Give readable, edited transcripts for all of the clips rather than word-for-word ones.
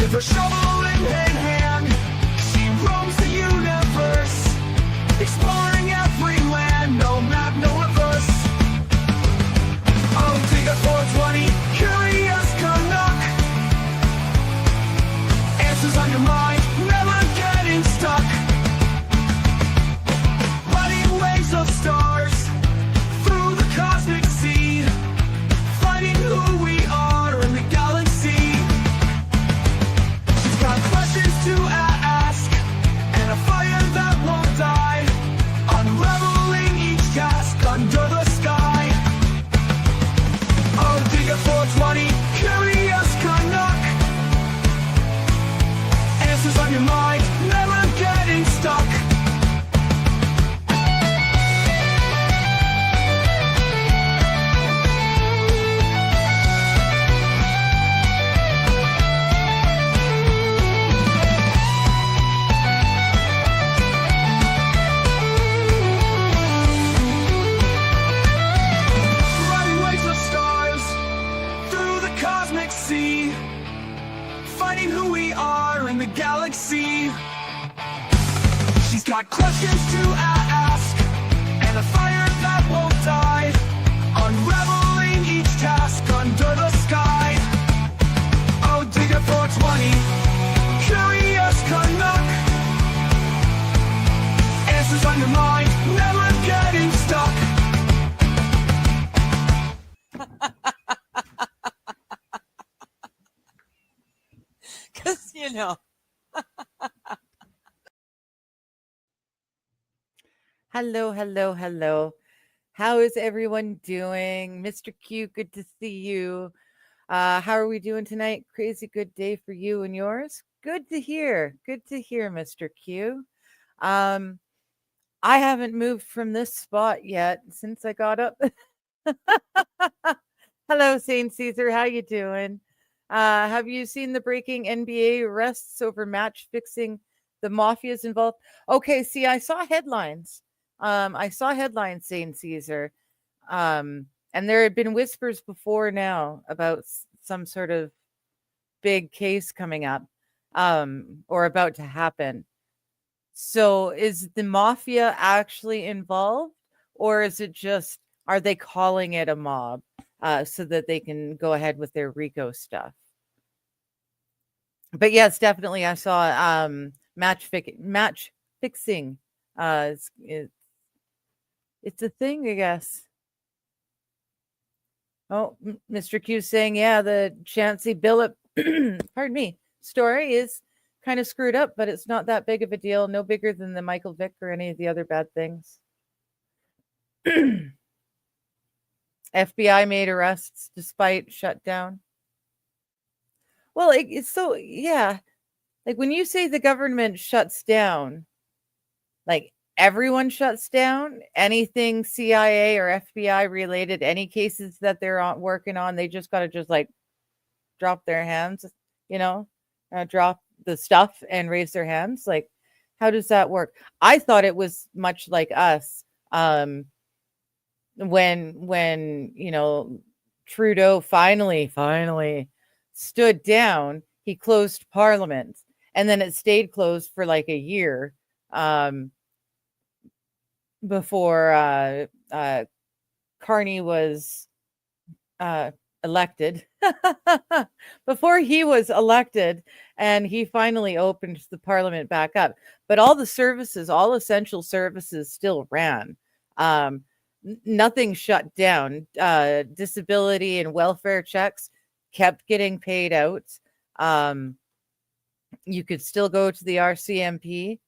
With her shovel in hand, she roams the universe, exploring every land, no map, no reverse. Oh, dig a 420, curious Canuck. Answers on your mind, never getting stuck. Riding waves of stars through the cosmic sea, finding who we are in the galaxy. She's got questions to ask and a fire that won't die, unraveling each task under the sky. Oh, dig a 420, curious Canuck. Answers on your mind, never getting stuck. Riding waves of stars through the cosmic sea, finding who we are in the galaxy. She's got questions to ask and a fire that won't die, unraveling each task under the sky. Oh, dig a 420, curious Canuck. Answers on your mind, never getting stuck. Because, you know. Hello, hello, hello. How is everyone doing? Mr. Q, good to see you. How are we doing tonight? Crazy good day for you and yours? Good to hear. Good to hear, Mr. Q. I haven't moved from this spot yet since I got up. Hello, Saint Caesar. How you doing? Have you seen the breaking NBA arrests over match fixing? The mafia's involved. Okay, see, I saw headlines. Saint Caesar. And there had been whispers before now about some sort of big case coming up, or about to happen. So is the mafia actually involved, or is it just, are they calling it a mob so that they can go ahead with their RICO stuff? But yes, definitely I saw match fixing. It's a thing, I guess. Oh, Mr. Q saying, yeah, the Chancey Billup, pardon me, story is kind of screwed up, but it's not that big of a deal. No bigger than the Michael Vick or any of the other bad things. FBI made arrests despite shutdown. Well, it's so, yeah. Like when you say the government shuts down, like everyone shuts down, anything CIA or FBI related, any cases that they're working on, they just got to just like drop their hands, drop the stuff and raise their hands. Like, how does that work? I thought it was much like us. When Trudeau finally stood down, he closed Parliament, and then it stayed closed for like a year before Carney was elected. Before he was elected, and he finally opened the Parliament back up. But all the services, all essential services still ran. Nothing shut down. Disability and welfare checks kept getting paid out. You could still go to the RCMP.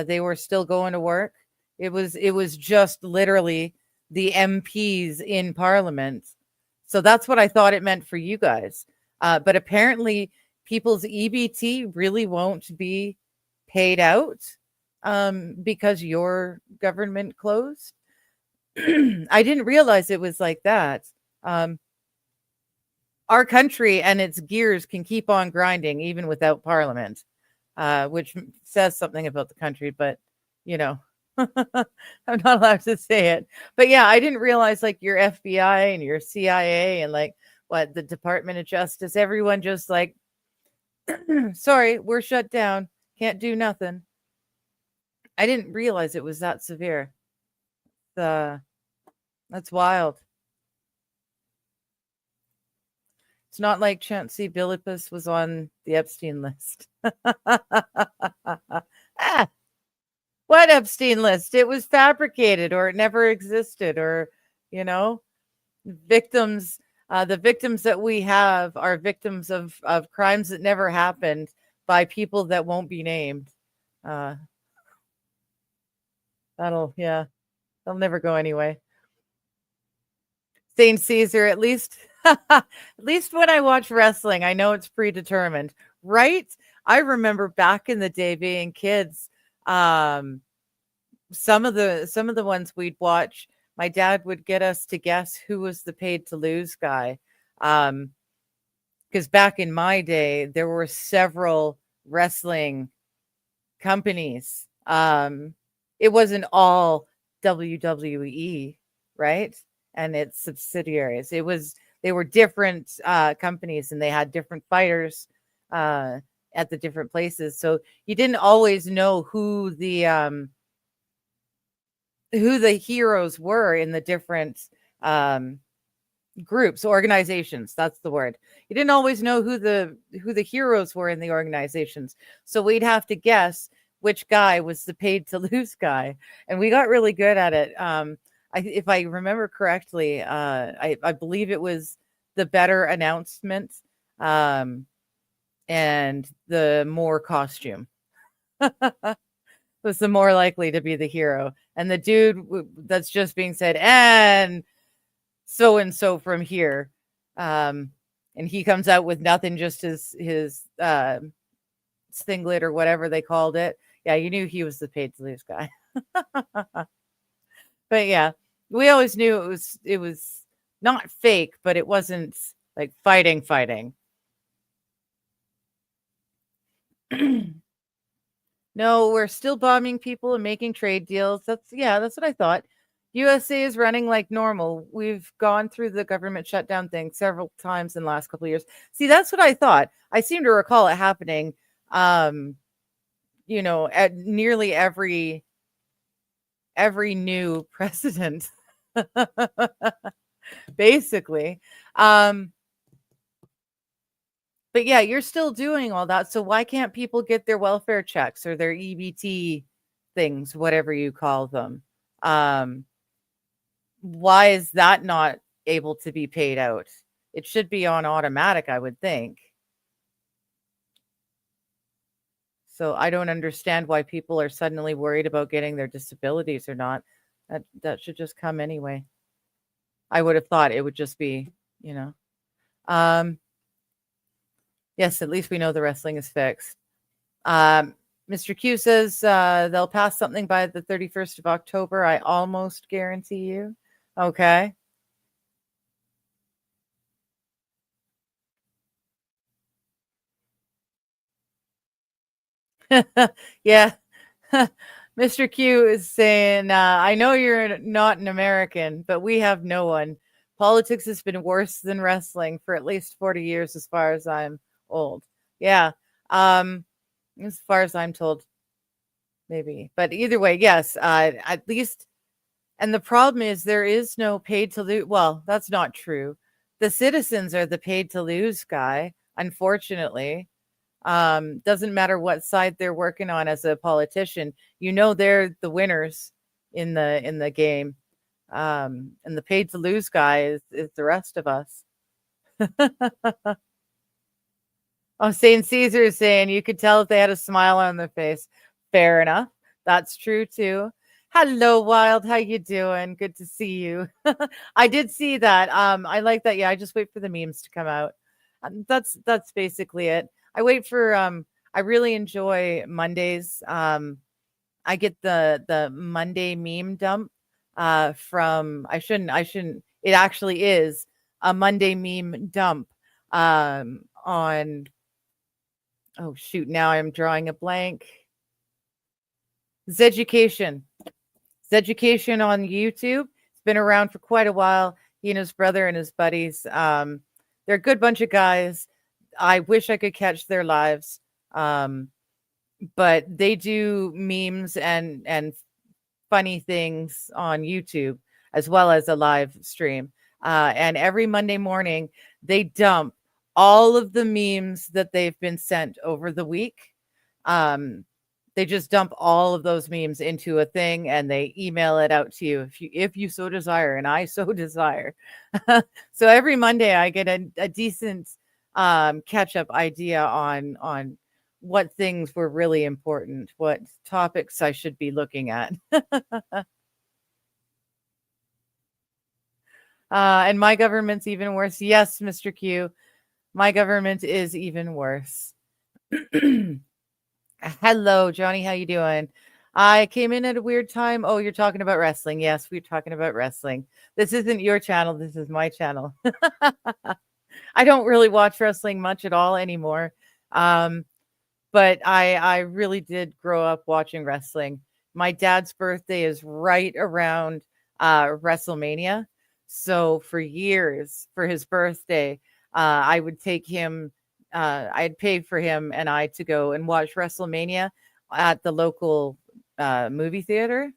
They were still going to work. It was just literally the MPs in Parliament. So that's what I thought it meant for you guys. But apparently people's EBT really won't be paid out because your government closed. I didn't realize it was like that. Our country and its gears can keep on grinding even without Parliament, which says something about the country, but I'm not allowed to say it. But yeah, I didn't realize like your FBI and your CIA and like the Department of Justice, everyone just like Sorry, we're shut down. Can't do nothing. I didn't realize it was that severe. The That's wild. It's not like Chauncey Billups was on the Epstein list. Ah, what Epstein list? It was fabricated or it never existed or, you know, victims, the victims that we have are victims of crimes that never happened by people that won't be named. Uh, yeah, they'll never go anyway. St. Caesar, at least, at least when I watch wrestling, I know it's predetermined, right? I remember back in the day being kids, um, some of the ones we'd watch, my dad would get us to guess who was the paid to lose guy. Because back in my day, there were several wrestling companies. It wasn't all WWE, right? And its subsidiaries. They were different companies and they had different fighters at the different places. So you didn't always know who the heroes were in the different groups, organizations. That's the word. You didn't always know who the heroes were in the organizations. So we'd have to guess which guy was the paid to lose guy, and we got really good at it. If I remember correctly, I believe it was the better announcement, and the more costume was the more likely to be the hero, and the dude that's just being said, and so from here, and he comes out with nothing, just his singlet or whatever they called it. Yeah, you knew he was the paid to lose guy. But yeah, we always knew it was not fake, but it wasn't like fighting. No, we're still bombing people and making trade deals. That's what I thought. USA is running like normal. We've gone through the government shutdown thing several times in the last couple of years. See, that's what I thought. I seem to recall it happening at nearly every new president. Basically. But yeah, you're still doing all that. So why can't people get their welfare checks or their EBT things, whatever you call them? Why is that not able to be paid out? It should be on automatic, I would think. So I don't understand why people are suddenly worried about getting their disabilities or not. That should just come anyway. I would have thought it would just be, yes, at least we know the wrestling is fixed. Mr. Q says they'll pass something by the 31st of October. I almost guarantee you. Okay. Yeah. Mr. Q is saying, I know you're not an American, but we have no one. Politics has been worse than wrestling for at least 40 years, as far as I'm old. Yeah. As far as I'm told, maybe. But either way, yes, at least. And the problem is there is no paid to lose. Well, that's not true. The citizens are the paid to lose guy, unfortunately. Doesn't matter what side they're working on as a politician. They're the winners in the game. And the paid to lose guy is the rest of us. Oh, St. Caesar is saying you could tell if they had a smile on their face. Fair enough. That's true too. Hello, Wild. How you doing? Good to see you. I did see that. I like that. Yeah, I just wait for the memes to come out. That's basically it. I wait for I really enjoy Mondays. I get the Monday meme dump from I shouldn't it actually is a Monday meme dump on oh shoot, now I'm drawing a blank. Zeducation. Zeducation on YouTube. It's been around for quite a while. He and his brother and his buddies. They're a good bunch of guys. I wish I could catch their lives. But they do memes and funny things on YouTube as well as a live stream. And every Monday morning, they dump all of the memes that they've been sent over the week. They just dump all of those memes into a thing and they email it out to you if you so desire, and I so desire. So every Monday I get a decent catch up idea on what things were really important, what topics I should be looking at. And my government's even worse. Yes, Mr. Q, my government is even worse. Hello, Johnny. How you doing? I came in at a weird time. Oh, you're talking about wrestling. Yes, we're talking about wrestling. This isn't your channel. This is my channel. I don't really watch wrestling much at all anymore. But I really did grow up watching wrestling. My dad's birthday is right around WrestleMania. So for years, for his birthday, I would take him, I'd pay for him and I to go and watch WrestleMania at the local movie theater.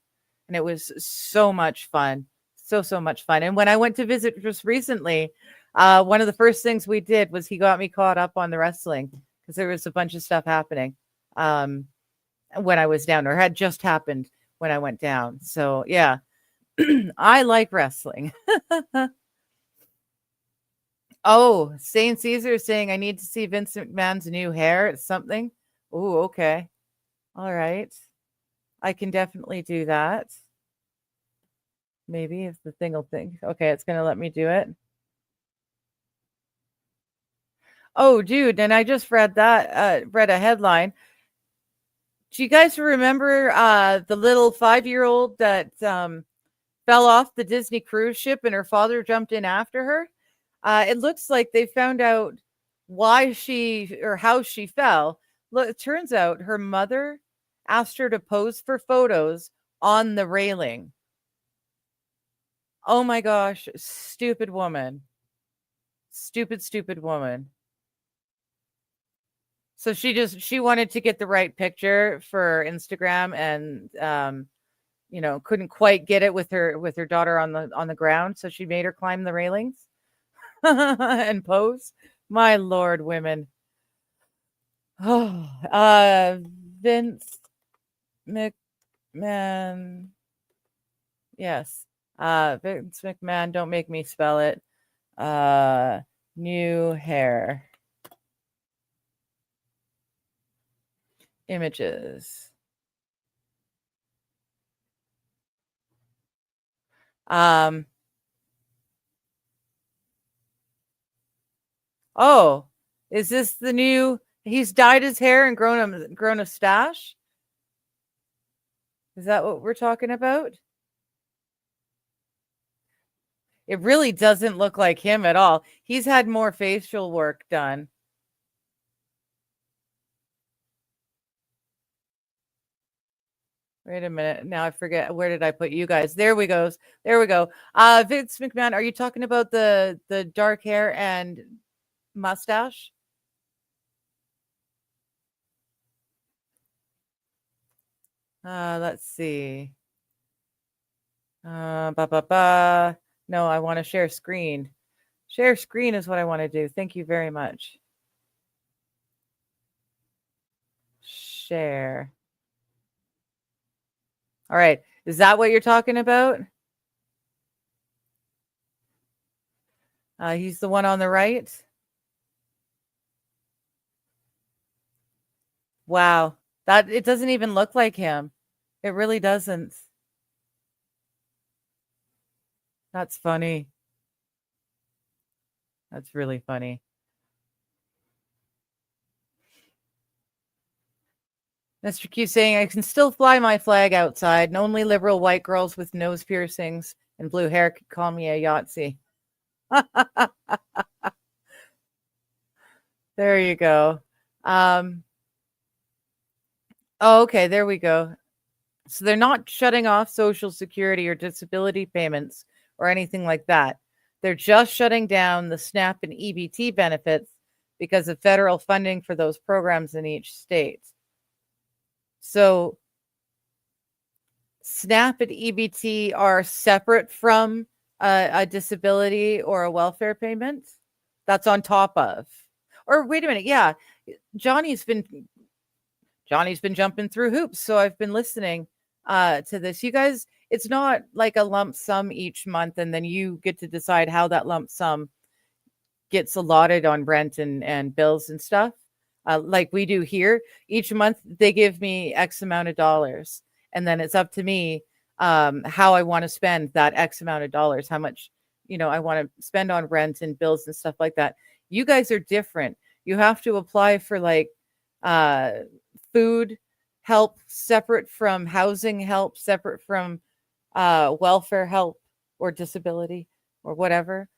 And it was so much fun. So much fun. And when I went to visit just recently, one of the first things we did was he got me caught up on the wrestling because there was a bunch of stuff happening when I was down, or had just happened when I went down. So yeah, I like wrestling. Oh, Saint Caesar is saying I need to see Vince McMahon's new hair. It's something. Oh, okay. All right. I can definitely do that. Maybe if the thing will think. Okay, it's going to let me do it. Oh, dude, and I just read that, read a headline. Do you guys remember the little 5-year-old that fell off the Disney cruise ship and her father jumped in after her? It looks like they found out why she or how she fell. Look, it turns out her mother asked her to pose for photos on the railing. Oh my gosh, stupid woman. Stupid woman. So she wanted to get the right picture for Instagram and couldn't quite get it with her daughter on the ground, so she made her climb the railings and pose. My lord, women. Oh, Vince McMahon. Yes. Vince McMahon, don't make me spell it. New hair. Images. Oh, is this the new? He's dyed his hair and grown a stash. Is that what we're talking about? It really doesn't look like him at all. He's had more facial work done. Wait a minute. Now I forget, where did I put you guys? There we go. There we go. Vince McMahon, are you talking about the dark hair and mustache? Let's see. No, I want to share screen. Share screen is what I want to do. Thank you very much. Share. All right. Is that what you're talking about? He's the one on the right. Wow. That it doesn't even look like him. It really doesn't. That's funny. That's really funny. Mr. Q saying, I can still fly my flag outside, and only liberal white girls with nose piercings and blue hair could call me a Yahtzee. There you go. Oh, okay, there we go. So they're not shutting off Social Security or disability payments or anything like that. They're just shutting down the SNAP and EBT benefits because of federal funding for those programs in each state. So SNAP and EBT are separate from a disability or a welfare payment. That's on top of. Or wait a minute, yeah, Johnny's been jumping through hoops, so I've been listening to this. You guys, it's not like a lump sum each month, and then you get to decide how that lump sum gets allotted on rent and bills and stuff. Like we do here, each month they give me X amount of dollars, and then it's up to me how I want to spend that X amount of dollars, how much I want to spend on rent and bills and stuff like that. You guys are different. You have to apply for like food help separate from housing help, separate from welfare help or disability or whatever.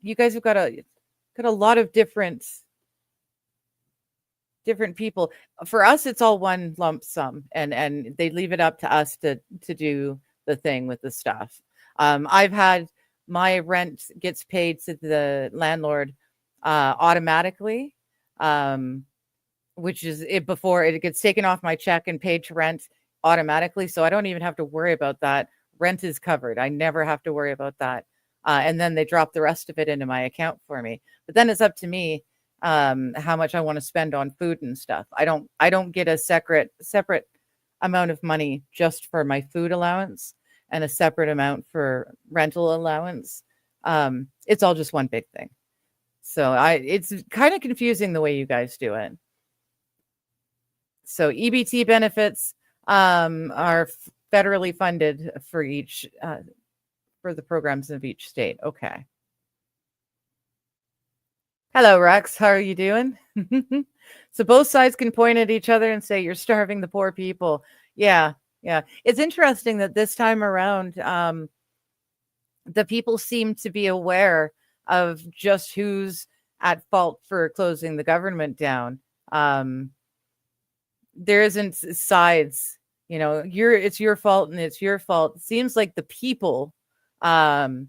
You guys have got a lot of different people. For us, it's all one lump sum, and they leave it up to us to do the thing with the stuff. I've had my rent gets paid to the landlord automatically, which is it before it gets taken off my check and paid to rent automatically. So I don't even have to worry about that. Rent is covered. I never have to worry about that. And then they drop the rest of it into my account for me. But then it's up to me how much I want to spend on food and stuff. I don't get a separate amount of money just for my food allowance and a separate amount for rental allowance. It's all just one big thing. So it's kind of confusing the way you guys do it. So EBT benefits are federally funded for each for the programs of each state. Okay. Hello, Rex. How are you doing? So both sides can point at each other and say, you're starving the poor people. Yeah. It's interesting that this time around, the people seem to be aware of just who's at fault for closing the government down. There isn't sides, it's your fault and it's your fault. It seems like the people, the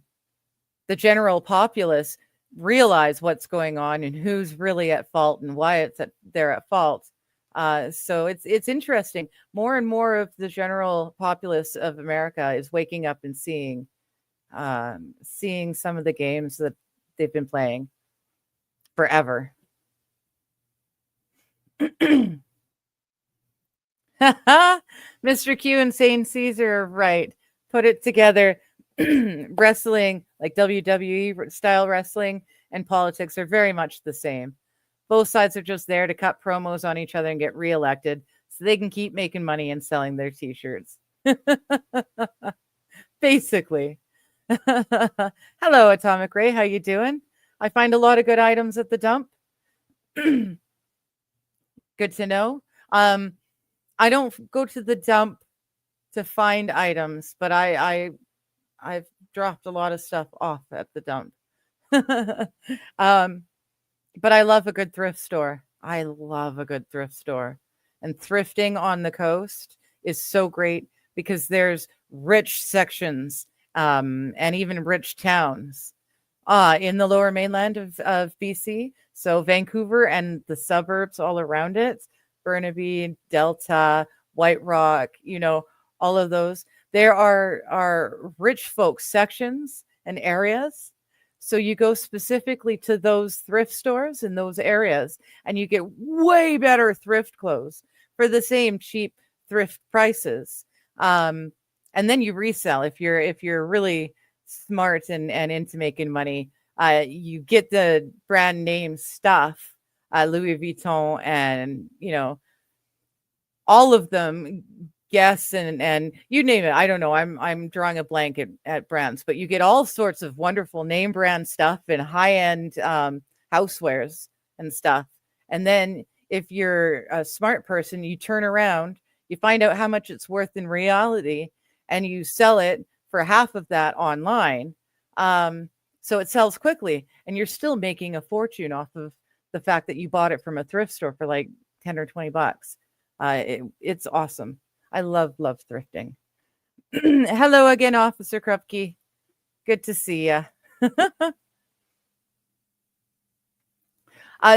general populace, realize what's going on and who's really at fault and why they're at fault. So it's interesting. More and more of the general populace of America is waking up and seeing some of the games that they've been playing forever. Mr. Q and Saint Caesar, right? Put it together. Wrestling, like WWE style wrestling, and politics are very much the same. Both sides are just there to cut promos on each other and get reelected so they can keep making money and selling their t-shirts. Basically. Hello, Atomic Ray. How you doing? I find a lot of good items at the dump. Good to know. I don't go to the dump to find items, but I've dropped a lot of stuff off at the dump. But I love a good thrift store. I love a good thrift store. And thrifting on the coast is so great because there's rich sections and even rich towns in the lower mainland of BC. So Vancouver and the suburbs all around it, Burnaby, Delta, White Rock, all of those. There are rich folks sections and areas. So you go specifically to those thrift stores in those areas and you get way better thrift clothes for the same cheap thrift prices. And then you resell if you're really smart and into making money. You get the brand name stuff, Louis Vuitton, and all of them. Yes, and you name it. I don't know. I'm drawing a blank at brands, but you get all sorts of wonderful name brand stuff and high-end housewares and stuff. And then if you're a smart person, you turn around, you find out how much it's worth in reality, and you sell it for half of that online. So it sells quickly, and you're still making a fortune off of the fact that you bought it from a thrift store for like 10 or 20 bucks. It's awesome. I love thrifting. Hello again, Officer Krupke. Good to see you.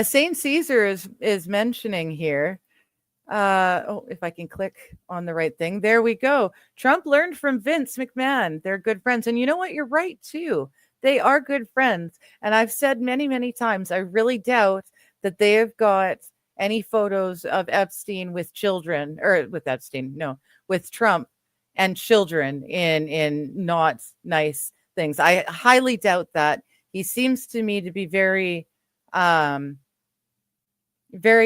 Saint Caesar is mentioning here. If I can click on the right thing. There we go. Trump learned from Vince McMahon. They're good friends. And you know what? You're right too. They are good friends. And I've said many, many times, I really doubt that they have got any photos of Epstein with children, or with Epstein, no, with Trump and children in not nice things. I highly doubt that. He seems to me to be very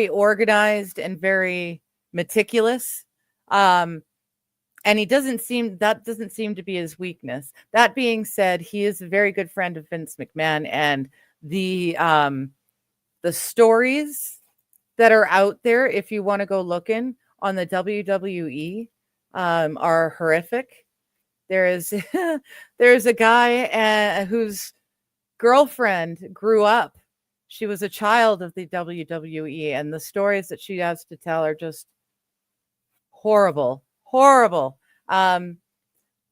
organized and very meticulous. And doesn't seem to be his weakness. That being said, he is a very good friend of Vince McMahon, and the stories that are out there, if you want to go looking on the WWE, are horrific. There's a guy whose girlfriend grew up. She was a child of the WWE, and the stories that she has to tell are just horrible.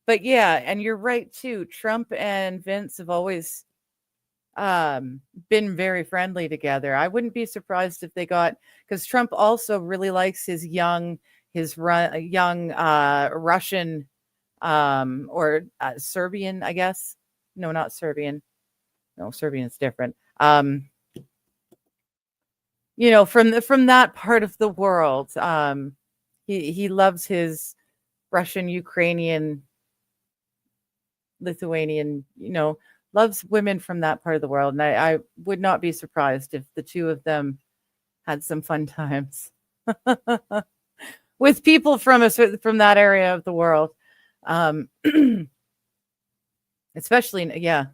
But yeah, and you're right too. Trump and Vince have always been very friendly together. I wouldn't be surprised if they got, because Trump also really likes his young Russian or Serbian, I guess. No, not Serbian. No, Serbian's different. From that part of the world. He loves his Russian, Ukrainian, Lithuanian, loves women from that part of the world. And I would not be surprised if the two of them had some fun times with people from that area of the world. Especially, yeah.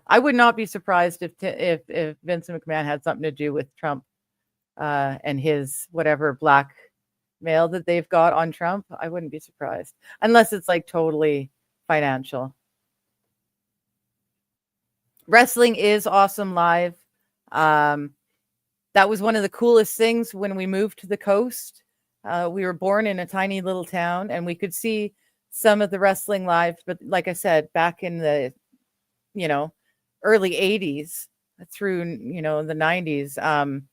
I would not be surprised if Vincent McMahon had something to do with Trump and his whatever blackmail that they've got on Trump. I wouldn't be surprised, unless it's like totally financial. Wrestling is awesome live. That was one of the coolest things when we moved to the coast. We were born in a tiny little town, and we could see some of the wrestling live. But like I said, back in the early 80s through the 90s,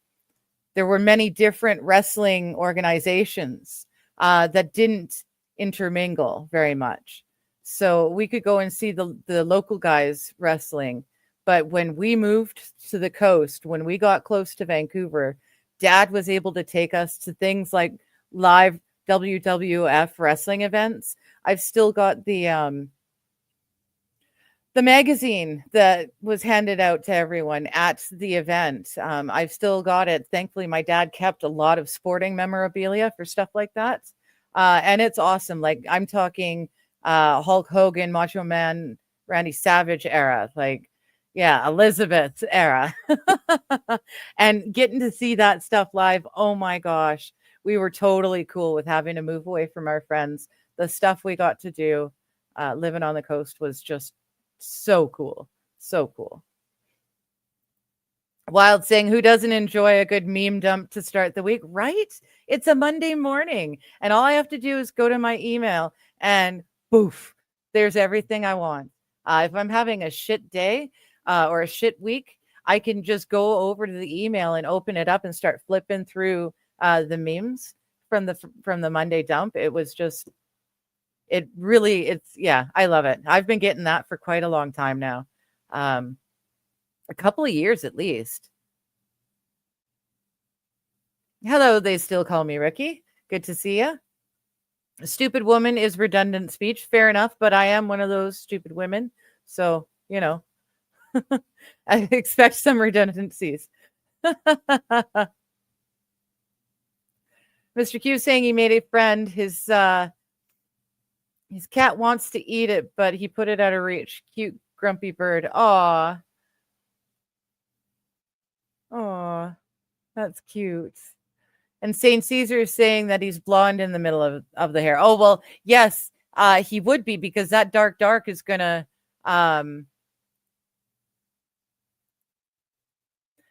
there were many different wrestling organizations that didn't intermingle very much. So we could go and see the local guys wrestling. But when we moved to the coast, when we got close to Vancouver, Dad was able to take us to things like live WWF wrestling events. I've still got the magazine that was handed out to everyone at the event. I've still got it. Thankfully, my dad kept a lot of sporting memorabilia for stuff like that. And it's awesome. Like, I'm talking Hulk Hogan, Macho Man, Randy Savage era, like, yeah, Elizabeth's era. And getting to see that stuff live, oh my gosh, we were totally cool with having to move away from our friends. The stuff we got to do living on the coast was just so cool. Wild saying, who doesn't enjoy a good meme dump to start the week, right? It's a Monday morning, and all I have to do is go to my email and poof, there's everything I want. If I'm having a shit day or a shit week, I can just go over to the email and open it up and start flipping through the memes from the Monday dump. It was just, I love it. I've been getting that for quite a long time now. A couple of years at least. Hello, they still call me Ricky. Good to see you. A stupid woman is redundant speech. Fair enough, but I am one of those stupid women. So, I expect some redundancies. Mr. Q saying he made a friend. His cat wants to eat it, but he put it out of reach. Cute, grumpy bird. Aw, that's cute. And St. Caesar is saying that he's blonde in the middle of the hair. Oh, well, yes, he would be, because that dark is going to,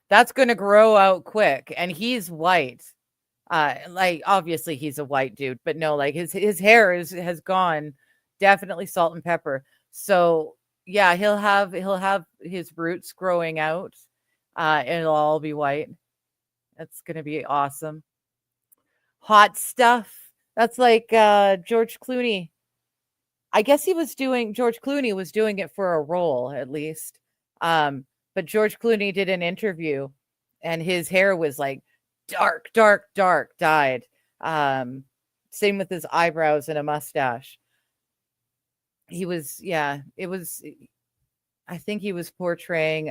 that's going to grow out quick. And he's white. Like, obviously he's a white dude, but no, like his hair has gone definitely salt and pepper. So yeah, he'll have his roots growing out. It'll all be white. That's gonna be awesome. Hot stuff. That's like George Clooney. I guess George Clooney was doing it for a role at least. But George Clooney did an interview and his hair was like dark, dark, dark dyed. Same with his eyebrows and a mustache. It was, I think he was portraying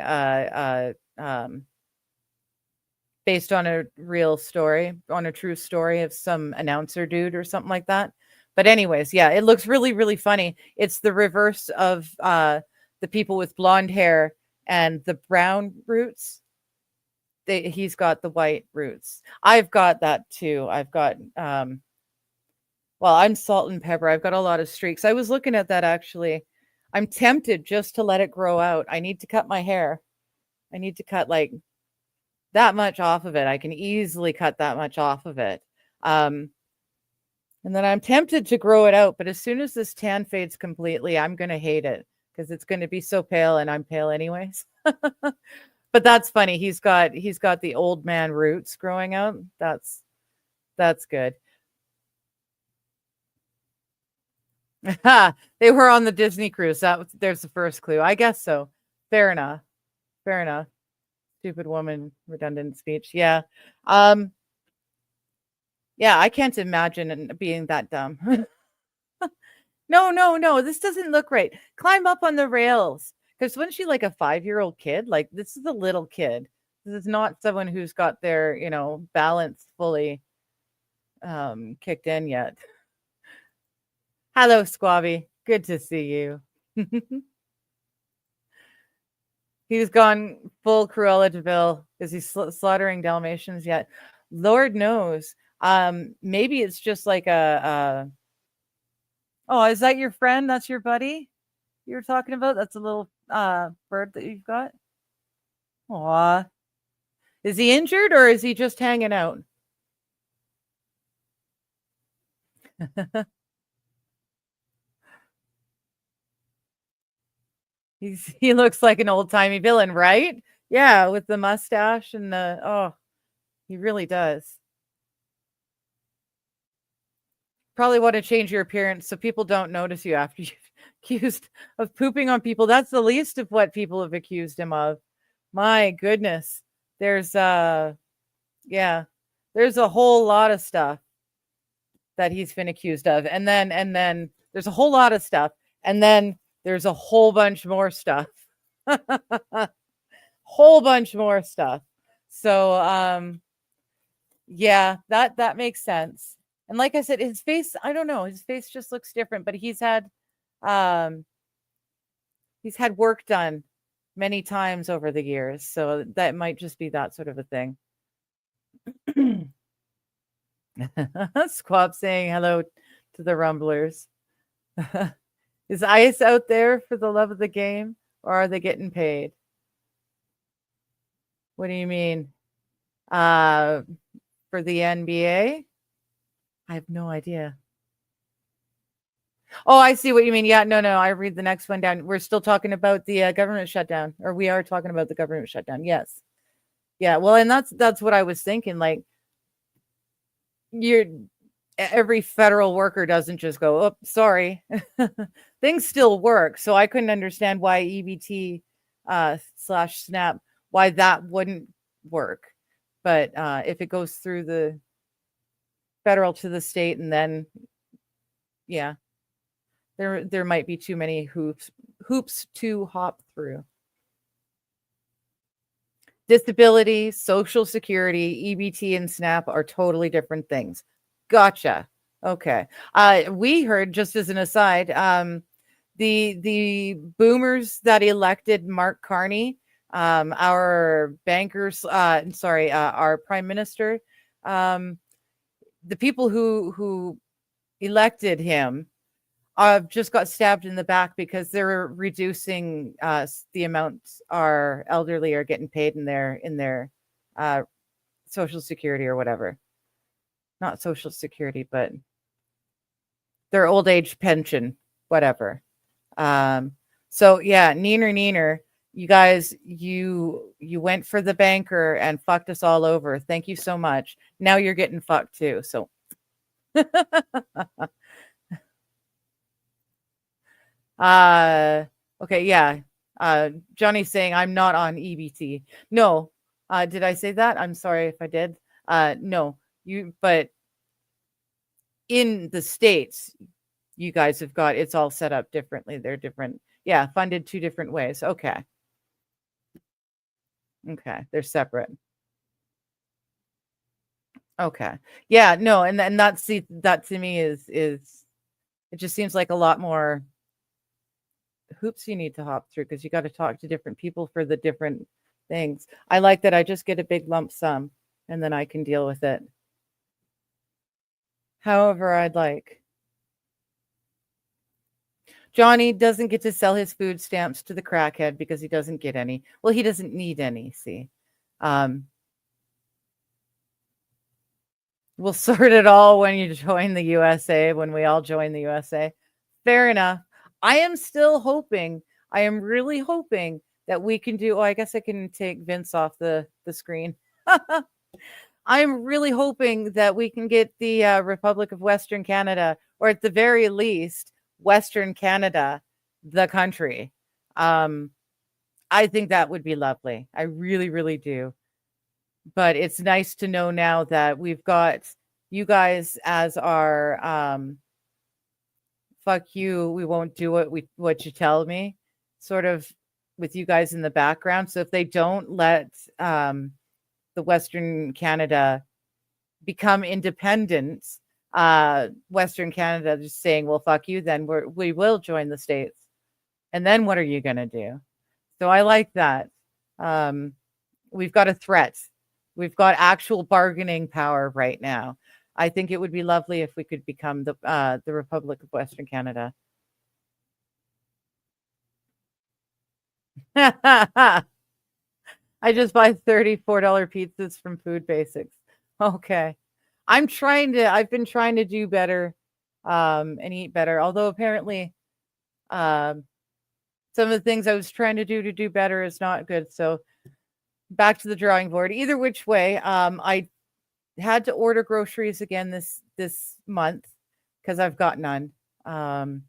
based on a real story, on a true story of some announcer dude or something like that. But anyways, yeah, it looks really, really funny. It's the reverse of the people with blonde hair and the brown roots. He's got the white roots. I've got that too. I've got well, I'm salt and pepper. I've got a lot of streaks. I was looking at that actually. I'm tempted just to let it grow out. I need to cut my hair. I need to cut like that much off of it. I can easily cut that much off of it. And then I'm tempted to grow it out. But as soon as this tan fades completely, I'm going to hate it because it's going to be so pale and I'm pale anyways. But that's funny. He's got the old man roots growing out. That's good. They were on the Disney cruise. There's the first clue. I guess so. Fair enough. Fair enough. Stupid woman, redundant speech. Yeah. Yeah, I can't imagine being that dumb. No. This doesn't look right. Climb up on the rails. Because wasn't she like a 5-year-old kid? Like this is a little kid. This is not someone who's got their, balance fully kicked in yet. Hello, Squabby. Good to see you. He's gone full Cruella de Vil. Is he slaughtering Dalmatians yet? Lord knows. Maybe it's just like oh, is that your friend? That's your buddy you were talking about? That's a little bird that you've got? Aw. Is he injured or is he just hanging out? He looks like an old-timey villain, right? Yeah, with the mustache and he really does. Probably want to change your appearance so people don't notice you after you've accused of pooping on people. That's the least of what people have accused him of. My goodness. There's there's a whole lot of stuff that he's been accused of. And then there's a whole lot of stuff. And then there's a whole bunch more stuff. Whole bunch more stuff. So yeah, that makes sense. And like I said, his face, I don't know, his face just looks different, but he's had work done many times over the years. So that might just be that sort of a thing. Squab saying hello to the Rumblers. Is ICE out there for the love of the game, or are they getting paid? What do you mean? For the NBA? I have no idea. Oh, I see what you mean. Yeah, no. I read the next one down. We're still talking about the government shutdown, or we are talking about the government shutdown. Yes. Yeah. Well, and that's what I was thinking. Like, every federal worker doesn't just go, oh, sorry. Things still work. So I couldn't understand why EBT /SNAP, why that wouldn't work. But if it goes through the federal to the state, and then, yeah, there might be too many hoops to hop through. Disability, Social Security, EBT, and SNAP are totally different things. Gotcha. Okay. We heard, just as an aside, the boomers that elected Mark Carney, our bankers, our prime minister, the people who elected him just got stabbed in the back because they're reducing the amounts our elderly are getting paid in their Social Security or whatever. Not Social Security, but their old age pension, whatever. So yeah, neener. You guys, you went for the banker and fucked us all over. Thank you so much. Now you're getting fucked too. So okay, yeah. Johnny's saying I'm not on EBT. No. Did I say that? I'm sorry if I did. No. But in the States, you guys have got it's all set up differently. They're different. Yeah, funded two different ways. Okay. Okay. They're separate. Okay. Yeah, no, and that's that to me is it just seems like a lot more hoops you need to hop through because you got to talk to different people for the different things. I like that I just get a big lump sum and then I can deal with it however I'd like. Johnny doesn't get to sell his food stamps to the crackhead because he doesn't get any. Well, he doesn't need any, see. We'll sort it all when you join the USA, when we all join the USA. Fair enough. I am still hoping, I am really hoping that we can do, I guess I can take Vince off the screen. I'm really hoping that we can get the Republic of Western Canada, or at the very least, Western Canada, the country. I think that would be lovely. I really, really do. But it's nice to know now that we've got you guys as our fuck you, we won't do what you tell me, sort of with you guys in the background. So if they don't let the Western Canada become independent, Western Canada just saying, well, fuck you, then we will join the States. And then what are you going to do? So I like that. We've got a threat. We've got actual bargaining power right now. I think it would be lovely if we could become the Republic of Western Canada. I just buy $34 pizzas from Food Basics. Okay. I've been trying to do better and eat better. Although apparently some of the things I was trying to do better is not good. So back to the drawing board. Either which way, I had to order groceries again this month because I've got none. And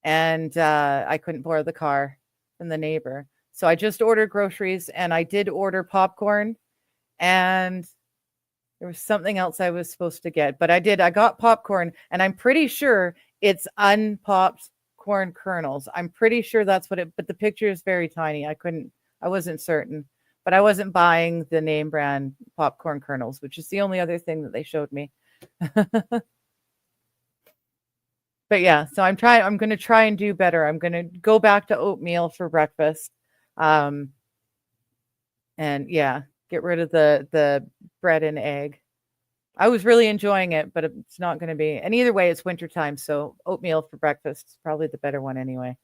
I couldn't borrow the car from the neighbor. So I just ordered groceries and I did order popcorn and there was something else I was supposed to get, but I got popcorn and I'm pretty sure it's unpopped corn kernels. I'm pretty sure that's but the picture is very tiny. I wasn't certain, but I wasn't buying the name brand popcorn kernels, which is the only other thing that they showed me. But yeah, so I'm going to try and do better. I'm going to go back to oatmeal for breakfast. And yeah, get rid of the bread and egg. I was really enjoying it, but it's not going to be. And either way, it's wintertime, so oatmeal for breakfast is probably the better one anyway.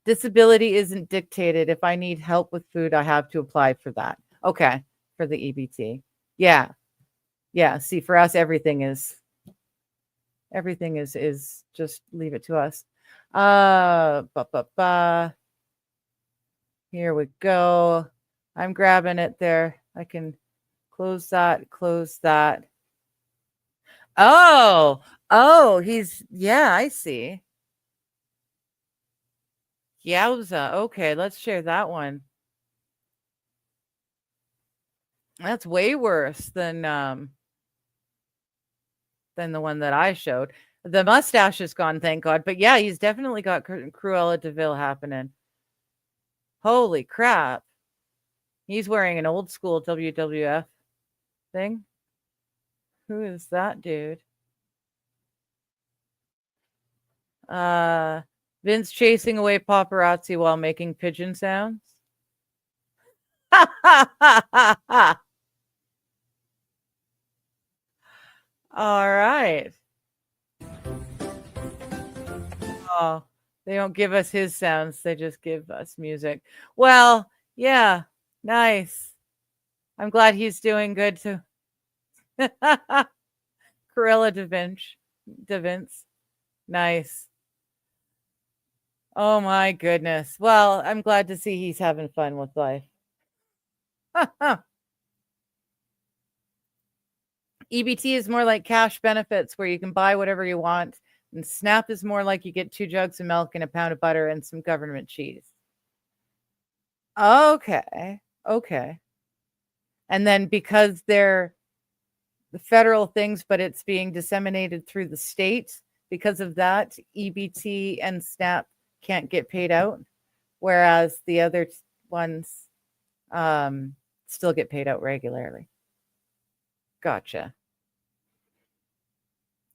Disability isn't dictated. If I need help with food, I have to apply for that. Okay, for the EBT. Yeah. Yeah, see, for us, everything is just leave it to us. Here we go. I'm grabbing it there. I can close that. Oh, yeah, I see. Yowza. Okay, let's share that one. That's way worse than the one that I showed. The mustache is gone, thank God. But yeah, he's definitely got Cruella de Vil happening. Holy crap. He's wearing an old school WWF thing. Who is that dude? Vince chasing away paparazzi while making pigeon sounds. All right. Oh, they don't give us his sounds. They just give us music. Well, yeah, nice. I'm glad he's doing good too. Cruella de Vince. Nice. Oh my goodness. Well, I'm glad to see he's having fun with life. EBT is more like cash benefits where you can buy whatever you want. And SNAP is more like you get 2 jugs of milk and a pound of butter and some government cheese. Okay. Okay. And then because they're the federal things, but it's being disseminated through the state, because of that, EBT and SNAP can't get paid out, whereas the other ones still get paid out regularly. Gotcha.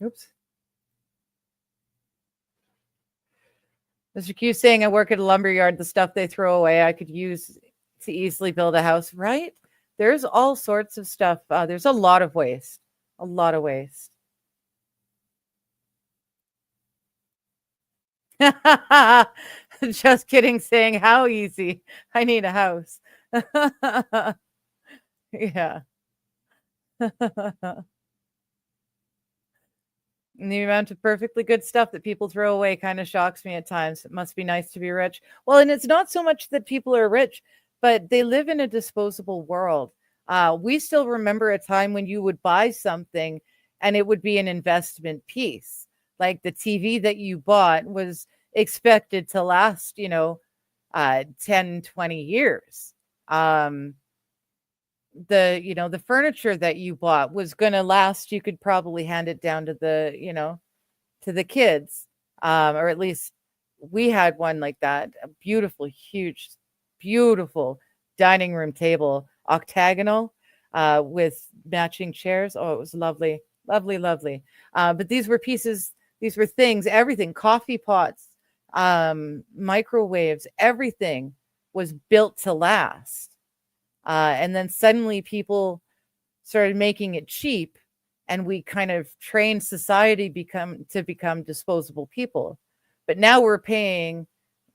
Oops. Mr. Q saying, I work at a lumber yard. The stuff they throw away, I could use to easily build a house, right? There's all sorts of stuff. There's a lot of waste. A lot of waste. Just kidding, saying, how easy. I need a house. Yeah. The amount of perfectly good stuff that people throw away kind of shocks me at times. It must be nice to be rich. Well, and it's not so much that people are rich, but they live in a disposable world. We still remember a time when you would buy something and it would be an investment piece. Like the TV that you bought was expected to last, 10, 20 years. The furniture that you bought was going to last. You could probably hand it down to the kids, or at least we had one like that, a beautiful, huge, beautiful dining room table, octagonal, with matching chairs. Oh, it was lovely, lovely, lovely. But these were things, everything, coffee pots, microwaves, everything was built to last. And then suddenly people started making it cheap, and we kind of trained society to become disposable people. But now we're paying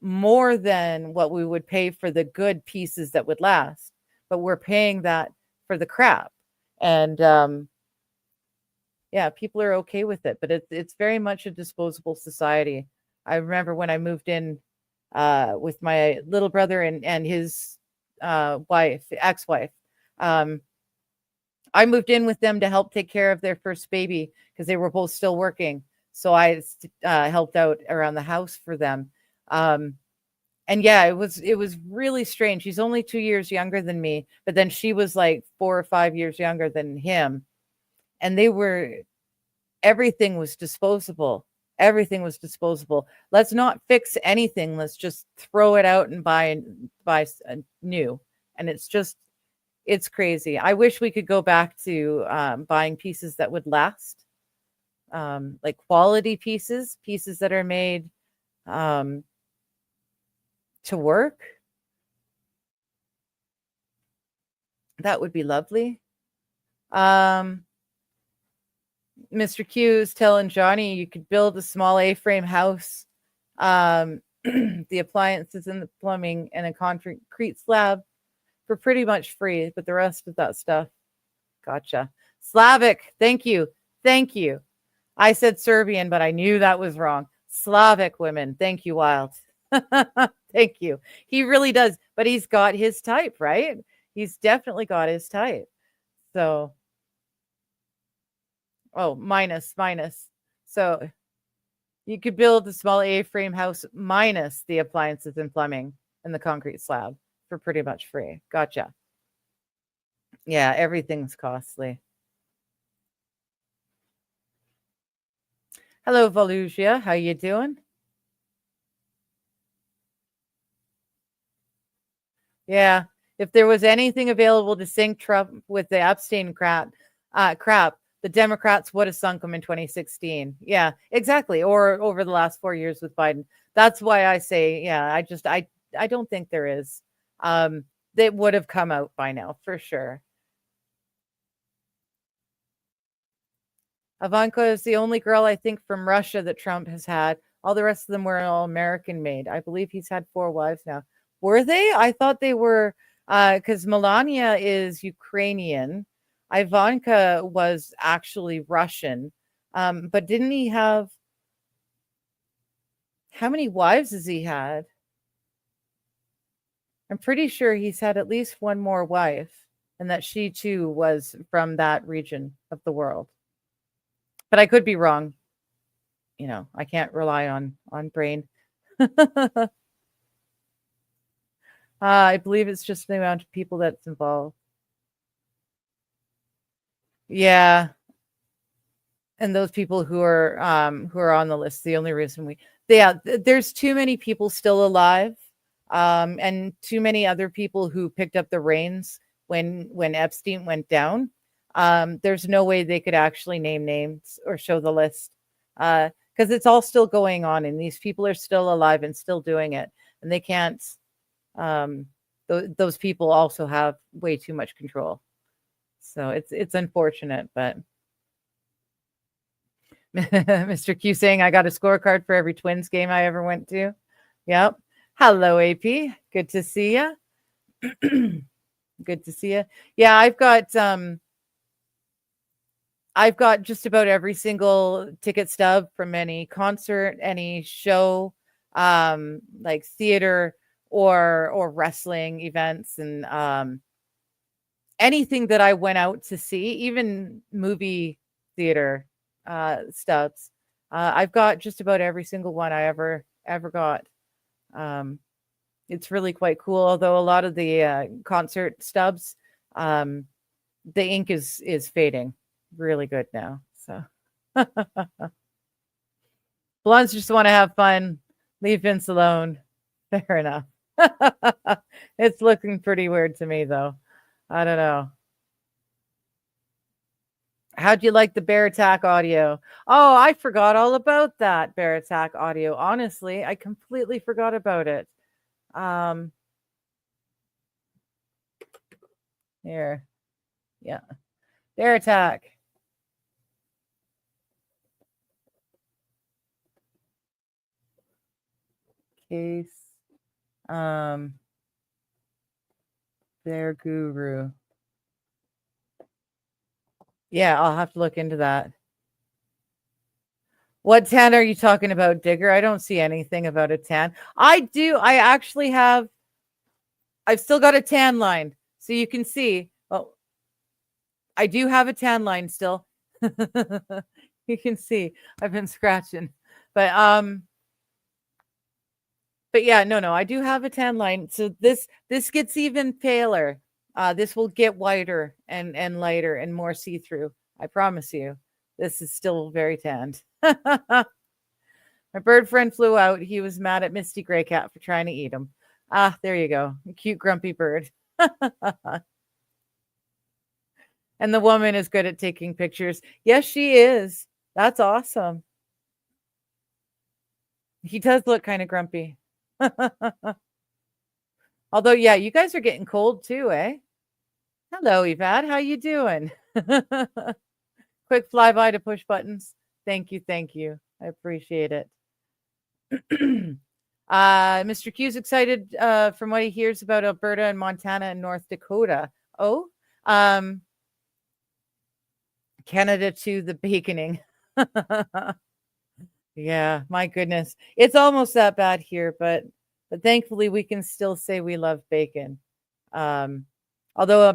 more than what we would pay for the good pieces that would last, but we're paying that for the crap. And yeah, people are okay with it, but it's very much a disposable society. I remember when I moved in with my little brother and his ex-wife. I moved in with them to help take care of their first baby because they were both still working. So I helped out around the house for them. And yeah, it was really strange. She's only 2 years younger than me, but then she was like 4 or 5 years younger than him. And everything was disposable. Everything was disposable. Let's not fix anything. Let's just throw it out and buy new. And it's crazy. I wish we could go back to buying pieces that would last, like quality pieces that are made to work. That would be lovely. Mr. Q is telling Johnny you could build a small A-frame house, the appliances and the plumbing and a concrete slab for pretty much free, but the rest of that stuff, gotcha. Slavic, thank you. I said Serbian, but I knew that was wrong. Slavic women, thank you, Wild. Thank you. He really does, but he's got his type, right? He's definitely got his type. So minus. So you could build a small A-frame house minus the appliances and plumbing and the concrete slab for pretty much free. Gotcha. Yeah, everything's costly. Hello, Volusia. How you doing? Yeah. If there was anything available to sink Trump with the Epstein crap, the Democrats would have sunk him in 2016. Yeah, exactly. Or over the last 4 years with Biden. That's why I say, yeah, I don't think there is. They would have come out by now for sure. Ivanka is the only girl I think from Russia that Trump has had. All the rest of them were all American made. I believe he's had 4 wives now. Were they? I thought they were, because Melania is Ukrainian. Ivanka was actually Russian. But didn't he have How many wives has he had? I'm pretty sure he's had at least one more wife, and that she too was from that region of the world. But I could be wrong. I can't rely on brain. I believe it's just the amount of people that's involved. Yeah. And those people who are on the list, the only reason there's too many people still alive, and too many other people who picked up the reins when Epstein went down. There's no way they could actually name names or show the list, because it's all still going on, and these people are still alive and still doing it, and they can't. Those people also have way too much control, so it's unfortunate, but. Mr. Q saying I got a scorecard for every Twins game I ever went to. Yep. Hello, AP. Good to see you. Good to see you. Yeah, I've got just about every single ticket stub from any concert, any show, like theater or wrestling events, and anything that I went out to see, even movie theater stubs. I've got just about every single one I ever got. It's really quite cool, although a lot of the concert stubs, the ink is fading really good now. So blondes just want to have fun, leave Vince alone. Fair enough. It's looking pretty weird to me, though. I don't know. How'd you like the Bear Attack audio? Oh, I forgot all about that Bear Attack audio. Honestly, I completely forgot about it. Here. Yeah. Bear Attack. Case. Bear Guru. Yeah, I'll have to look into that. What tan are you talking about, Digger? I don't see anything about a tan. I do. I actually have. I've still got a tan line, so you can see. Oh, I do have a tan line still. You can see I've been scratching, but yeah, no, I do have a tan line. So this gets even paler. This will get whiter and lighter and more see-through. I promise you. This is still very tanned. My bird friend flew out. He was mad at Misty Gray Cat for trying to eat him. Ah, there you go. A cute, grumpy bird. And the woman is good at taking pictures. Yes, she is. That's awesome. He does look kind of grumpy. Although, yeah, you guys are getting cold too, eh? Hello, Evad. How you doing? Quick flyby to push buttons. Thank you. I appreciate it. Mr. Q's excited from what he hears about Alberta and Montana and North Dakota. Oh, Canada to the baconing. Yeah, my goodness. It's almost that bad here, but thankfully we can still say we love bacon. Although a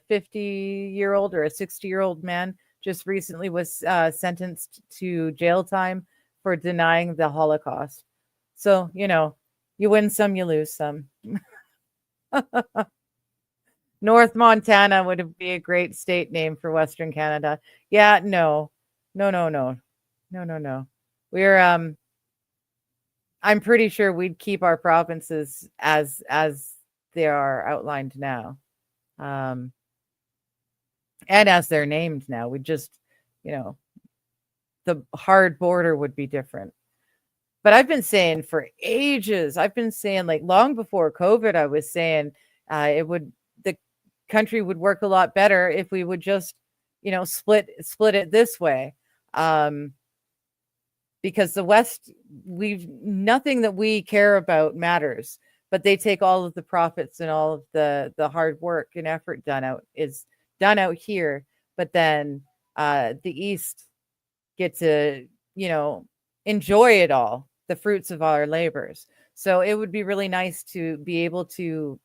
50-year-old or a 60-year-old man just recently was sentenced to jail time for denying the Holocaust. So, you win some, you lose some. North Montana would be a great state name for Western Canada. Yeah, no. We're I'm pretty sure we'd keep our provinces as they are outlined now. And as they're named now. We just, the hard border would be different. But I've been saying for ages, like long before COVID, I was saying the country would work a lot better if we would just, split it this way. Because the West, nothing that we care about matters, but they take all of the profits and all of the hard work and effort done out here. But then the East get to, enjoy it all. the fruits of our labors. So it would be really nice to be able to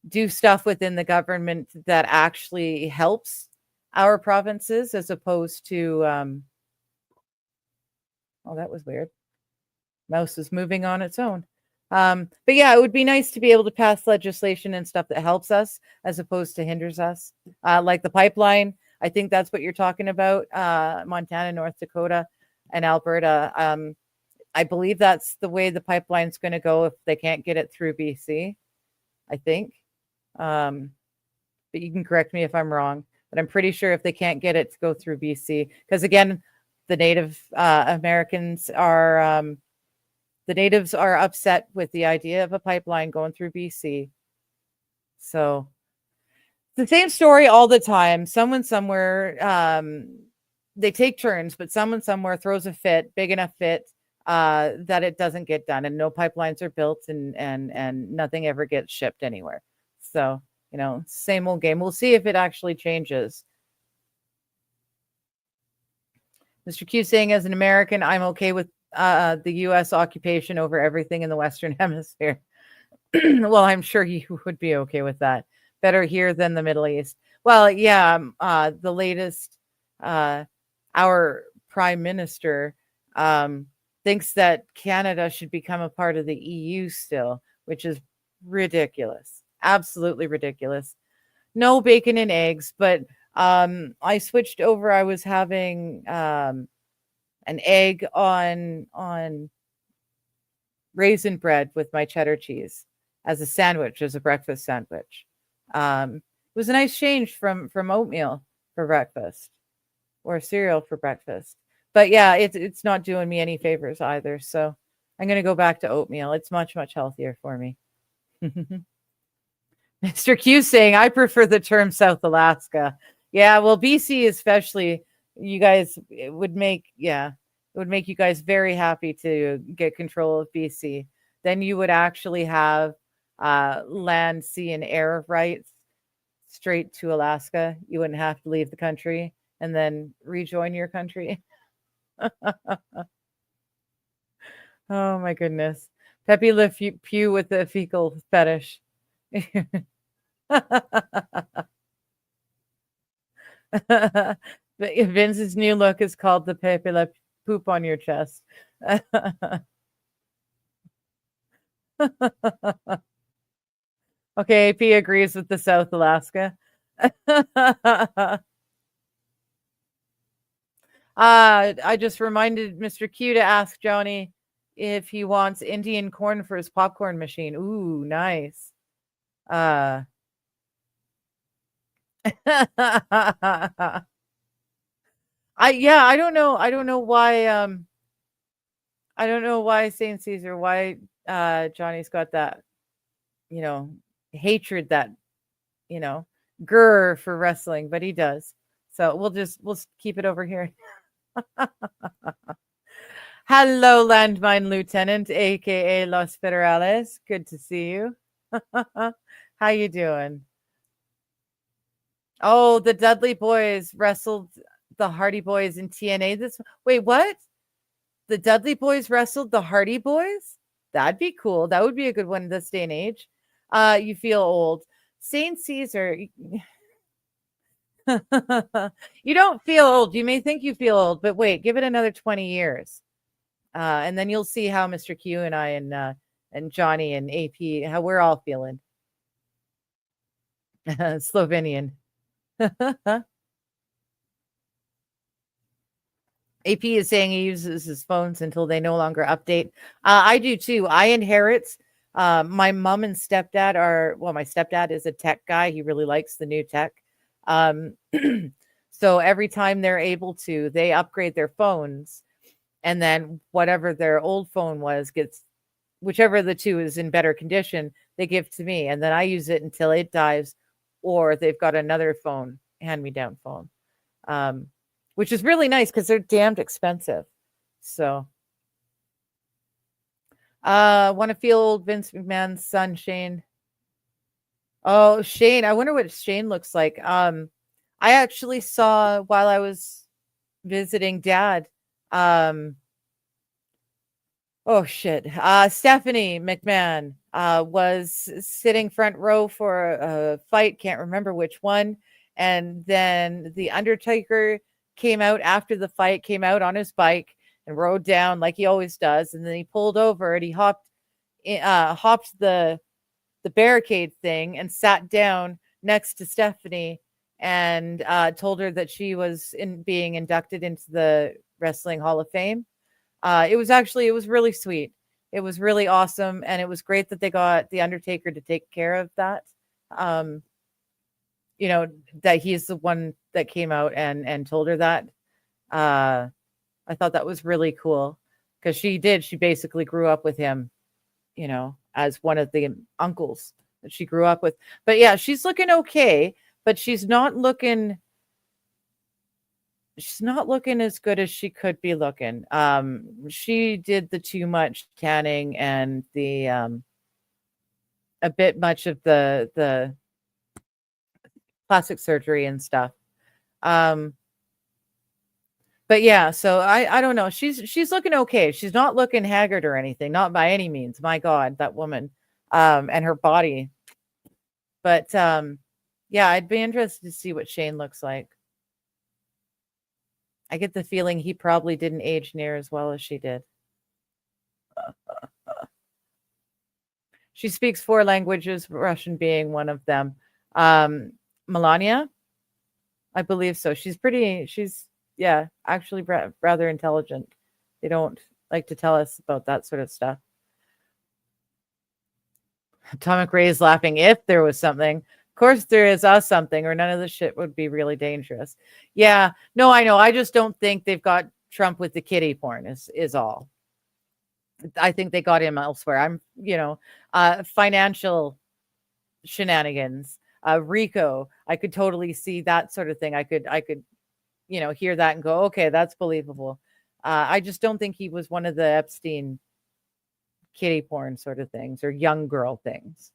do stuff within the government that actually helps our provinces, as opposed to oh, that was weird. Mouse is moving on its own. But yeah, it would be nice to be able to pass legislation and stuff that helps us as opposed to hinders us, like the pipeline. I think that's what you're talking about. Montana, North Dakota, and Alberta. I believe that's the way the pipeline's going to go if they can't get it through BC, I think. But you can correct me if I'm wrong. But I'm pretty sure if they can't get it to go through BC, because again, the Native Americans are the natives are upset with the idea of a pipeline going through BC. So the same story all the time. Someone somewhere, they take turns, but someone somewhere throws a fit, big enough fit, that it doesn't get done, and no pipelines are built, and nothing ever gets shipped anywhere. So, you know, same old game. We'll see if it actually changes. Mr. Q saying, as an American, I'm okay with the U.S. occupation over everything in the Western Hemisphere. Well, I'm sure you would be okay with that. Better here than the Middle East. Well, yeah, the latest, our prime minister thinks that Canada should become a part of the EU still, which is ridiculous. Absolutely ridiculous. No bacon and eggs, but I switched over. I was having an egg on raisin bread with my cheddar cheese as a sandwich, as a breakfast sandwich. It was a nice change from oatmeal for breakfast or cereal for breakfast. But yeah, it's not doing me any favors either. So I'm going to go back to oatmeal. It's much, much healthier for me. Mr. Q saying, I prefer the term South Alaska. Yeah, well, BC especially, you guys, it would make you guys very happy to get control of BC. Then you would actually have land, sea, and air rights straight to Alaska. You wouldn't have to leave the country and then rejoin your country. Oh my goodness. Pepe Le Pew with the fecal fetish. Vince's new look is called the Pepe Le Poop on your chest. Okay, AP agrees with the South Alaska. I just reminded Mr. Q to ask Johnny if he wants Indian corn for his popcorn machine. Ooh, nice. I don't know. I don't know why St. Caesar, why Johnny's got that, hatred, that, grr for wrestling, but he does. So we'll keep it over here. Hello, Landmine Lieutenant, aka Los Federales. Good to see you. How you doing? Oh, the Dudley Boys wrestled the Hardy Boys in TNA. Wait, what? The Dudley Boys wrestled the Hardy Boys? That'd be cool. That would be a good one in this day and age. You feel old. St. Caesar. You don't feel old. You may think you feel old, but wait, give it another 20 years. And then you'll see how Mr. Q and I and Johnny and AP, how we're all feeling. Slovenian. AP is saying he uses his phones until they no longer update. I do too. I inherit. My mom and stepdad my stepdad is a tech guy. He really likes the new tech. So every time they're able to, they upgrade their phones, and then whatever their old phone gets, whichever of the two is in better condition, they give to me, and then I use it until it dies, or they've got another phone, hand-me-down phone, which is really nice because they're damned expensive. So, want to feel old Vince McMahon's son, Shane. Oh, Shane. I wonder what Shane looks like. I actually saw while I was visiting Dad, Oh shit. Stephanie McMahon was sitting front row for a fight, can't remember which one. And then the Undertaker came out after the fight, came out on his bike and rode down like he always does. And then he pulled over and he hopped the barricade thing and sat down next to Stephanie and told her that she was being inducted into the Wrestling Hall of Fame. It was really sweet. It was really awesome, and it was great that they got the Undertaker to take care of that. Um, that he's the one that came out and told her that. I thought that was really cool because she basically grew up with him, as one of the uncles that she grew up with. But yeah, she's looking okay, but she's not looking as good as she could be looking. She did the too much tanning and the a bit much of the plastic surgery and stuff. But yeah, so I don't know. She's looking okay. She's not looking haggard or anything, not by any means. My God, that woman, and her body. But yeah, I'd be interested to see what Shane looks like. I get the feeling he probably didn't age near as well as she did. She speaks 4 languages, Russian being one of them. Melania, I believe so. She's actually rather intelligent. They don't like to tell us about that sort of stuff. Atomic Ray is laughing. If there was something, of course there is something, or none of the shit would be really dangerous. Yeah, no, I know. I just don't think they've got Trump with the kiddie porn is all. I think they got him elsewhere. Financial shenanigans, RICO. I could totally see that sort of thing. I could, hear that and go, okay, that's believable. I just don't think he was one of the Epstein kiddie porn sort of things or young girl things.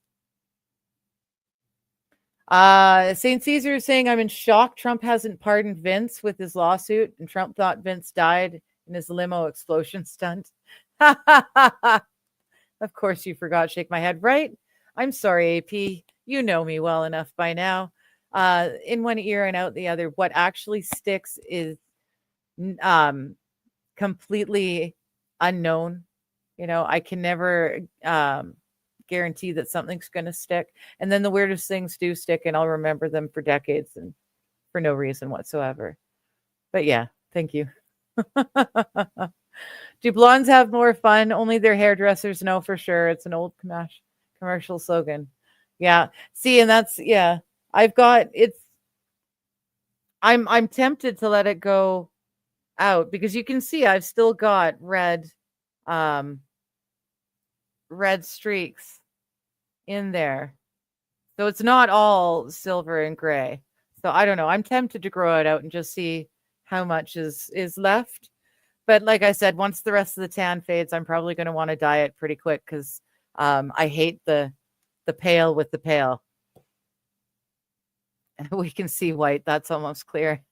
St. Caesar is saying, I'm in shock. Trump hasn't pardoned Vince with his lawsuit, and Trump thought Vince died in his limo explosion stunt. Of course you forgot. Shake my head. Right? I'm sorry, AP. You know me well enough by now. In one ear and out the other. What actually sticks is completely unknown. I can never guarantee that something's going to stick. And then the weirdest things do stick, and I'll remember them for decades and for no reason whatsoever. But yeah, thank you. Do blondes have more fun? Only their hairdressers know for sure. It's an old commercial slogan. Yeah. See, and that's, yeah, I'm tempted to let it go out because you can see I've still got red streaks in there. So it's not all silver and gray. So I don't know. I'm tempted to grow it out and just see how much is left. But like I said, once the rest of the tan fades, I'm probably going to want to dye it pretty quick because I hate the pale with the pale. We can see white. That's almost clear.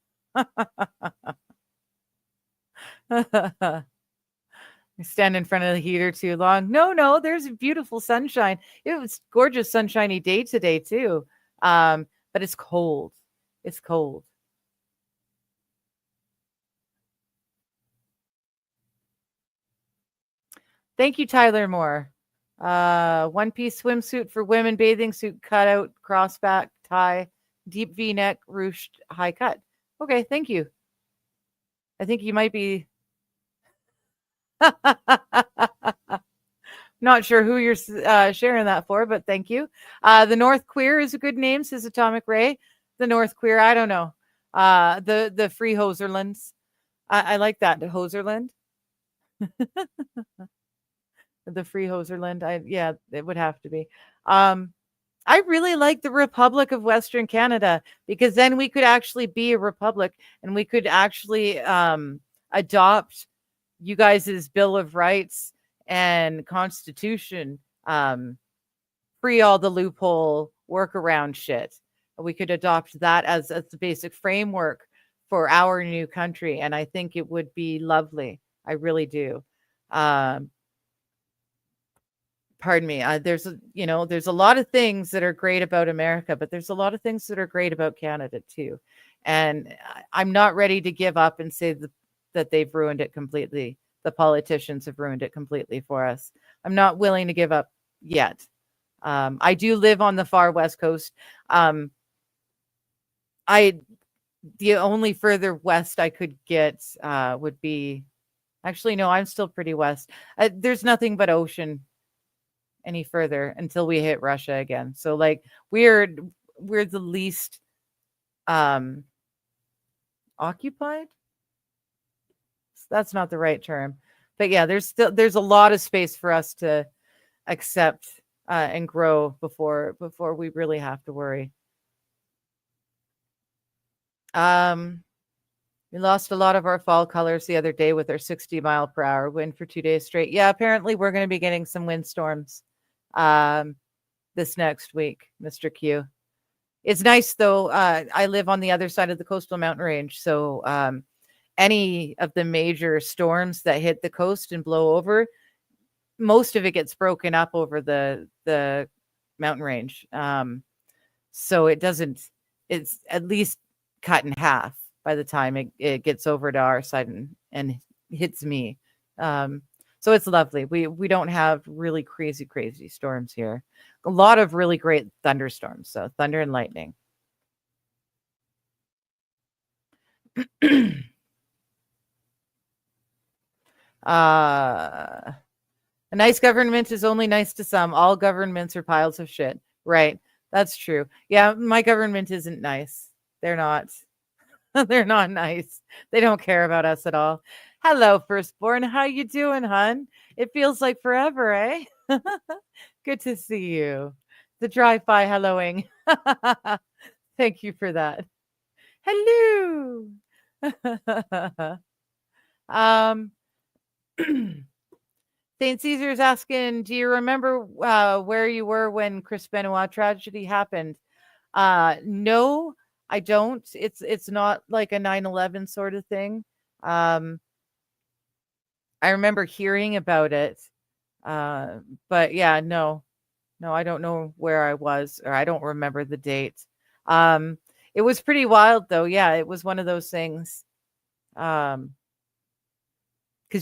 Stand in front of the heater too long. No, there's beautiful sunshine. It was gorgeous sunshiny day today too. But it's cold. It's cold. Thank you, Tyler Moore. One-piece swimsuit for women, bathing suit cutout, crossback, tie, deep V-neck, ruched, high cut. Okay, thank you. I think you might be... Not sure who you're sharing that for, but thank you. The North Queer is a good name, says Atomic Ray. The North Queer, I don't know. The Free Hoserlands. I like that. The Hoserland. The Free Hoserland. Yeah, it would have to be. I really like the Republic of Western Canada because then we could actually be a republic and we could actually adopt you guys' Bill of Rights and Constitution, free all the loophole workaround shit. We could adopt that as the basic framework for our new country. And I think it would be lovely. I really do. pardon me. There's there's a lot of things that are great about America, but there's a lot of things that are great about Canada too. And I'm not ready to give up and say that they've ruined it completely. The politicians have ruined it completely for us. I'm not willing to give up yet. I do live on the far west coast. I The only further west I could get would be, actually no, I'm still pretty west. There's nothing but ocean any further until we hit Russia again. So like we're the least occupied. That's not the right term. But yeah, there's a lot of space for us to accept and grow before we really have to worry. We lost a lot of our fall colors the other day with our 60-mile-per-hour wind for 2 days straight. Yeah, apparently we're going to be getting some windstorms this next week, Mr. Q. It's nice though. I live on the other side of the coastal mountain range, so any of the major storms that hit the coast and blow over, most of it gets broken up over the mountain range. So it's at least cut in half by the time it gets over to our side and hits me. So it's lovely. We don't have really crazy storms here. A lot of really great thunderstorms, so thunder and lightning. A nice government is only nice to some. All governments are piles of shit. Right. That's true. Yeah, my government isn't nice. They're not. They're not nice. They don't care about us at all. Hello, firstborn. How you doing, hun? It feels like forever, eh? Good to see you. The drive-by helloing. Thank you for that. Hello. St. Caesar's asking, do you remember where you were when Chris Benoit tragedy happened? No, I don't. It's not like a 9/11 sort of thing. I remember hearing about it. But yeah, no, I don't know where I was, or I don't remember the date. It was pretty wild though. Yeah, it was one of those things. Because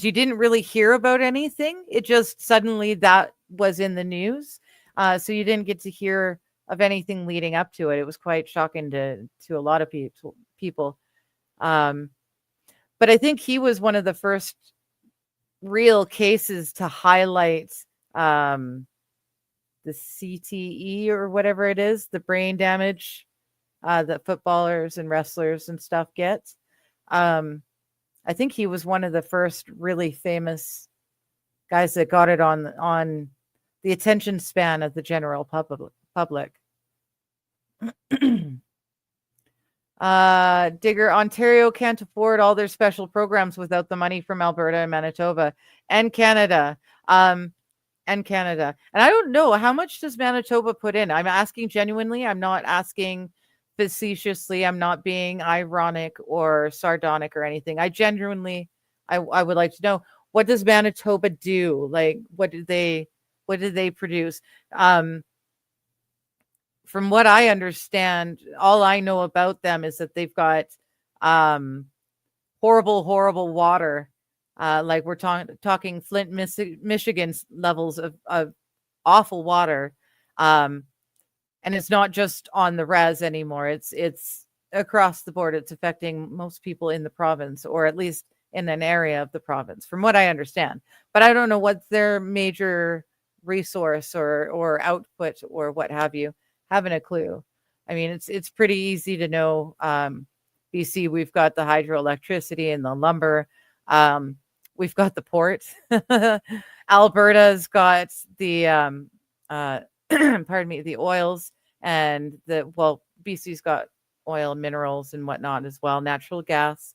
you didn't really hear about anything. It just suddenly that was in the news. So you didn't get to hear of anything leading up to it. It was quite shocking to a lot of people. But I think he was one of the first real cases to highlight the CTE or whatever it is, the brain damage that footballers and wrestlers and stuff get. I think he was one of the first really famous guys that got it on the attention span of the general public. Digger, Ontario can't afford all their special programs without the money from Alberta and Manitoba and Canada. And I don't know, how much does Manitoba put in? I'm asking genuinely. I'm not asking facetiously. I'm not being ironic or sardonic or anything. I genuinely, I would like to know, what does Manitoba do? Like, what do they produce? From what I understand, all I know about them is that they've got horrible water. Like we're talking Flint, Michigan levels of awful water. And it's not just on the res anymore. It's across the board. It's affecting most people in the province, or at least in an area of the province, from what I understand. But I don't know what's their major resource or output or what have you. Haven't a clue. I mean, it's pretty easy to know. BC, we've got the hydroelectricity and the lumber. We've got the port. Alberta's got the pardon me, the oils, and BC's got oil, minerals, and whatnot as well, natural gas.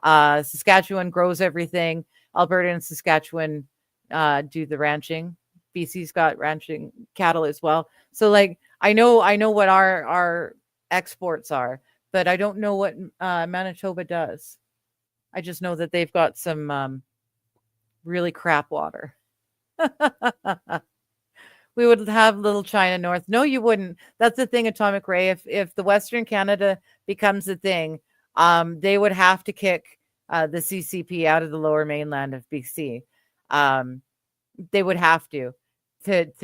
Saskatchewan grows everything. Alberta and Saskatchewan do the ranching. BC's got ranching cattle as well. So like I know what our exports are, but I don't know what Manitoba does. I just know that they've got some really crap water. We would have little China North. No, you wouldn't. That's the thing, Atomic Ray. If the Western Canada becomes a thing, they would have to kick the CCP out of the lower mainland of BC. Um, they would have to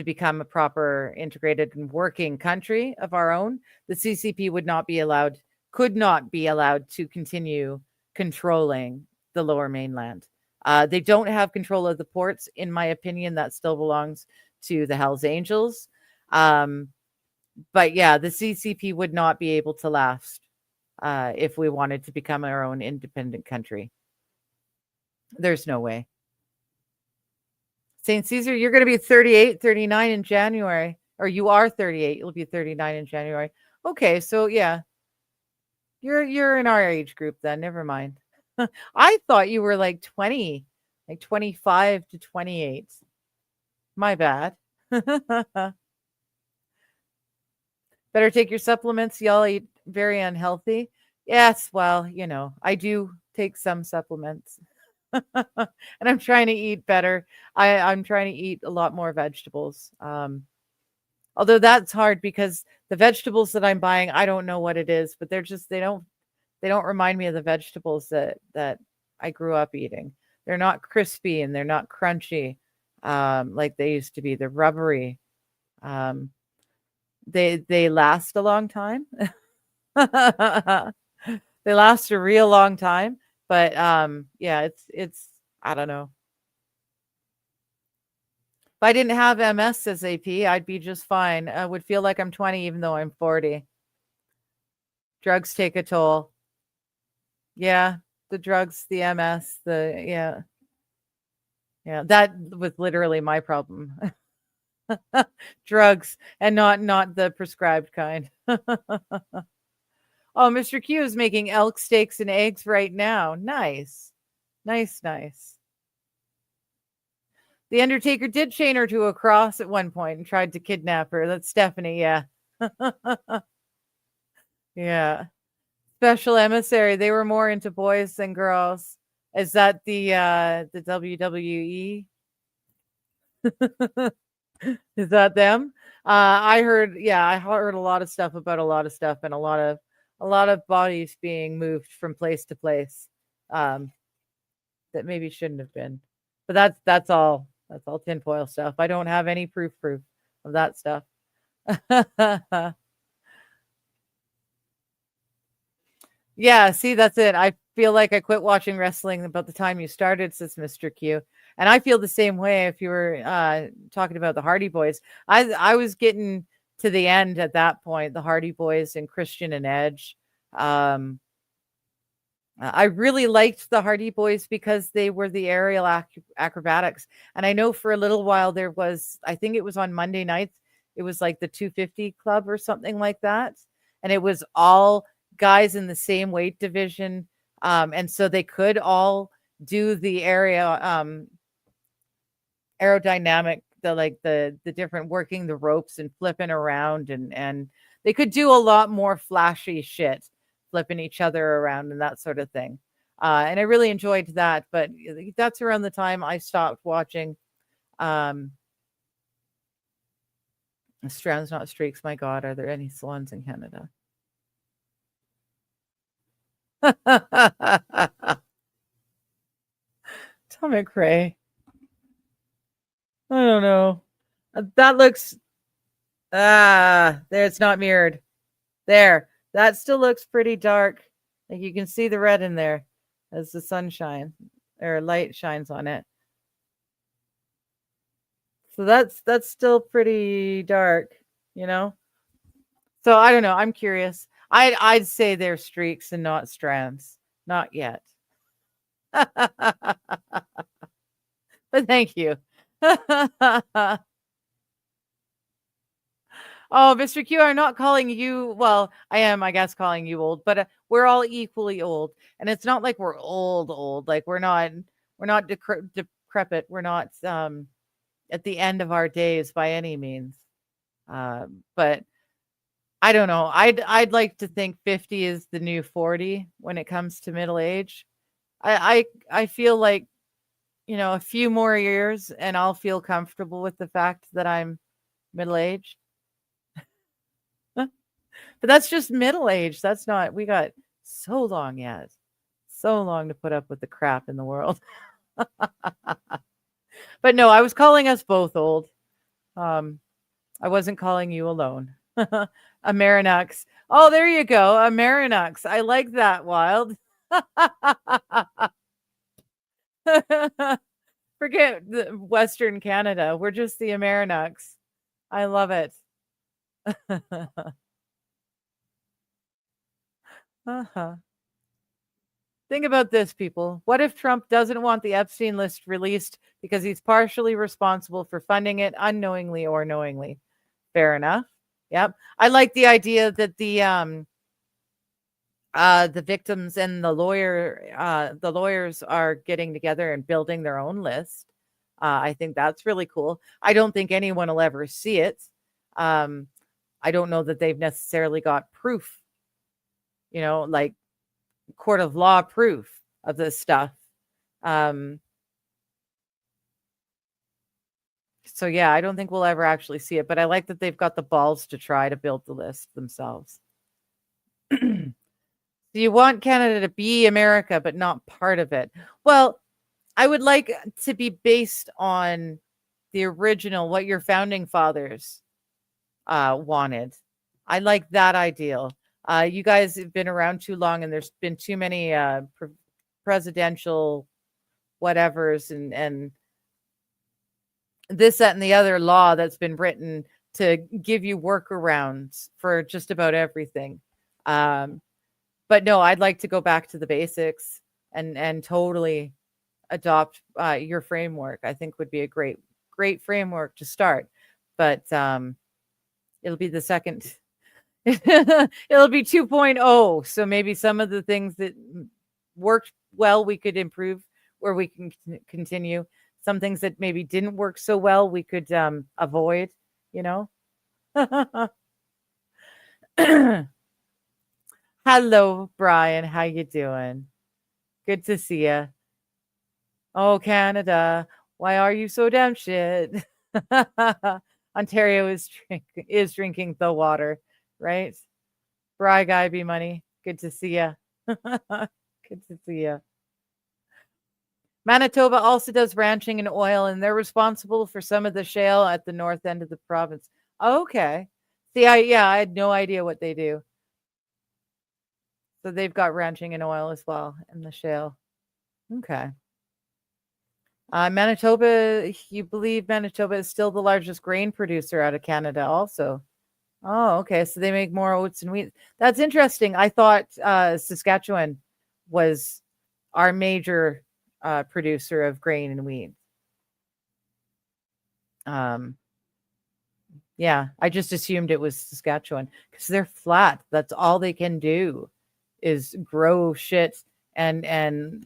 become a proper integrated and working country of our own. The CCP would not be allowed, could not be allowed to continue controlling the lower mainland. They don't have control of the ports, in my opinion. That still belongs to the Hells Angels. But yeah, the CCP would not be able to last if we wanted to become our own independent country. There's no way. St. Caesar, you're going to be 38, 39 in January, or you are 38. You'll be 39 in January. Okay, so yeah, you're in our age group then. Never mind. I thought you were like 20, like 25 to 28. My bad. Better take your supplements. Y'all eat very unhealthy. Yes, well, I do take some supplements. And I'm trying to eat better. I'm trying to eat a lot more vegetables. Although that's hard because the vegetables that I'm buying, I don't know what it is, but they don't remind me of the vegetables that I grew up eating. They're not crispy and they're not crunchy like they used to be. They're rubbery. They last a long time. They last a real long time. But yeah, it's I don't know. If I didn't have MS, says AP, I'd be just fine. I would feel like I'm 20 even though I'm 40. Drugs take a toll. Yeah, the drugs, the MS, yeah. Yeah, that was literally my problem. Drugs and not the prescribed kind. Oh, Mr. Q is making elk steaks and eggs right now. Nice. Nice, nice. The Undertaker did chain her to a cross at one point and tried to kidnap her. That's Stephanie, yeah. Yeah. Special emissary. They were more into boys than girls. Is that the WWE? Is that them? I heard a lot of stuff about a lot of stuff and a lot of bodies being moved from place to place that maybe shouldn't have been. But that's all tinfoil stuff. I don't have any proof of that stuff. Yeah, see, that's it. I feel like I quit watching wrestling about the time you started, says Mr. Q. And I feel the same way if you were talking about the Hardy Boys. I was getting to the end at that point, the Hardy Boys and Christian and Edge. I really liked the Hardy Boys because they were the aerial acrobatics. And I know for a little while there was, I think it was on Monday nights, it was like the 250 Club or something like that. And it was all guys in the same weight division. And so they could all do the aerodynamic, the different working the ropes and flipping around and they could do a lot more flashy shit, flipping each other around and that sort of thing. And I really enjoyed that, but that's around the time I stopped watching Strands Not Streaks. My God, are there any swans in Canada? Atomic Ray. I don't know. That looks there, it's not mirrored. There. That still looks pretty dark. Like you can see the red in there as the sunshine or light shines on it. So that's still pretty dark, you know? So I don't know. I'm curious. I'd say they're streaks and not strands. Not yet. But thank you. Oh, Mr. Q, I'm not calling you. Well, I am, I guess, calling you old, but we're all equally old, and it's not like we're old. Like we're not decrepit. We're not at the end of our days by any means. But I don't know. I'd like to think 50 is the new 40 when it comes to middle age. I feel like a few more years, and I'll feel comfortable with the fact that I'm Middle age. But that's just middle age. That's not, we got so long yet. So long to put up with the crap in the world. But no, I was calling us both old. Um, I wasn't calling you alone. A Marinux. Oh, there you go. A Marinux. I like that, Wild. Forget the Western Canada. We're just the Amerinucks. I love it. Uh-huh. Think about this, people. What if Trump doesn't want the Epstein list released because he's partially responsible for funding it unknowingly or knowingly? Fair enough. Yep. I like the idea that the victims and the lawyers are getting together and building their own list. I think that's really cool. I don't think anyone will ever see it. I don't know that they've necessarily got proof, like court of law proof of this stuff. So yeah, I don't think we'll ever actually see it, but I like that they've got the balls to try to build the list themselves. Do you want Canada to be America, but not part of it? Well, I would like to be based on the original, what your founding fathers wanted. I like that ideal. You guys have been around too long, and there's been too many presidential whatevers and this, that, and the other law that's been written to give you workarounds for just about everything. But no, I'd like to go back to the basics and totally adopt your framework. I think would be a great framework to start. But it'll be the second. It'll be 2.0. So maybe some of the things that worked well, we could improve, or we can continue. Some things that maybe didn't work so well, we could avoid, Hello, Brian. How you doing? Good to see you. Oh, Canada, why are you so damn shit? Ontario is drinking the water, right? Bry guy be money. Good to see you. Good to see you. Manitoba also does ranching and oil, and they're responsible for some of the shale at the north end of the province. Okay. See, I had no idea what they do. So they've got ranching and oil as well in the shale. Okay. Manitoba, you believe Manitoba is still the largest grain producer out of Canada also. Oh, okay. So they make more oats and wheat. That's interesting. I thought Saskatchewan was our major producer of grain and wheat. Yeah, I just assumed it was Saskatchewan because they're flat. That's all they can do is grow shit and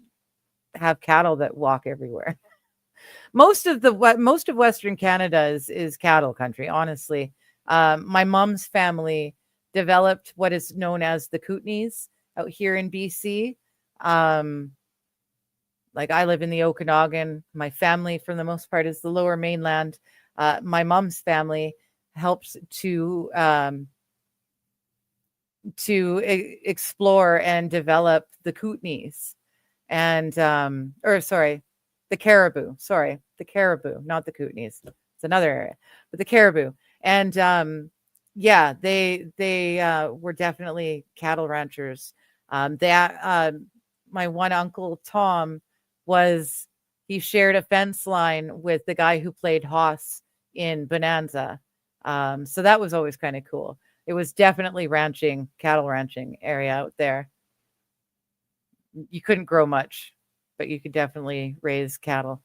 have cattle that walk everywhere. Most of Western Canada is cattle country, honestly. My mom's family developed what is known as the Kootenays out here in BC. Like I live in the Okanagan. My family, for the most part, is the Lower Mainland. My mom's family helps to explore and develop the Kootenays, and the Caribou. Sorry, the Caribou, not the Kootenays. It's another area, but the Caribou. And yeah, they were definitely cattle ranchers. My one uncle Tom he shared a fence line with the guy who played Hoss in Bonanza. So that was always kind of cool. It was definitely cattle ranching area out there. You couldn't grow much, but you could definitely raise cattle.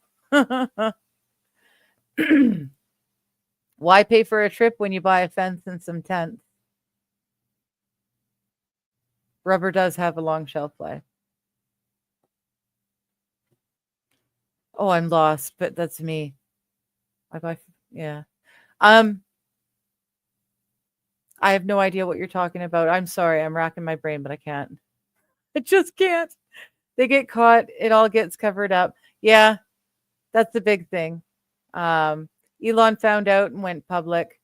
Why pay for a trip when you buy a fence and some tents? Rubber does have a long shelf life. Oh, I'm lost, but that's me. Yeah. I have no idea what you're talking about. I'm sorry. I'm racking my brain, but I can't. I just can't. They get caught. It all gets covered up. Yeah, that's the big thing. Elon found out and went public.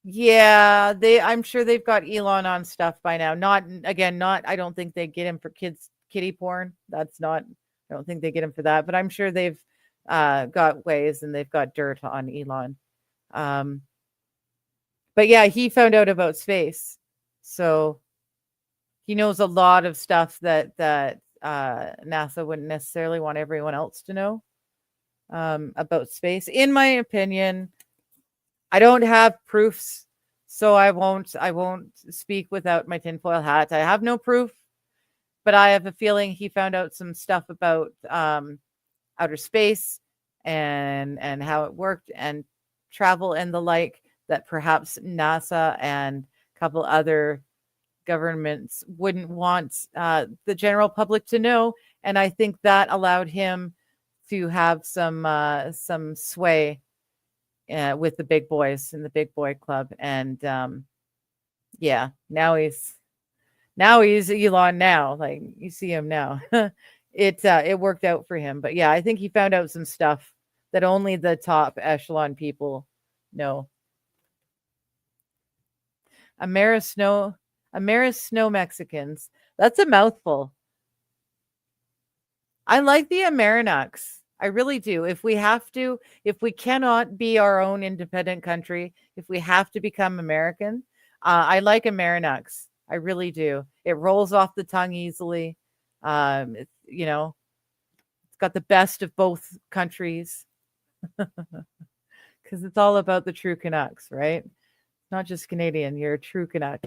Yeah, I'm sure they've got Elon on stuff by now. Not again, not I don't think they get him for kids kitty porn. That's not I don't think they get him for that, but I'm sure they've got ways and they've got dirt on Elon. Um but yeah, he found out about space. So he knows a lot of stuff that NASA wouldn't necessarily want everyone else to know about space. In my opinion, I don't have proofs, so I won't speak without my tinfoil hat. I have no proof, but I have a feeling he found out some stuff about outer space and how it worked and travel and the like that perhaps NASA and a couple other governments wouldn't want the general public to know. And I think that allowed him to have some sway with the big boys in the big boy club. And yeah, now he's Elon now. Like you see him now. It worked out for him. But yeah, I think he found out some stuff that only the top echelon people know. Amerisnow Mexicans. That's a mouthful. I like the Amerinuts. I really do. If we cannot be our own independent country, if we have to become American, I like Amerinuts. I really do. It rolls off the tongue easily. It's got the best of both countries because it's all about the true Canucks, right? Not just Canadian. You're a true Canuck.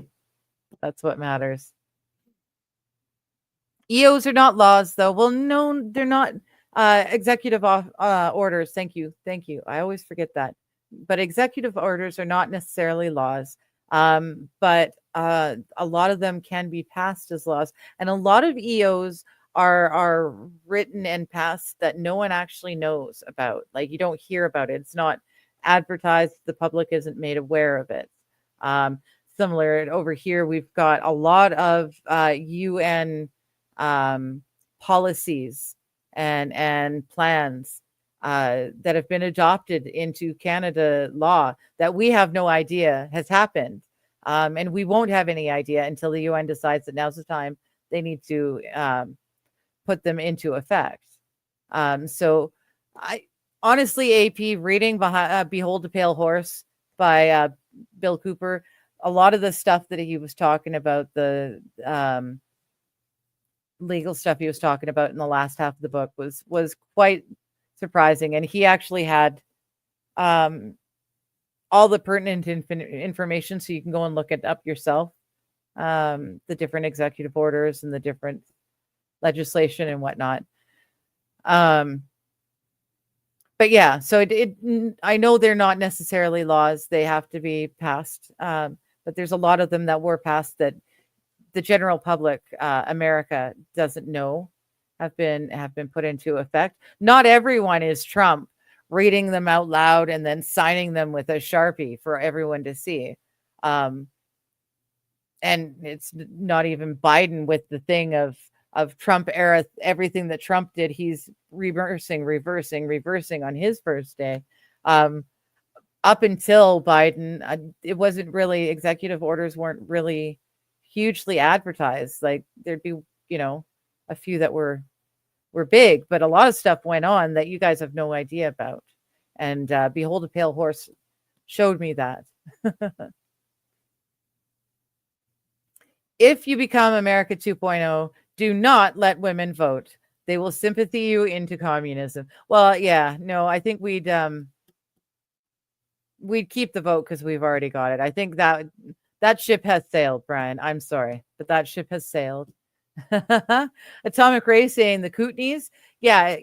That's what matters. EOs are not laws, though. Well, no, they're not executive orders. Thank you. Thank you. I always forget that. But executive orders are not necessarily laws. But a lot of them can be passed as laws. And a lot of EOs are written and passed that no one actually knows about. Like you don't hear about it. It's not advertised. The public isn't made aware of it. Similar over here, we've got a lot of UN policies and plans that have been adopted into Canada law that we have no idea has happened. And we won't have any idea until the UN decides that now's the time they need to put them into effect. So I honestly, AP reading Behold a Pale Horse by Bill Cooper, a lot of the stuff that he was talking about, the legal stuff he was talking about in the last half of the book was quite surprising. And he actually had all the pertinent information, so you can go and look it up yourself, the different executive orders and the different legislation and whatnot. But yeah, so I know they're not necessarily laws. They have to be passed. But there's a lot of them that were passed that the general public, America doesn't know, have been put into effect. Not everyone is Trump reading them out loud and then signing them with a Sharpie for everyone to see. And it's not even Biden with the thing of Trump era, everything that Trump did, he's reversing on his first day. Up until Biden, it wasn't really, executive orders weren't really hugely advertised. Like there'd be, a few that were big, but a lot of stuff went on that you guys have no idea about. And Behold a Pale Horse showed me that. If you become America 2.0, do not let women vote. They will sympathy you into communism. Well, yeah, no, I think we'd keep the vote because we've already got it. I think that ship has sailed, Brian. I'm sorry, but that ship has sailed. Atomic Ray saying the Kootenays. Yeah,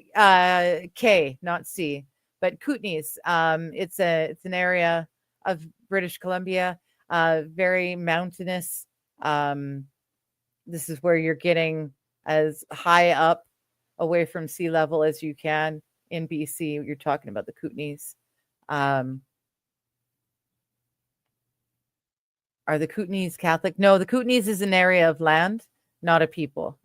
K, not C, but Kootenays. It's an area of British Columbia, very mountainous. This is where you're getting as high up away from sea level as you can in BC. You're talking about the Kootenays. Are the Kootenays Catholic? No, the Kootenays is an area of land, not a people.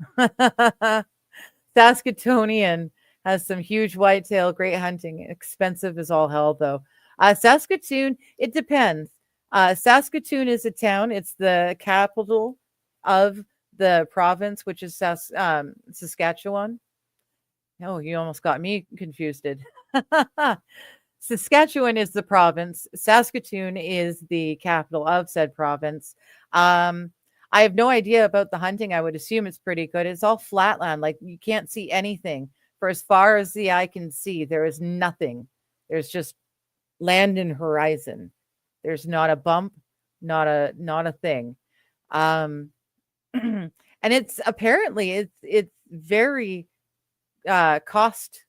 Saskatoonian has some huge whitetail, great hunting, expensive as all hell, though. Saskatoon, it depends. Saskatoon is a town. It's the capital of the province, which is Saskatchewan. Oh, you almost got me confused. Saskatchewan is the province. Saskatoon is the capital of said province. Um, I have no idea about the hunting. I would assume it's pretty good. It's all flatland. Like you can't see anything. For as far as the eye can see, there is nothing. There's just land and horizon. There's not a bump, not a thing. Um, and it's apparently it's very cost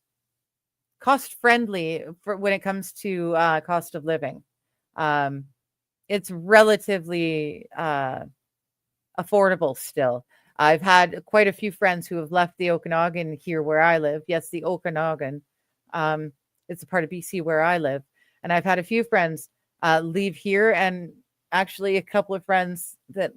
friendly for when it comes to cost of living. Um, it's relatively affordable still. I've had quite a few friends who have left the Okanagan here where I live. Yes, the Okanagan. Um, it's a part of BC where I live. And I've had a few friends leave here, and actually a couple of friends that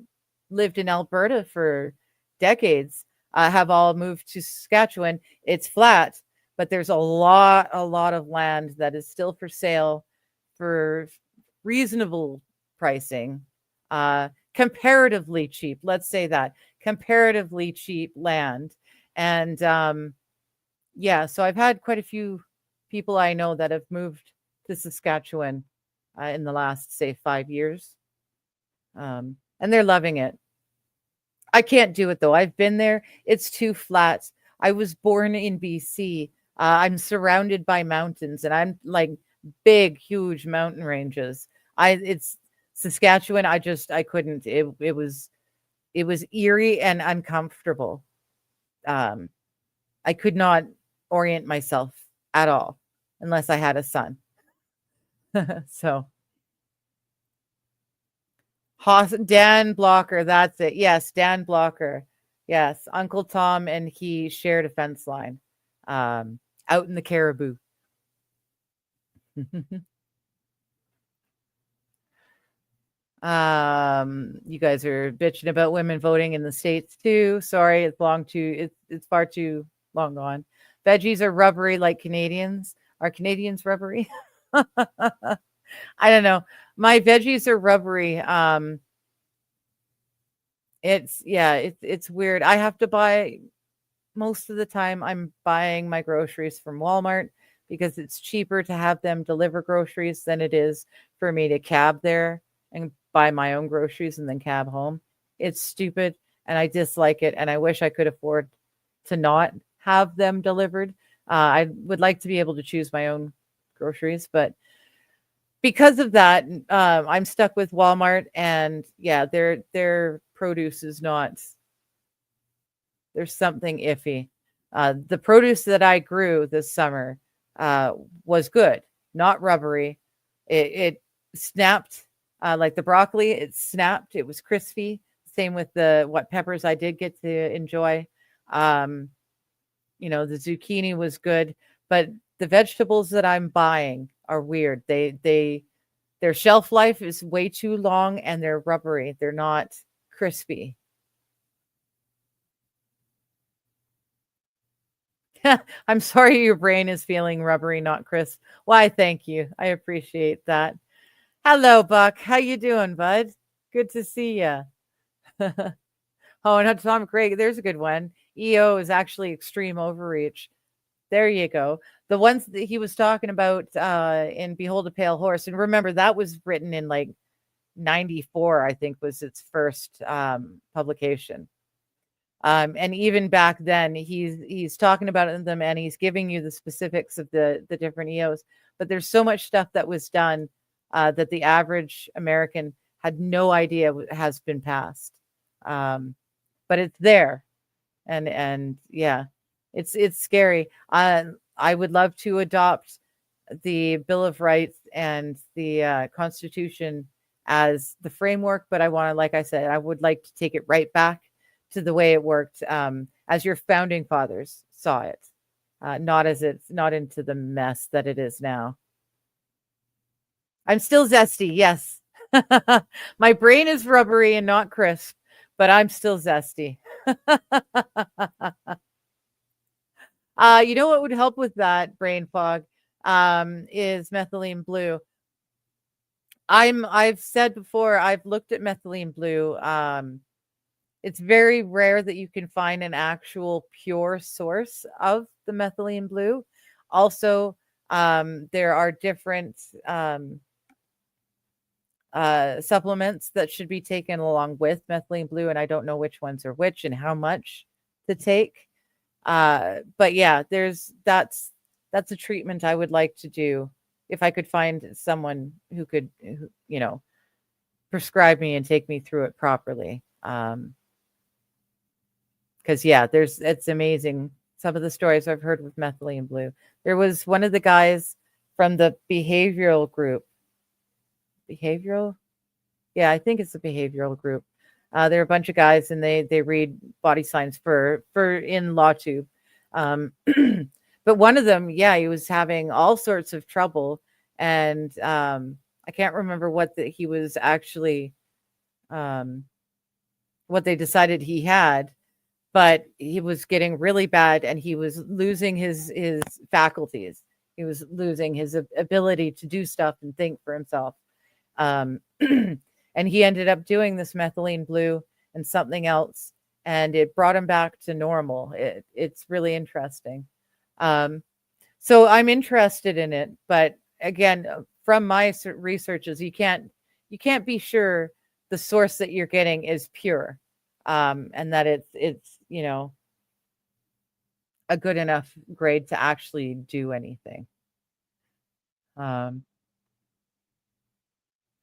lived in Alberta for decades have all moved to Saskatchewan. It's flat, but there's a lot of land that is still for sale for reasonable pricing, comparatively cheap. Let's say that comparatively cheap land. And yeah, so I've had quite a few people I know that have moved to Saskatchewan in the last, say, 5 years. And they're loving it. I can't do it though. I've been there. It's too flat. I was born in BC. I'm surrounded by mountains, and I'm like big, huge mountain ranges. It's Saskatchewan. I couldn't. It was eerie and uncomfortable. Um, I could not orient myself at all unless I had a son. So Dan Blocker, that's it. Yes, Dan Blocker. Yes, Uncle Tom and he shared a fence line out in the Caribou. You guys are bitching about women voting in the States too. Sorry, it's far too long gone. Veggies are rubbery like Canadians. Are Canadians rubbery? I don't know. My veggies are rubbery. It's weird. I have to buy most of the time I'm buying my groceries from Walmart because it's cheaper to have them deliver groceries than it is for me to cab there and buy my own groceries and then cab home. It's stupid and I dislike it, and I wish I could afford to not have them delivered. I would like to be able to choose my own groceries, but because of that, I'm stuck with Walmart, and yeah, their produce is not. There's something iffy. The produce that I grew this summer was good, not rubbery. It snapped like the broccoli. It snapped. It was crispy. Same with the what peppers I did get to enjoy. Um, the zucchini was good, but the vegetables that I'm buying are weird. Their shelf life is way too long and they're rubbery. They're not crispy. I'm sorry your brain is feeling rubbery, not crisp. Why, thank you. I appreciate that. Hello, Buck. How you doing, bud? Good to see you. Oh, and Tom Craig, there's a good one. EO is actually extreme overreach. There you go. The ones that he was talking about in Behold a Pale Horse. And remember, that was written in like 94, I think was its first publication. And even back then, he's talking about them and he's giving you the specifics of the different EOs. But there's so much stuff that was done that the average American had no idea has been passed. But it's there, and yeah, it's scary. I would love to adopt the Bill of Rights and the Constitution as the framework, but I want to, like I said, I would like to take it right back to the way it worked as your founding fathers saw it, not into the mess that it is now. I'm still zesty, yes. My brain is rubbery and not crisp, but I'm still zesty. You know what would help with that brain fog is methylene blue. I've said before, I've looked at methylene blue. It's very rare that you can find an actual pure source of the methylene blue. Also, there are different supplements that should be taken along with methylene blue, and I don't know which ones are which and how much to take. But yeah, that's a treatment I would like to do if I could find someone who could, prescribe me and take me through it properly. Because yeah, it's amazing some of the stories I've heard with methylene blue. There was one of the guys from the behavioral group. Behavioral? Yeah, I think it's a behavioral group. There are a bunch of guys, and they read body signs for in LawTube. But one of them, yeah, he was having all sorts of trouble, and I can't remember what he was actually, what they decided he had, but he was getting really bad, and he was losing his faculties. He was losing his ability to do stuff and think for himself. And he ended up doing this methylene blue and something else, and it brought him back to normal. It's really interesting. So I'm interested in it, but again, from my researches, you can't be sure the source that you're getting is pure, and that it's a good enough grade to actually do anything.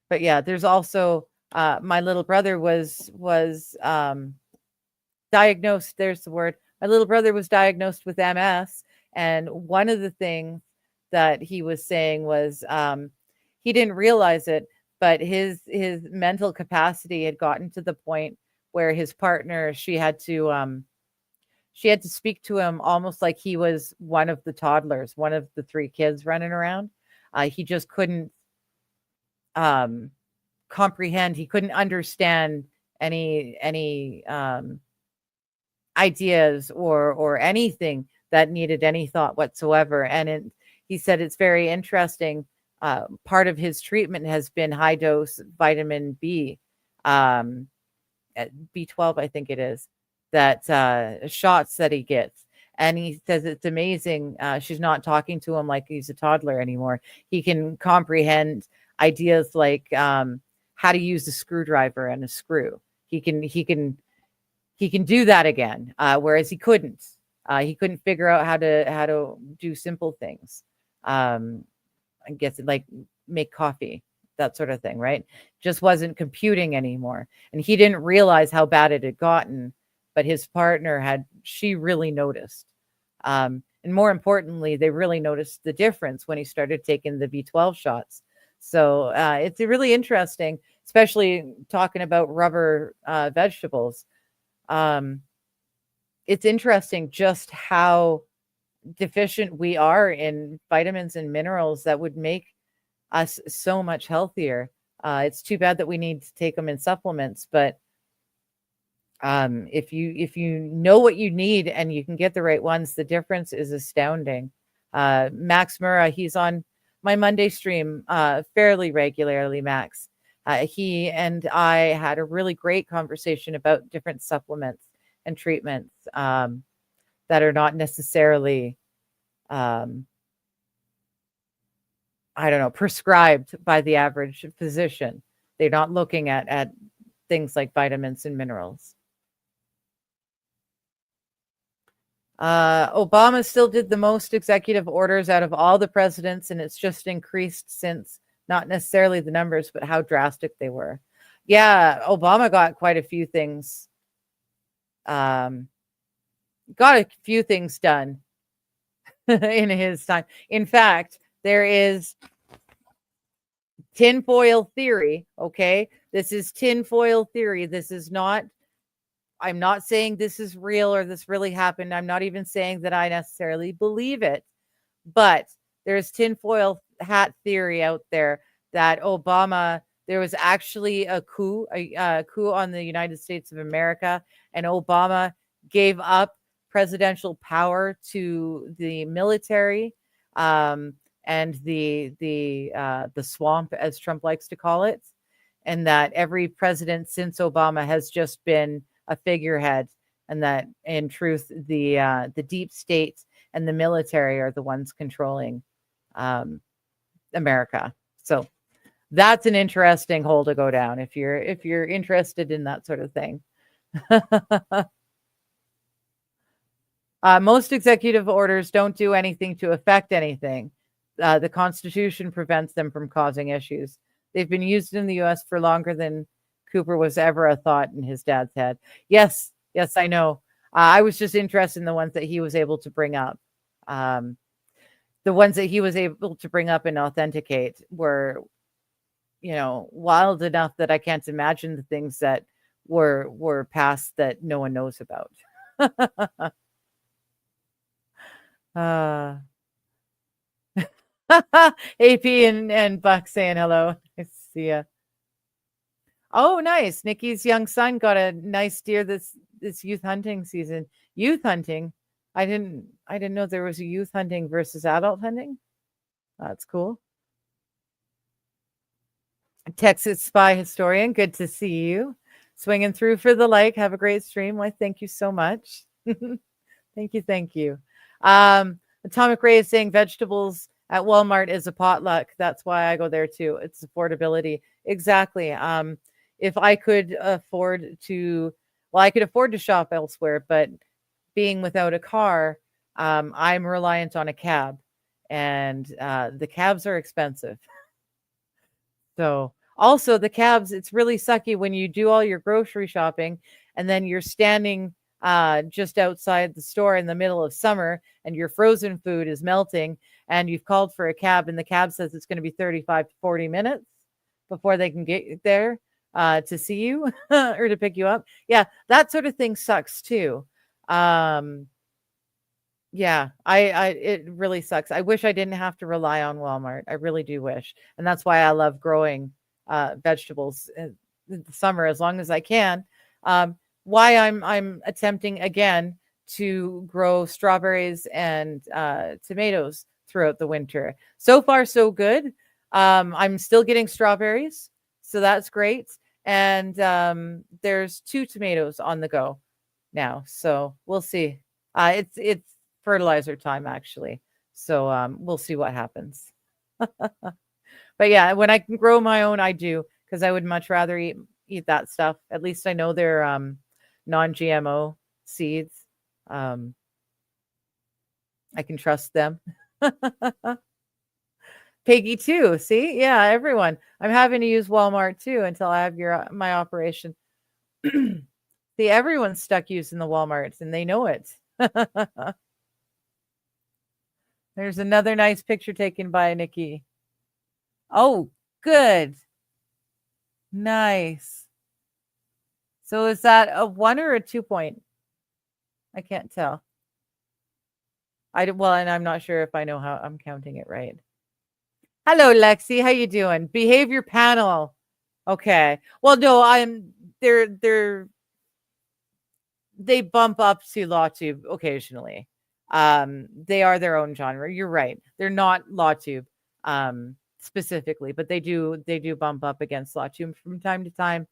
But yeah, there's also my little brother was diagnosed. There's the word. My little brother was diagnosed with MS, and one of the things that he was saying was he didn't realize it, but his mental capacity had gotten to the point where his partner, she had to speak to him almost like he was one of the toddlers, one of the 3 kids running around. He just couldn't comprehend. He couldn't understand any ideas or anything that needed any thought whatsoever. And he said it's very interesting. Part of his treatment has been high dose vitamin B, B12, I think it is, that shots that he gets. And he says it's amazing. She's not talking to him like he's a toddler anymore. He can comprehend ideas like how to use a screwdriver and a screw. He can do that again, whereas he couldn't. He couldn't figure out how to do simple things. I guess like make coffee, that sort of thing, right? Just wasn't computing anymore, and he didn't realize how bad it had gotten. But his partner she really noticed. And more importantly, they really noticed the difference when he started taking the B12 shots. So it's really interesting, especially talking about rubber vegetables. It's interesting just how deficient we are in vitamins and minerals that would make us so much healthier. It's too bad that we need to take them in supplements, but if you know what you need and you can get the right ones, the difference is astounding. Max Murrah, he's on my Monday stream fairly regularly. Max, he and I had a really great conversation about different supplements and treatments that are not necessarily prescribed by the average physician. They're not looking at things like vitamins and minerals. Obama still did the most executive orders out of all the presidents, and it's just increased since, not necessarily the numbers, but how drastic they were. Yeah, Obama got quite a few things. Got a few things done in his time. In fact, there is tinfoil theory. Okay, this is tinfoil theory. This is not. I'm not saying this is real or this really happened. I'm not even saying that I necessarily believe it, but there's tinfoil hat theory out there that Obama, there was actually a coup on the United States of America, and Obama gave up presidential power to the military, and the swamp, as Trump likes to call it, and that every president since Obama has just been a figurehead, and that in truth the deep state and the military are the ones controlling America. So that's an interesting hole to go down if you're interested in that sort of thing. Most executive orders don't do anything to affect anything. The Constitution prevents them from causing issues. They've been used in the U.S. for longer than Cooper was ever a thought in his dad's head. Yes, yes, I know. I was just interested in the ones that he was able to bring up. The ones that he was able to bring up and authenticate were, wild enough that I can't imagine the things that were passed that no one knows about. AP and Buck saying hello. Nice to see ya. Oh, nice. Nikki's young son got a nice deer this youth hunting season. Youth hunting. I didn't know there was a youth hunting versus adult hunting. That's cool. Texas Spy Historian, good to see you. Swinging through for the like. Have a great stream. Why, thank you so much. Thank you. Atomic Ray is saying vegetables at Walmart is a potluck. That's why I go there too. It's affordability. Exactly. If I could afford to, I could afford to shop elsewhere, but being without a car, I'm reliant on a cab, and the cabs are expensive. So also the cabs, it's really sucky when you do all your grocery shopping and then you're standing just outside the store in the middle of summer and your frozen food is melting and you've called for a cab and the cab says it's going to be 35 to 40 minutes before they can get there to see you or to pick you up. Yeah, that sort of thing sucks too. Yeah, it really sucks. I wish I didn't have to rely on Walmart. I really do wish. And that's why I love growing vegetables in the summer as long as I can. Why I'm attempting again to grow strawberries and tomatoes throughout the winter. So far, so good. I'm still getting strawberries, so that's great. And there's 2 tomatoes on the go now, so we'll see. It's fertilizer time actually, so we'll see what happens. But yeah, when I can grow my own, I do, because I would much rather eat that stuff. At least I know they're non-GMO seeds. I can trust them. Peggy too. See, yeah, everyone. I'm having to use Walmart too until I have my operation. See, everyone's stuck using the Walmarts and they know it. There's another nice picture taken by Nikki. Oh, good. Nice. So is that a 1 or a 2 point? I can't tell. And I'm not sure if I know how I'm counting it right. Hello, Lexi. How you doing? Behavior panel. Okay. Well, no, they bump up to LawTube occasionally. They are their own genre. You're right. They're not LawTube specifically, but they do bump up against LawTube from time to time.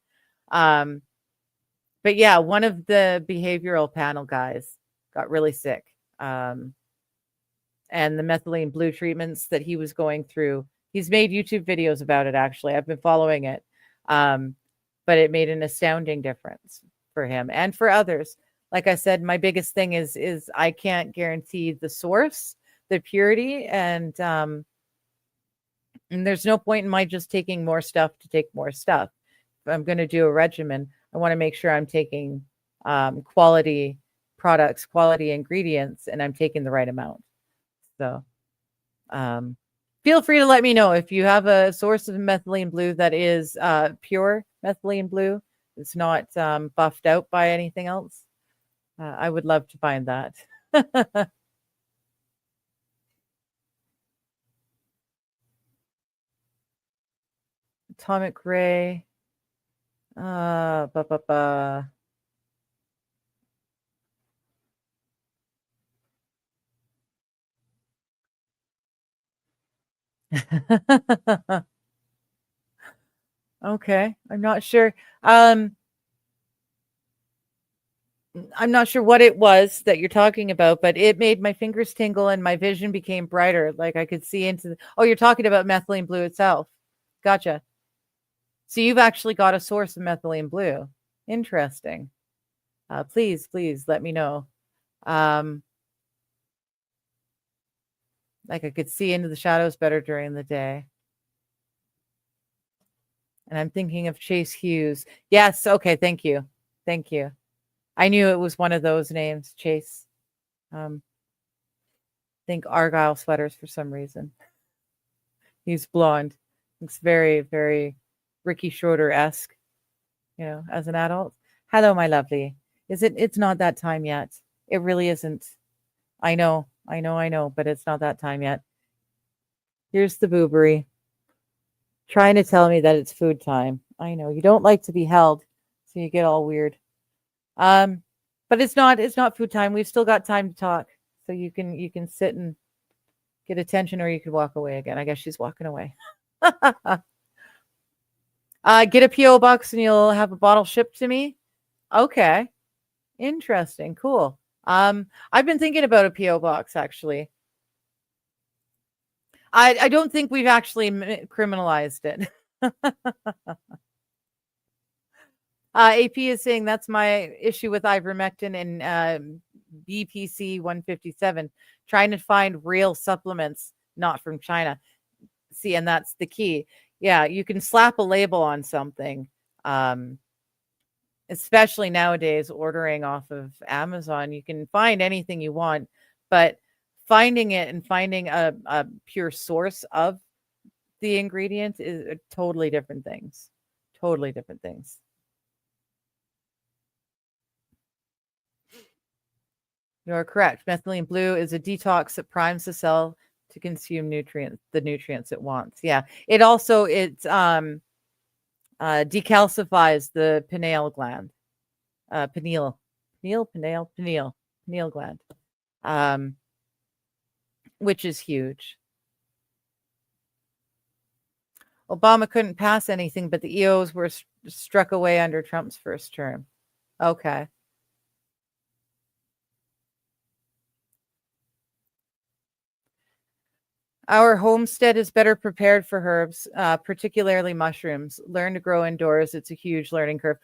But yeah, one of the behavioral panel guys got really sick. And the methylene blue treatments that he was going through, he's made YouTube videos about it, actually. I've been following it. But it made an astounding difference for him and for others. Like I said, my biggest thing is I can't guarantee the source, the purity, and there's no point in my just taking more stuff to take more stuff. If I'm going to do a regimen, I want to make sure I'm taking quality products, quality ingredients, and I'm taking the right amount. So feel free to let me know if you have a source of methylene blue that is pure methylene blue. It's not buffed out by anything else. I would love to find that. Atomic Ray. Okay, I'm not sure. I'm not sure what it was that you're talking about, but it made my fingers tingle and my vision became brighter. Like I could see into oh, you're talking about methylene blue itself. Gotcha. So you've actually got a source of methylene blue. Interesting. Please let me know. Um, like I could see into the shadows better during the day. And I'm thinking of Chase Hughes. Yes. Okay. Thank you. Thank you. I knew it was one of those names, Chase. Think Argyle sweaters for some reason. He's blonde. Looks very, very Ricky Schroeder-esque, as an adult. Hello, my lovely. It's not that time yet. It really isn't. I know, but it's not that time yet. Here's the boobery. Trying to tell me that it's food time. I know. You don't like to be held, so you get all weird. But it's not food time. We've still got time to talk. So you can sit and get attention, or you could walk away again. I guess she's walking away. Get a PO box and you'll have a bottle shipped to me. Okay, interesting, cool. I've been thinking about a PO box actually. I don't think we've actually criminalized it. AP is saying that's my issue with ivermectin and BPC 157, trying to find real supplements, not from China. See, and that's the key. Yeah, you can slap a label on something, especially nowadays ordering off of Amazon. You can find anything you want, but finding it and finding a pure source of the ingredient is totally different things. Totally different things. You're correct. Methylene blue is a detox that primes the cell to consume the nutrients it wants. Yeah. It also decalcifies the pineal gland. Pineal gland. Which is huge. Obama couldn't pass anything, but the EOs were struck away under Trump's first term. Okay. Our homestead is better prepared for herbs, particularly mushrooms. Learn to grow indoors. It's a huge learning curve.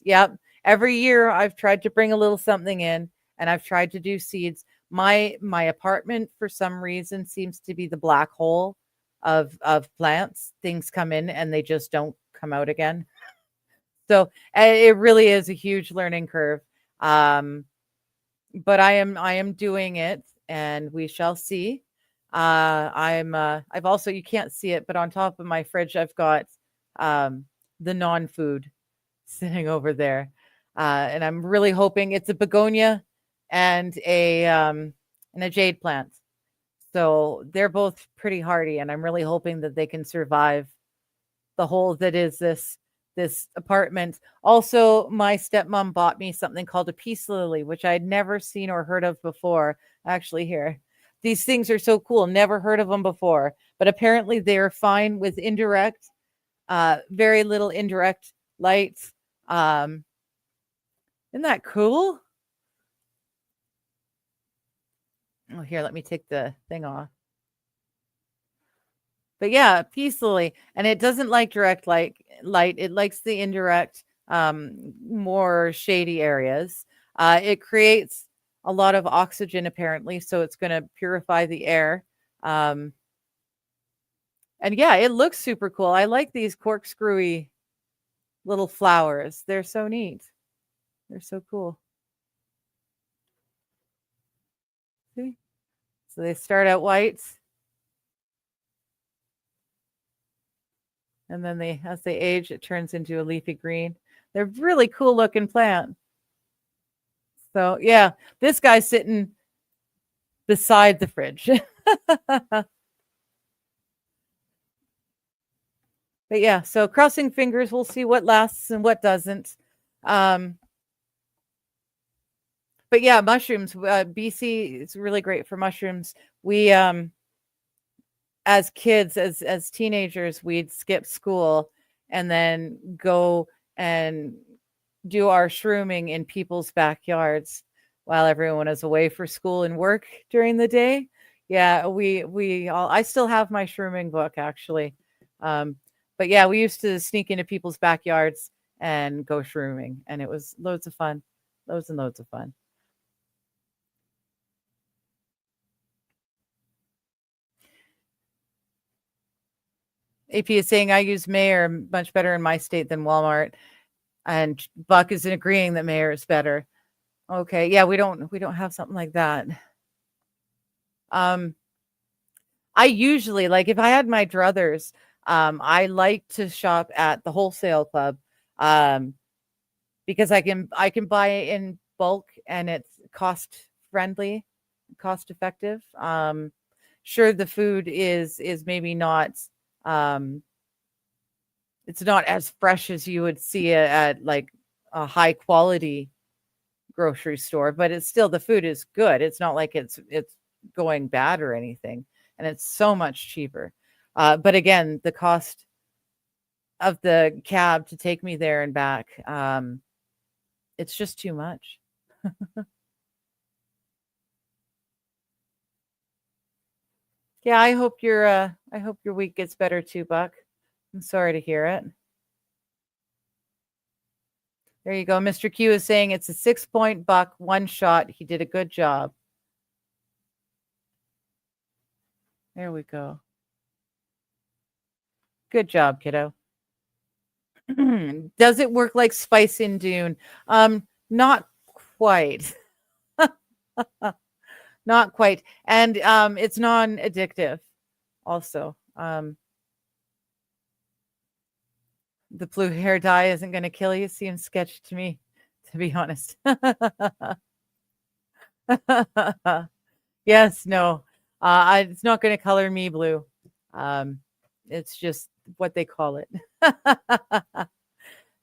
Yep. Every year I've tried to bring a little something in, and I've tried to do seeds. My apartment, for some reason, seems to be the black hole of plants. Things come in and they just don't come out again. So it really is a huge learning curve. But I am doing it, and we shall see. I've also, you can't see it, but on top of my fridge, I've got the non-food sitting over there. And I'm really hoping it's a begonia and a jade plant. So they're both pretty hardy, and I'm really hoping that they can survive the hole that is this apartment. Also, my stepmom bought me something called a peace lily, which I'd never seen or heard of before. Actually, here. These things are so cool. Never heard of them before, but apparently they're fine with indirect, very little indirect light. Isn't that cool? Oh, here, let me take the thing off. But yeah, peace lily, and it doesn't like direct light. It likes the indirect, more shady areas. It creates a lot of oxygen apparently, so it's going to purify the air. And yeah, it looks super cool. I like these corkscrewy little flowers. They're so neat. They're so cool. See? So they start out white, and then as they age, it turns into a leafy green. They're really cool looking plant. So yeah, this guy's sitting beside the fridge. But yeah, so crossing fingers, we'll see what lasts and what doesn't. But yeah, mushrooms. BC is really great for mushrooms. We, as as kids, as teenagers, we'd skip school and then go and do our shrooming in people's backyards while everyone is away for school and work during the day. Yeah, we all I still have my shrooming book actually. But yeah, we used to sneak into people's backyards and go shrooming, and it was loads of fun. Loads and loads of fun. AP is saying I use Mayor much better in my state than Walmart, and Buck is agreeing that Mayor is better. Okay, yeah, we don't have something like that. Um, I usually like if I had my druthers, I like to shop at the wholesale club, um, because I can buy in bulk and it's cost friendly, cost effective. Sure, the food is maybe not, um, it's not as fresh as you would see it at like a high quality grocery store, but it's still the food is good. It's not like it's going bad or anything, and it's so much cheaper. But again, the cost of the cab to take me there and back, it's just too much. Yeah, I hope your week gets better too, Buck. I'm sorry to hear it. There you go. Mr. Q is saying it's a 6-point Buck, one shot. He did a good job. There we go. Good job, kiddo. Does it work like spice in Dune? Not quite. Not quite. And it's non-addictive also. The blue hair dye isn't going to kill you. Seems sketchy to me, to be honest. Yes, no. It's not going to color me blue. It's just what they call it.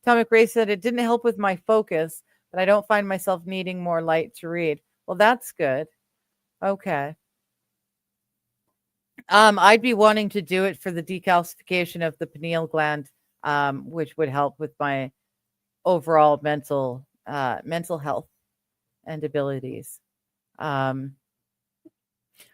Atomic Ray said it didn't help with my focus, but I don't find myself needing more light to read. Well, that's good. Okay. I'd be wanting to do it for the decalcification of the pineal gland, which would help with my overall mental health and abilities.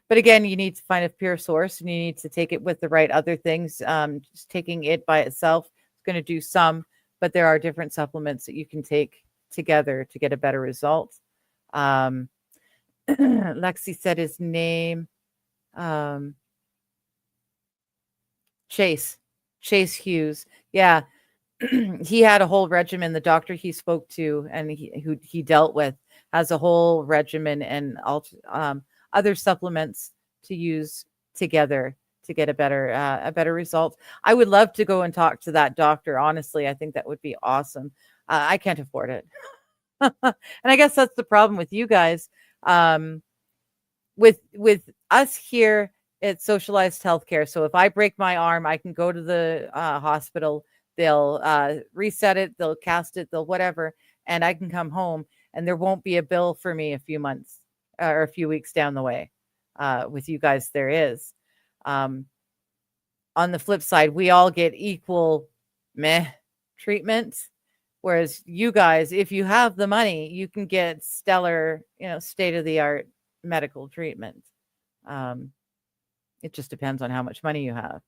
But again, you need to find a pure source, and you need to take it with the right other things. Just taking it by itself is going to do some, but there are different supplements that you can take together to get a better result. Lexi said his name. Chase Hughes. Yeah. He had a whole regimen. The doctor he spoke to and who he dealt with has a whole regimen and other supplements to use together to get a better result. I would love to go and talk to that doctor. Honestly, I think that would be awesome. I can't afford it. And I guess that's the problem with you guys. With us here, it's socialized healthcare. So if I break my arm, I can go to the hospital. They'll reset it, they'll cast it, they'll whatever, and I can come home, and there won't be a bill for me a few months or a few weeks down the way. With you guys, there is. On the flip side, we all get equal meh treatment. Whereas you guys, if you have the money, you can get stellar, state of the art medical treatment. It just depends on how much money you have.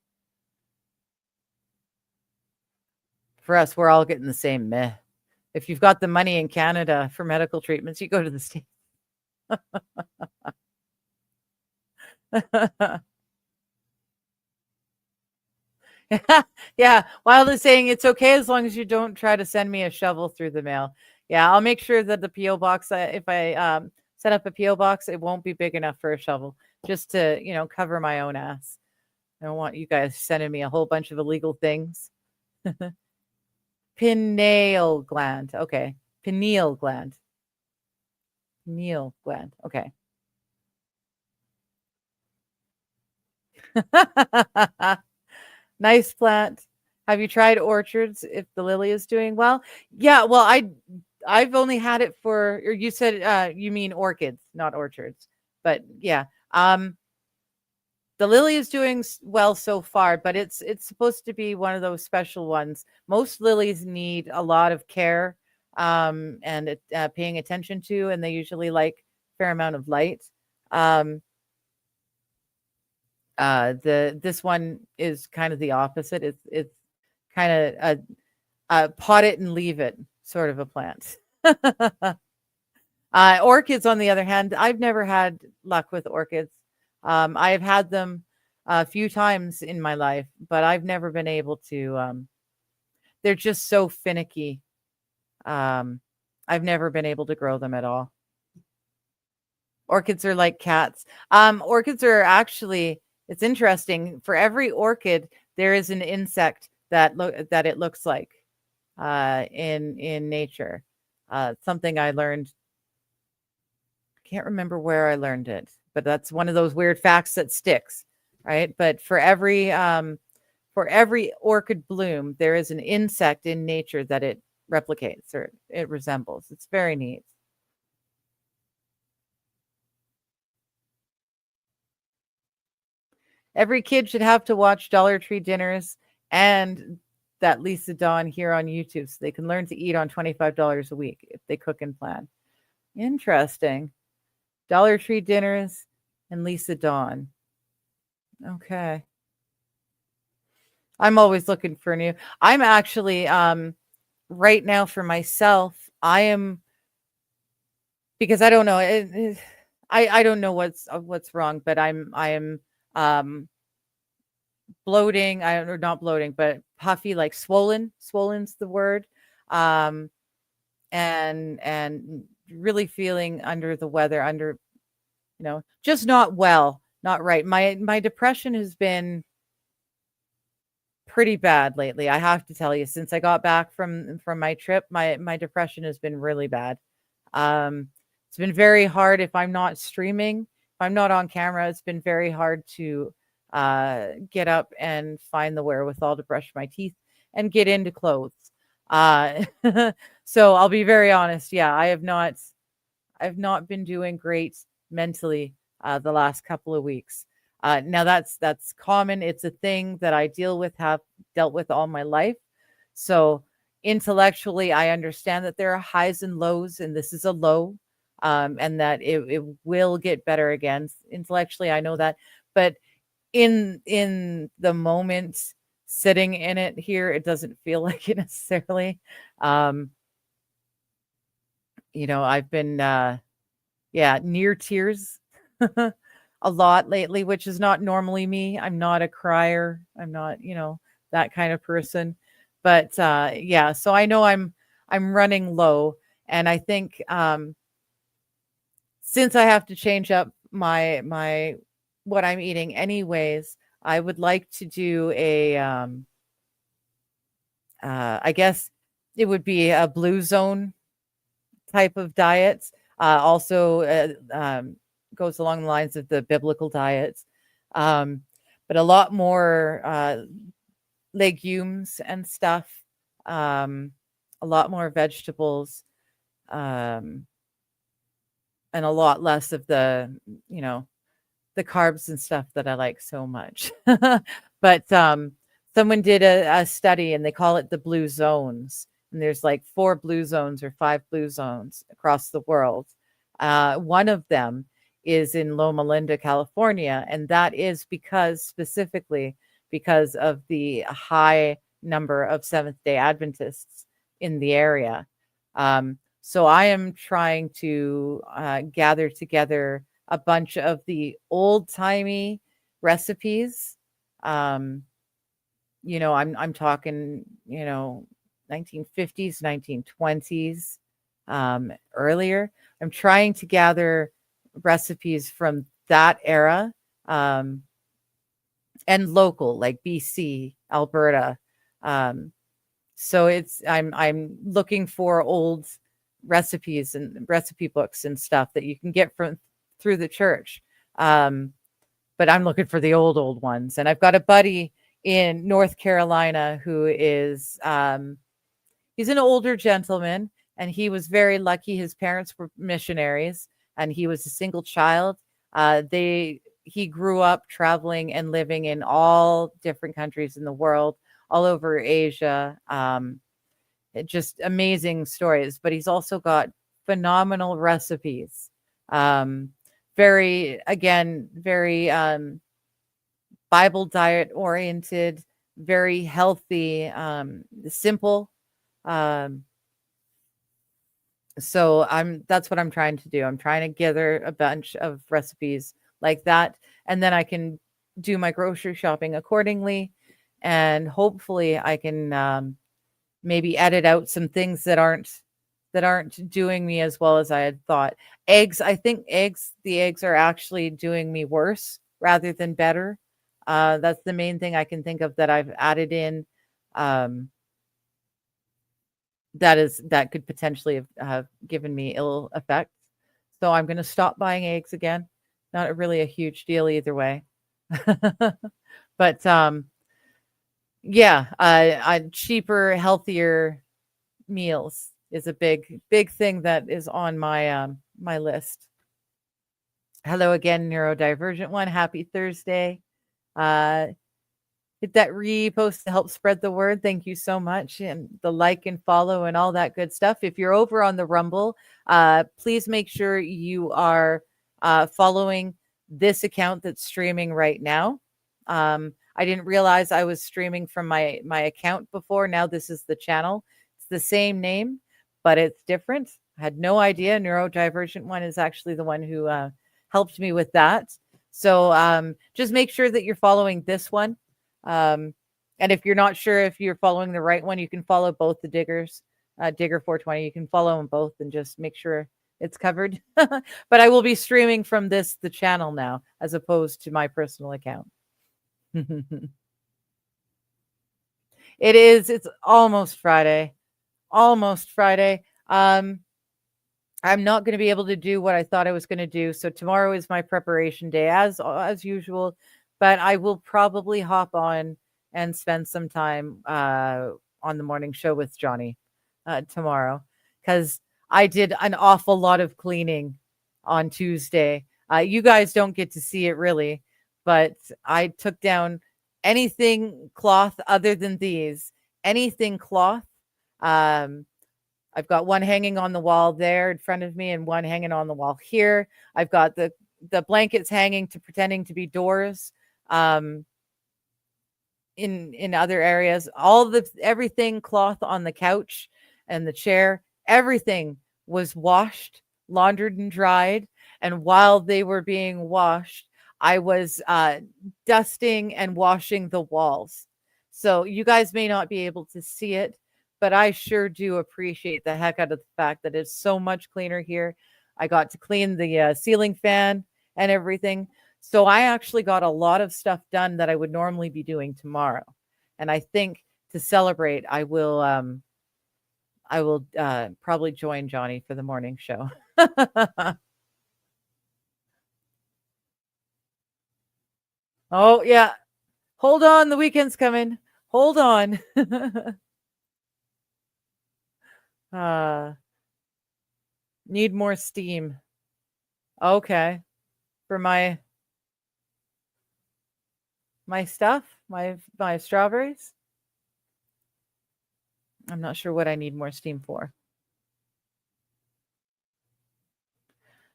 For us, we're all getting the same meh. If you've got the money in Canada for medical treatments, you go to the States. Yeah, Wild is saying it's okay as long as you don't try to send me a shovel through the mail. Yeah, I'll make sure that the PO box, if I set up a PO box, it won't be big enough for a shovel, just to cover my own ass. I don't want you guys sending me a whole bunch of illegal things. Pineal gland. Okay, pineal gland. Pineal gland. Okay. Nice plant. Have you tried orchards if the lily is doing well? Yeah, well, I've only had it for, or you said you mean orchids, not orchards. But yeah. The lily is doing well so far, but it's supposed to be one of those special ones. Most lilies need a lot of care, and paying attention to, and they usually like a fair amount of light. Um, the This one is kind of the opposite. It's kind of a pot it and leave it sort of a plant. Orchids, on the other hand, I've never had luck with orchids. I've had them a few times in my life, but I've never been able to. They're just so finicky. Um, I've never been able to grow them at all. Orchids are like cats. Orchids are actually, it's interesting. For every orchid, there is an insect that it looks like in nature. Something I learned. Can't remember where I learned it, but that's one of those weird facts that sticks, right? But for every orchid bloom, there is an insect in nature that it replicates or it resembles. It's very neat. Every kid should have to watch Dollar Tree dinners and that Lisa Dawn here on YouTube so they can learn to eat on $25 a week if they cook and plan. Interesting. Dollar Tree dinners and Lisa Dawn. Okay. I'm always looking for new. I'm actually right now for myself, I am, because I don't know. I don't know what's wrong, but I am um bloating. Or not bloating, but puffy, like swollen. Swollen's the word. Um and really feeling under the weather, under, just not well, not right. My depression has been pretty bad lately. I have to tell you, since I got back from my trip, my depression has been really bad. It's been very hard if I'm not streaming, if I'm not on camera, it's been very hard to get up and find the wherewithal to brush my teeth and get into clothes. Uh, so I'll be very honest. Yeah, I've not been doing great mentally the last couple of weeks. Now that's common. It's a thing that I have dealt with all my life. So intellectually, I understand that there are highs and lows, and this is a low, and that it will get better again. Intellectually, I know that, but in the moment, sitting in it here, it doesn't feel like it necessarily. Um, I've been near tears a lot lately, which is not normally me. I'm not a crier. I'm not, that kind of person. But yeah, so I know I'm running low, and I think since I have to change up my what I'm eating anyways, I would like to do a I guess it would be a blue zone type of diet. Also goes along the lines of the biblical diets, but a lot more legumes and stuff, a lot more vegetables, and a lot less of the carbs and stuff that I like so much. But someone did a study, and they call it the blue zones. And there's like 4 blue zones or 5 blue zones across the world. One of them is in Loma Linda, California, and that is specifically because of the high number of Seventh-day Adventists in the area. So I am trying to gather together a bunch of the old-timey recipes. I'm talking, 1950s, 1920s, earlier. I'm trying to gather recipes from that era, and local, like BC, Alberta. So I'm looking for old recipes and recipe books and stuff that you can get through the church. But I'm looking for the old ones. And I've got a buddy in North Carolina who is he's an older gentleman, and he was very lucky. His parents were missionaries, and he was a single child. he grew up traveling and living in all different countries in the world, all over Asia. Just amazing stories, but he's also got phenomenal recipes. Very, again, very Bible diet oriented, very healthy, simple. So that's what I'm trying to do. I'm trying to gather a bunch of recipes like that, and then I can do my grocery shopping accordingly, and hopefully I can maybe edit out some things that aren't doing me as well as I had thought. Eggs, I think the eggs are actually doing me worse rather than better. That's the main thing I can think of that I've added in. That could potentially have given me ill effects. So I'm going to stop buying eggs again. Not really a huge deal either way. But yeah, cheaper, healthier meals is a big thing that is on my my list. Hello again, neurodivergent one. Happy Thursday. Hit that repost to help spread the word. Thank you so much. And the like and follow and all that good stuff. If you're over on the Rumble, please make sure you are following this account that's streaming right now. I didn't realize I was streaming from my account before. Now this is the channel. It's the same name, but it's different. I had no idea. Neurodivergent one is actually the one who helped me with that. So just make sure that you're following this one. And if you're not sure if you're following the right one, you can follow both the Diggers, Digger 420. You can follow them both and just make sure it's covered. But I will be streaming from the channel now, as opposed to my personal account. It's almost Friday. Almost Friday. I'm not going to be able to do what I thought I was going to do. So tomorrow is my preparation day as usual, but I will probably hop on and spend some time on the morning show with Johnny tomorrow, because I did an awful lot of cleaning on Tuesday. You guys don't get to see it really, but I took down anything cloth other than these, anything cloth. I've got one hanging on the wall there in front of me and one hanging on the wall here. I've got the blankets hanging to pretending to be doors in other areas. Everything cloth on the couch and the chair, everything was washed, laundered, and dried. And while they were being washed, I was dusting and washing the walls. So you guys may not be able to see it, but I sure do appreciate the heck out of the fact that it's so much cleaner here. I got to clean the ceiling fan and everything. So I actually got a lot of stuff done that I would normally be doing tomorrow. And I think to celebrate, I will probably join Johnny for the morning show. Oh, yeah. Hold on. The weekend's coming. Hold on. Need more steam. Okay. For my stuff, my strawberries. I'm not sure what I need more steam for.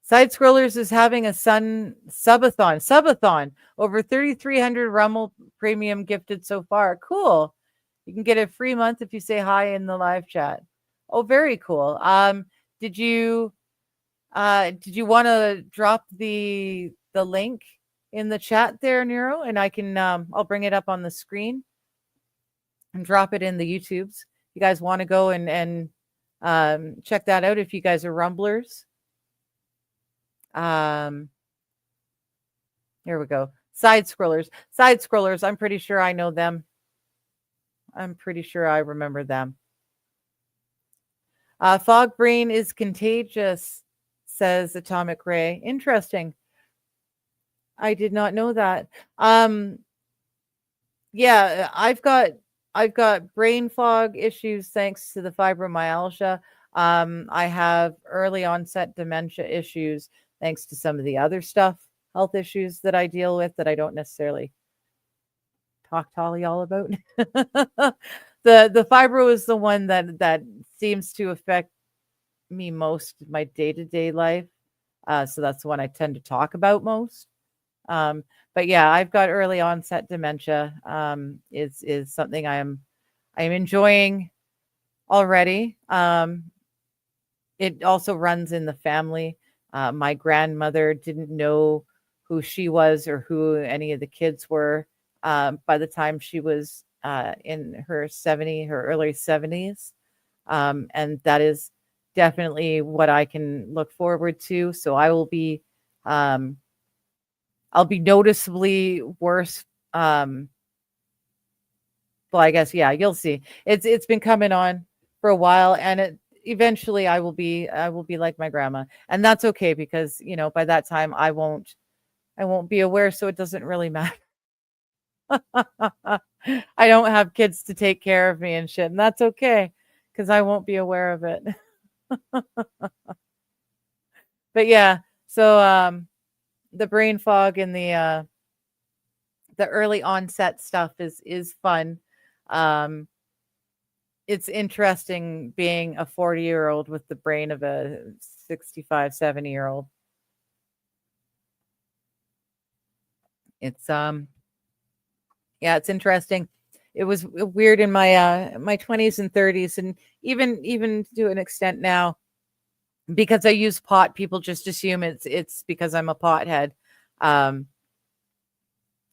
Side Scrollers is having a subathon. Over 3,300 Rummel Premium gifted so far. Cool. You can get a free month if you say hi in the live chat. Oh, very cool. Did you want to drop the link in the chat there, Neuro? And I can I'll bring it up on the screen and drop it in the YouTubes. You guys want to go and check that out if you guys are Rumblers. Here we go. Side Scrollers. I'm pretty sure I know them. I'm pretty sure I remember them. Fog brain is contagious, says Atomic Ray. Interesting. I did not know that. Yeah, I've got brain fog issues thanks to the fibromyalgia. I have early onset dementia issues thanks to some of the other stuff health issues that I deal with that I don't necessarily talk to Ollie all about. The fibro is the one that seems to affect me most in my day-to-day life. So that's the one I tend to talk about most. But yeah, I've got early onset dementia. Is something I am enjoying already. It also runs in the family. My grandmother didn't know who she was or who any of the kids were by the time she was in her early 70s. And that is definitely what I can look forward to. So I'll be noticeably worse. Well, I guess, yeah, you'll see. It's been coming on for a while, and it eventually I will be like my grandma, and that's okay because by that time I won't be aware, so it doesn't really matter. I don't have kids to take care of me and shit, and that's okay because I won't be aware of it. But yeah, so the brain fog and the early onset stuff is fun. Um, it's interesting being a 40-year-old with the brain of a 65, 70-year-old. It's yeah, it's interesting. It was weird in my 20s and 30s, and even to an extent now, because I use pot, people just assume it's because I'm a pothead. Um,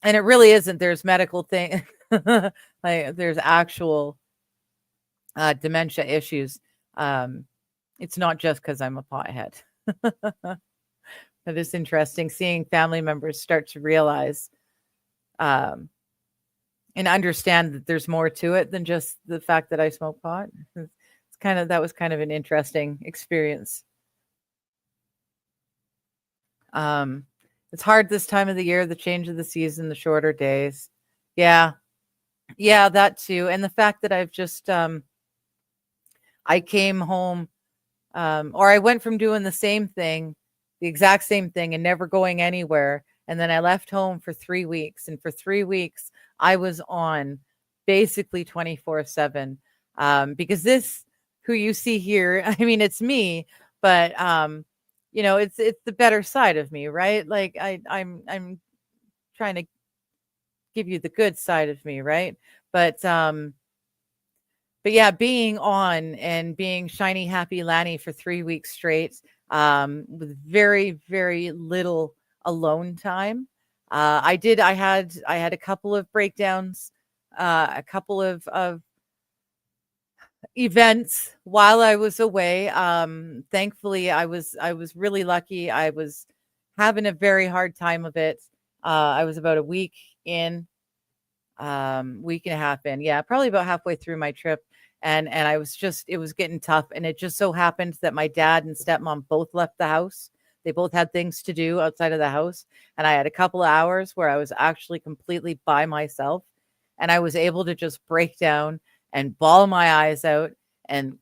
and it really isn't. There's medical thing like there's actual dementia issues. It's not just because I'm a pothead. It is interesting seeing family members start to realize um, and understand that there's more to it than just the fact that I smoke pot. That was kind of an interesting experience. Um, it's hard this time of the year, the change of the season, the shorter days. Yeah, yeah, that too, and the fact that I came home, or I went from doing the exact same thing, and never going anywhere. And then I left home for 3 weeks. And for 3 weeks, I was on basically 24/7. Because who you see here, I mean, it's me, but it's the better side of me, right? Like I'm trying to give you the good side of me, right? But but yeah, being on and being shiny, happy Lanny for 3 weeks straight, with very, very little alone time. I had a couple of breakdowns, a couple of events while I was away. Thankfully, I was really lucky. I was having a very hard time of it. I was about a week in, week and a half in, yeah, probably about halfway through my trip, and I was just it was getting tough, and it just so happened that my dad and stepmom both left the house. They both had things to do outside of the house, and I had a couple of hours where I was actually completely by myself, and I was able to just break down and bawl my eyes out and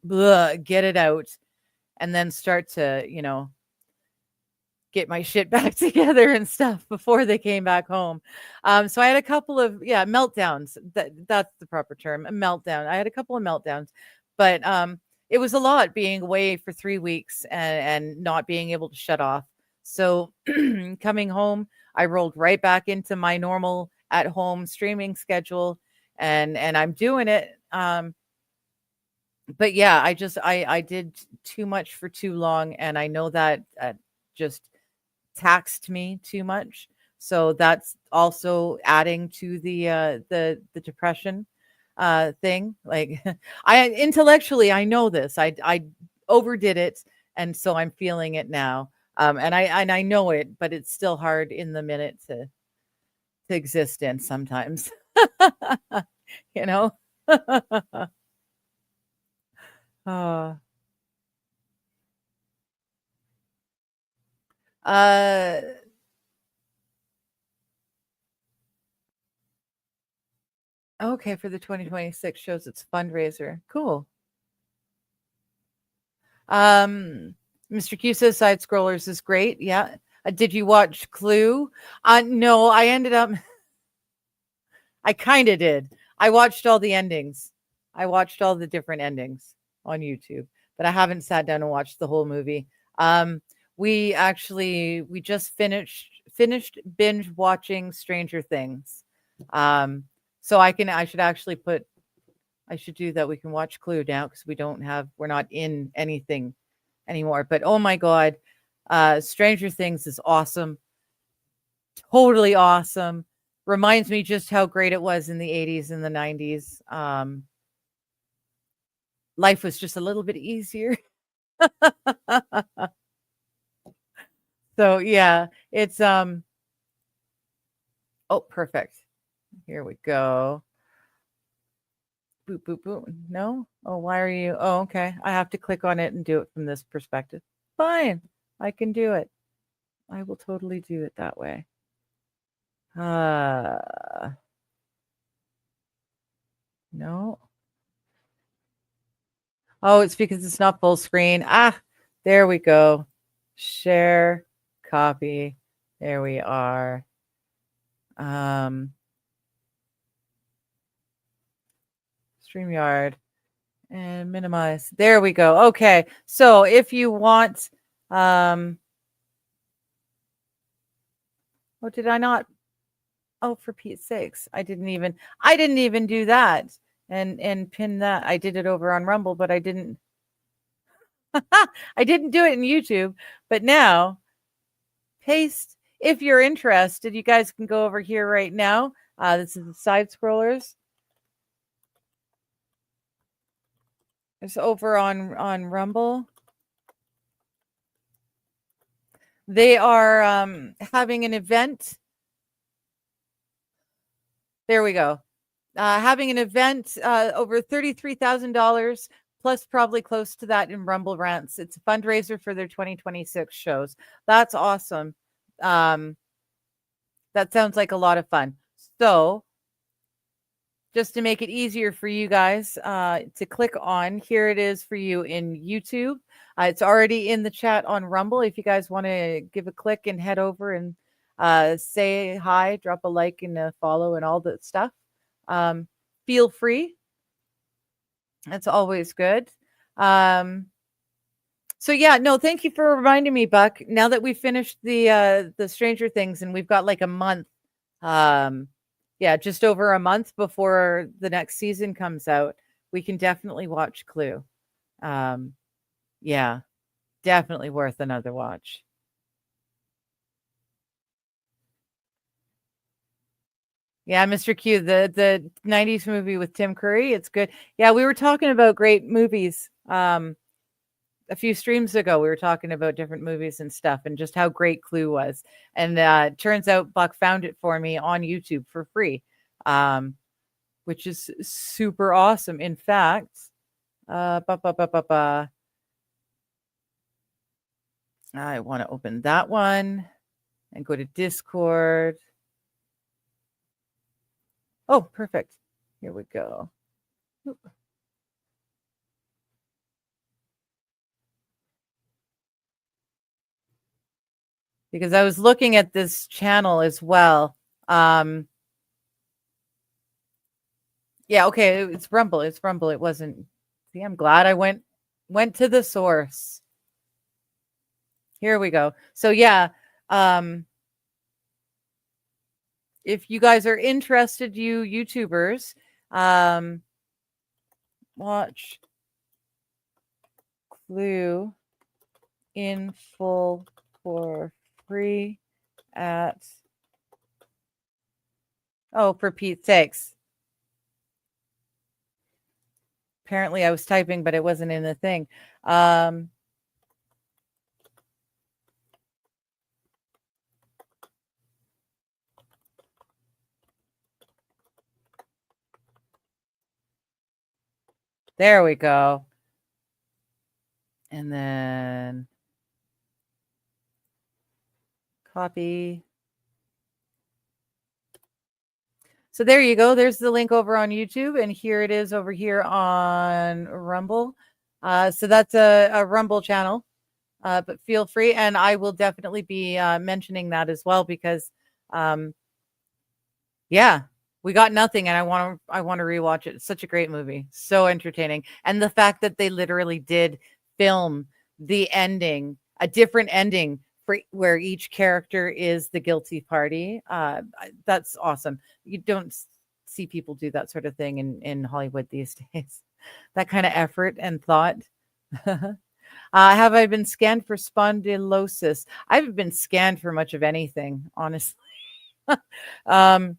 get it out, and then start to get my shit back together and stuff before they came back home. So I had a couple of meltdowns. That's the proper term, a meltdown. I had a couple of meltdowns, but it was a lot being away for 3 weeks and not being able to shut off. So coming home, I rolled right back into my normal at home streaming schedule, and I'm doing it. But yeah, I did too much for too long, and I know that just taxed me too much. So that's also adding to the depression thing. Like I intellectually I know this. I overdid it, and so I'm feeling it now. And I know it, but it's still hard in the minute to exist in sometimes. you know. uh, uh okay, for the 2026 shows its fundraiser. Cool. Um, Mr. Q says side scrollers is great. Yeah. Did you watch Clue? No, I ended up. I kind of did. I watched all the endings. I watched all the different endings on YouTube, but I haven't sat down and watched the whole movie. Um, we just finished binge watching Stranger Things. Um, so I should actually I should do that. We can watch Clue now because we're not in anything anymore. But oh my god, Stranger Things is awesome. Totally awesome. Reminds me just how great it was in the 80s and the 90s. Life was just a little bit easier. So yeah, it's oh, perfect. Here we go. Boop boop boop. No? Oh, why are you? Oh, okay. I have to click on it and do it from this perspective. Fine. I can do it. I will totally do it that way. No. Oh, it's because it's not full screen. There we go. Share, copy. There we are. StreamYard and minimize. There we go. Okay. So if you want, oh, did I not? Oh, for Pete's sakes. I didn't even do that and pin that. I did it over on Rumble, but I didn't I didn't do it in YouTube, but now paste. If you're interested, you guys can go over here right now. This is the side scrollers. It's over on Rumble. They are having an event. There we go. Having an event over $33,000 plus probably close to that in Rumble Rants. It's a fundraiser for their 2026 shows. That's awesome. That sounds like a lot of fun. So just to make it easier for you guys to click on, here it is for you in YouTube. It's already in the chat on Rumble. If you guys want to give a click and head over and say hi, drop a like and a follow and all that stuff. Feel free. That's always good. So yeah, no, thank you for reminding me, Buck. Now that we finished the Stranger Things and we've got like a month, just over a month before the next season comes out, we can definitely watch Clue. Yeah, definitely worth another watch. Yeah, Mr. Q, the 90s movie with Tim Curry, it's good. Yeah, we were talking about great movies. A few streams ago, we were talking about different movies and stuff and just how great Clue was. And turns out Buck found it for me on YouTube for free, which is super awesome. In fact, I want to open that one and go to Discord. Oh, perfect. Here we go. Oop. Because I was looking at this channel as well. Yeah, okay, it's Rumble. It's Rumble. It wasn't. See, I'm glad I went to the source. Here we go. So yeah, if you guys are interested, you YouTubers, watch Clue in full for free at, oh, for Pete's sakes. Apparently I was typing, but it wasn't in the thing. There we go. And then copy. So there you go. There's the link over on YouTube. And here it is over here on Rumble. So that's a Rumble channel. But feel free, and I will definitely be mentioning that as well because, um, yeah, we got nothing, and I want to rewatch it. It's such a great movie, so entertaining, and the fact that they literally did film the ending, a different ending for where each character is the guilty party. That's awesome. You don't see people do that sort of thing in Hollywood these days. That kind of effort and thought. Have I been scanned for spondylosis? I haven't been scanned for much of anything, honestly. um,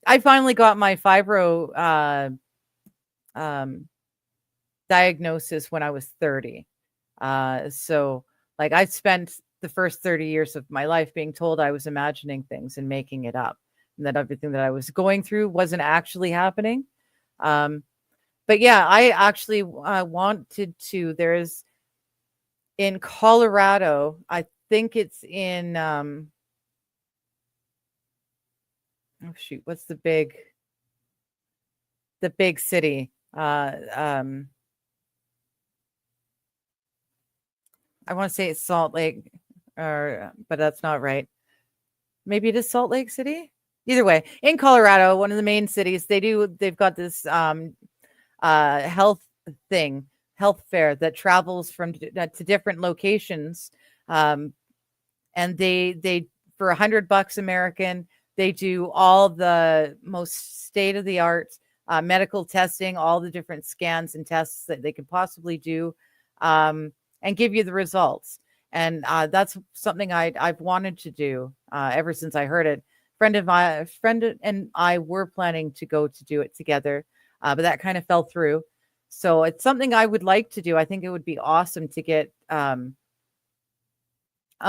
I finally got my fibro um, diagnosis when I was 30. So, like, I spent the first 30 years of my life being told I was imagining things and making it up, and that everything that I was going through wasn't actually happening. Um, but yeah, I actually wanted to. There's in Colorado, I think it's in oh shoot, what's the big city? I want to say it's Salt Lake, or but that's not right. Maybe it is Salt Lake City. Either way, in Colorado, one of the main cities, they've got this health thing, health fair that travels from to different locations. Um, and they for $100 American, they do all the most state of the art medical testing, all the different scans and tests that they could possibly do, and give you the results. And that's something I've wanted to do ever since I heard it. Friend and I were planning to go to do it together, but that kind of fell through. So it's something I would like to do. I think it would be awesome to get a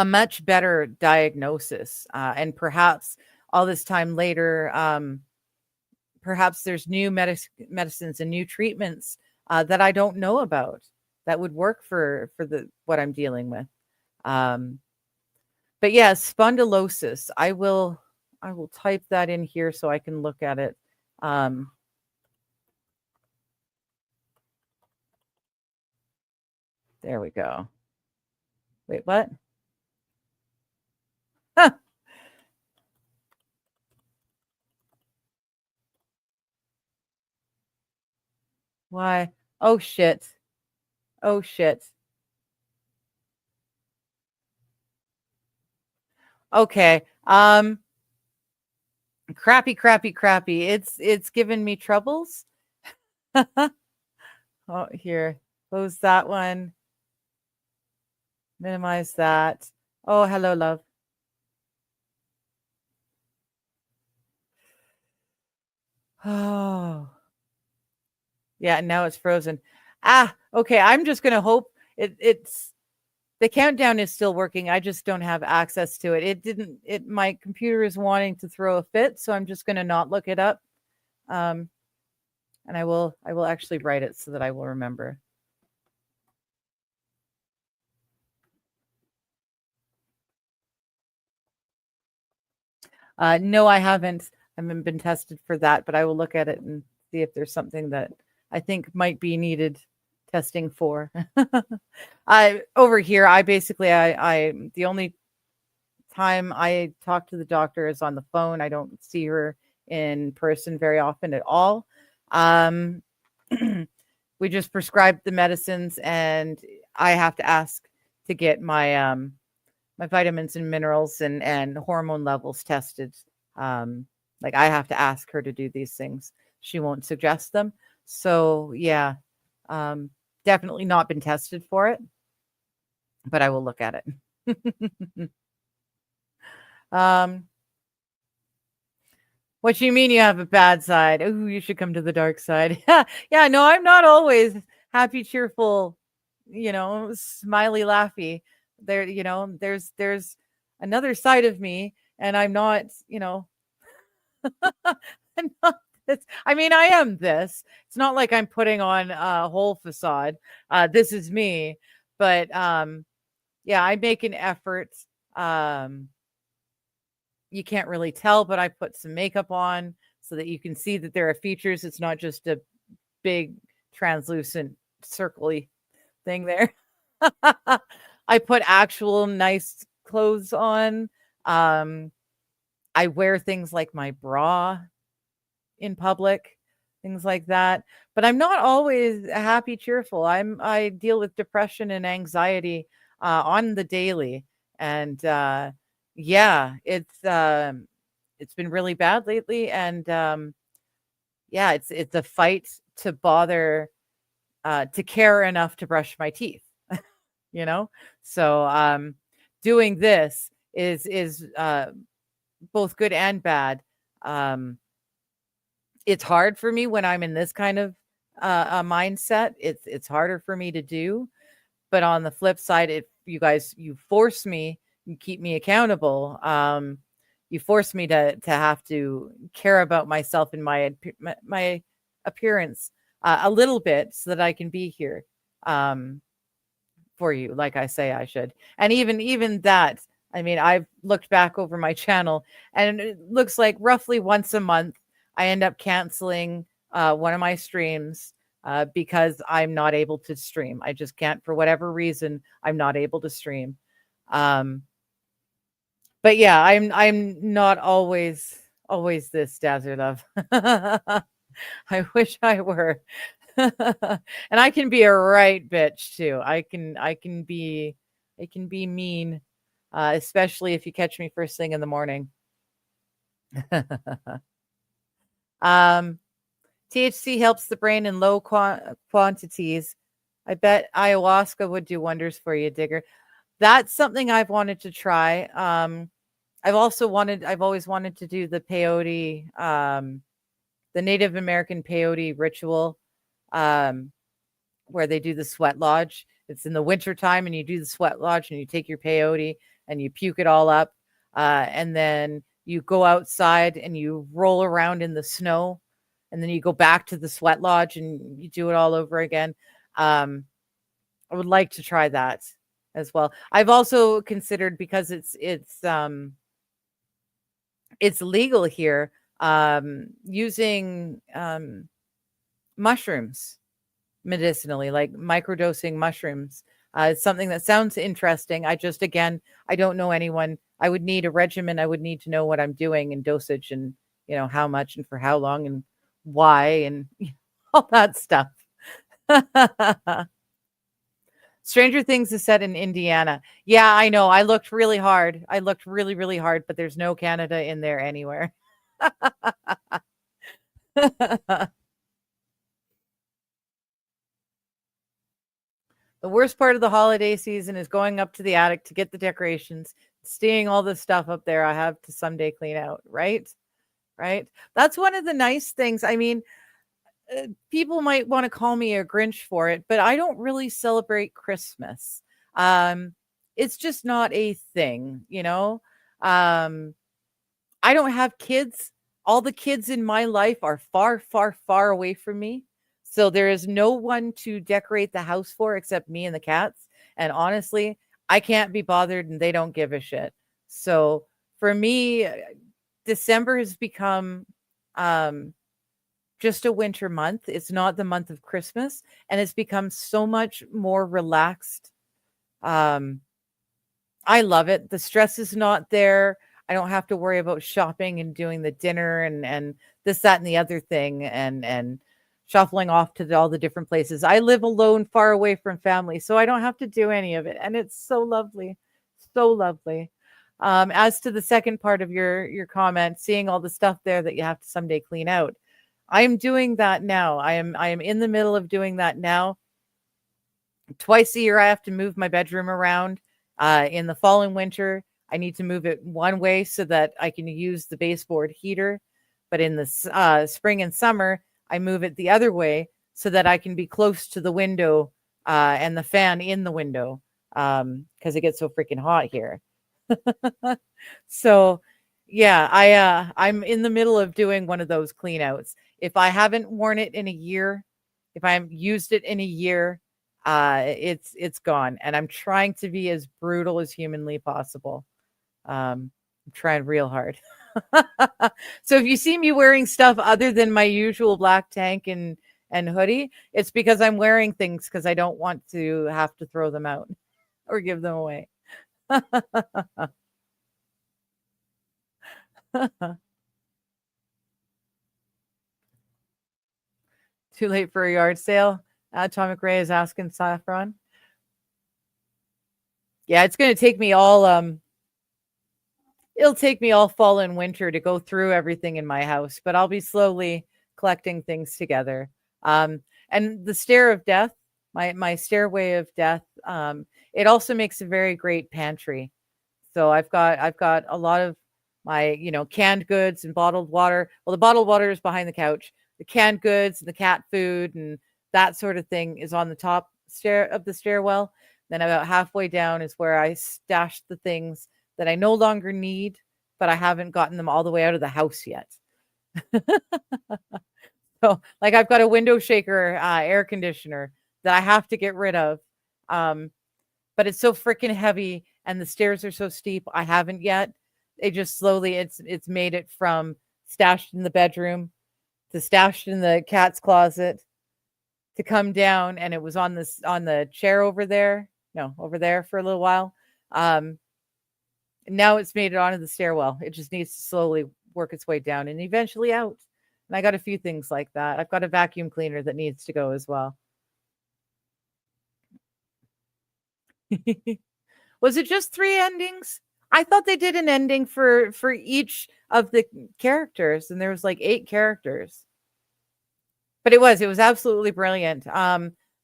much better diagnosis, and perhaps all this time later, perhaps there's new medicines and new treatments that I don't know about that would work for the what I'm dealing with. Um, but yeah, spondylosis. I will type that in here so I can look at it. Um, there we go. Wait, what? Huh, why? Oh shit. Oh shit. Okay. Crappy, crappy, crappy. It's given me troubles. Oh, here. Close that one. Minimize that. Oh, hello, love. Oh, yeah. Now it's frozen. Okay. I'm just gonna hope it's the countdown is still working. I just don't have access to it. It didn't. It my computer is wanting to throw a fit, so I'm just gonna not look it up. Um, and I will actually write it so that I will remember. No, I haven't. I haven't been tested for that, but I will look at it and see if there's something that I think might be needed testing for. I over here, I basically I the only time I talk to the doctor is on the phone. I don't see her in person very often at all. Um, we just prescribe the medicines, and I have to ask to get my vitamins and minerals and hormone levels tested. Like I have to ask her to do these things. She won't suggest them. So yeah, um, definitely not been tested for it, but I will look at it. um, what you mean you have a bad side? Oh, you should come to the dark side. Yeah, no, I'm not always happy, cheerful, smiley, laughy. There's another side of me, and I'm not, I'm not this. I mean, I am this. It's not like I'm putting on a whole facade. This is me, but yeah, I make an effort. Um, you can't really tell, but I put some makeup on so that you can see that there are features. It's not just a big translucent circly thing there. I put actual nice clothes on. Um, I wear things like my bra in public, things like that. But I'm not always happy, cheerful. I deal with depression and anxiety on the daily, and yeah, it's been really bad lately, and yeah, it's a fight to bother to care enough to brush my teeth, you know. So doing this is both good and bad. Um, it's hard for me when I'm in this kind of a mindset. It's harder for me to do. But on the flip side, if you guys you force me, you keep me accountable. You force me to have to care about myself and my appearance a little bit so that I can be here for you, like I say I should. And even that, I mean, I've looked back over my channel, and it looks like roughly once a month I end up canceling one of my streams because I'm not able to stream. I just can't, for whatever reason, I'm not able to stream. Um, but yeah, I'm not always this Desert Love. I wish I were. And I can be a right bitch too. I can be mean, especially if you catch me first thing in the morning. um, THC helps the brain in low quantities. I bet ayahuasca would do wonders for you, Digger. That's something I've wanted to try. I've always wanted to do the peyote, the Native American peyote ritual, um, where they do the sweat lodge. It's in the winter time, and you do the sweat lodge, and you take your peyote and you puke it all up, and then you go outside and you roll around in the snow, and then you go back to the sweat lodge and you do it all over again. Um, I would like to try that as well. I've also considered, because it's legal here, using mushrooms medicinally, like microdosing mushrooms. It's something that sounds interesting. Again, I don't know anyone. I would need a regimen. I would need to know what I'm doing and dosage, and how much and for how long and why, and all that stuff. Stranger Things is set in Indiana. Yeah, I know. I looked really hard. I looked really, really hard, but there's no Canada in there anywhere. The worst part of the holiday season is going up to the attic to get the decorations, seeing all the stuff up there I have to someday clean out, right? Right? That's one of the nice things. I mean, people might want to call me a Grinch for it, but I don't really celebrate Christmas. It's just not a thing. I don't have kids. All the kids in my life are far, far, far away from me. So there is no one to decorate the house for except me and the cats. And honestly, I can't be bothered, and they don't give a shit. So for me, December has become just a winter month. It's not the month of Christmas, and it's become so much more relaxed. Um, I love it. The stress is not there. I don't have to worry about shopping and doing the dinner and this, that, and the other thing, and shuffling off to all the different places. I live alone, far away from family, so I don't have to do any of it, and it's so lovely, so lovely. As to the second part of your comment, seeing all the stuff there that you have to someday clean out, I am doing that now. I am in the middle of doing that now. Twice a year, I have to move my bedroom around. In the fall and winter, I need to move it one way so that I can use the baseboard heater. But in the spring and summer, I move it the other way so that I can be close to the window and the fan in the window, because it gets so freaking hot here. So yeah, I'm in the middle of doing one of those clean outs. If I haven't worn it in a year, if I haven't used it in a year, it's gone. And I'm trying to be as brutal as humanly possible. I'm trying real hard. So if you see me wearing stuff other than my usual black tank and hoodie, it's because I'm wearing things because I don't want to have to throw them out. or give them away. Too late for a yard sale. Atomic Ray is asking Saffron. Yeah, it's going to take me all it'll take me all fall and winter to go through everything in my house, but I'll be slowly collecting things together. And the stair of death, my stairway of death, it also makes a very great pantry. So I've got a lot of my, canned goods and bottled water. Well, the bottled water is behind the couch. The canned goods and the cat food and that sort of thing is on the top stair of the stairwell. Then about halfway down is where I stashed the things that I no longer need, but I haven't gotten them all the way out of the house yet. So, like, I've got a window shaker air conditioner that I have to get rid of. But it's so freaking heavy and the stairs are so steep. I haven't yet. It just slowly it's made it from stashed in the bedroom to stashed in the cat's closet to come down, and it was on the chair over there. No, over there for a little while. Now it's made it onto the stairwell. It just needs to slowly work its way down and eventually out. And I got a few things like that. I've got a vacuum cleaner that needs to go as well. Was it just 3 endings? I thought they did an ending for each of the characters, and there was like 8 characters. But it was absolutely brilliant.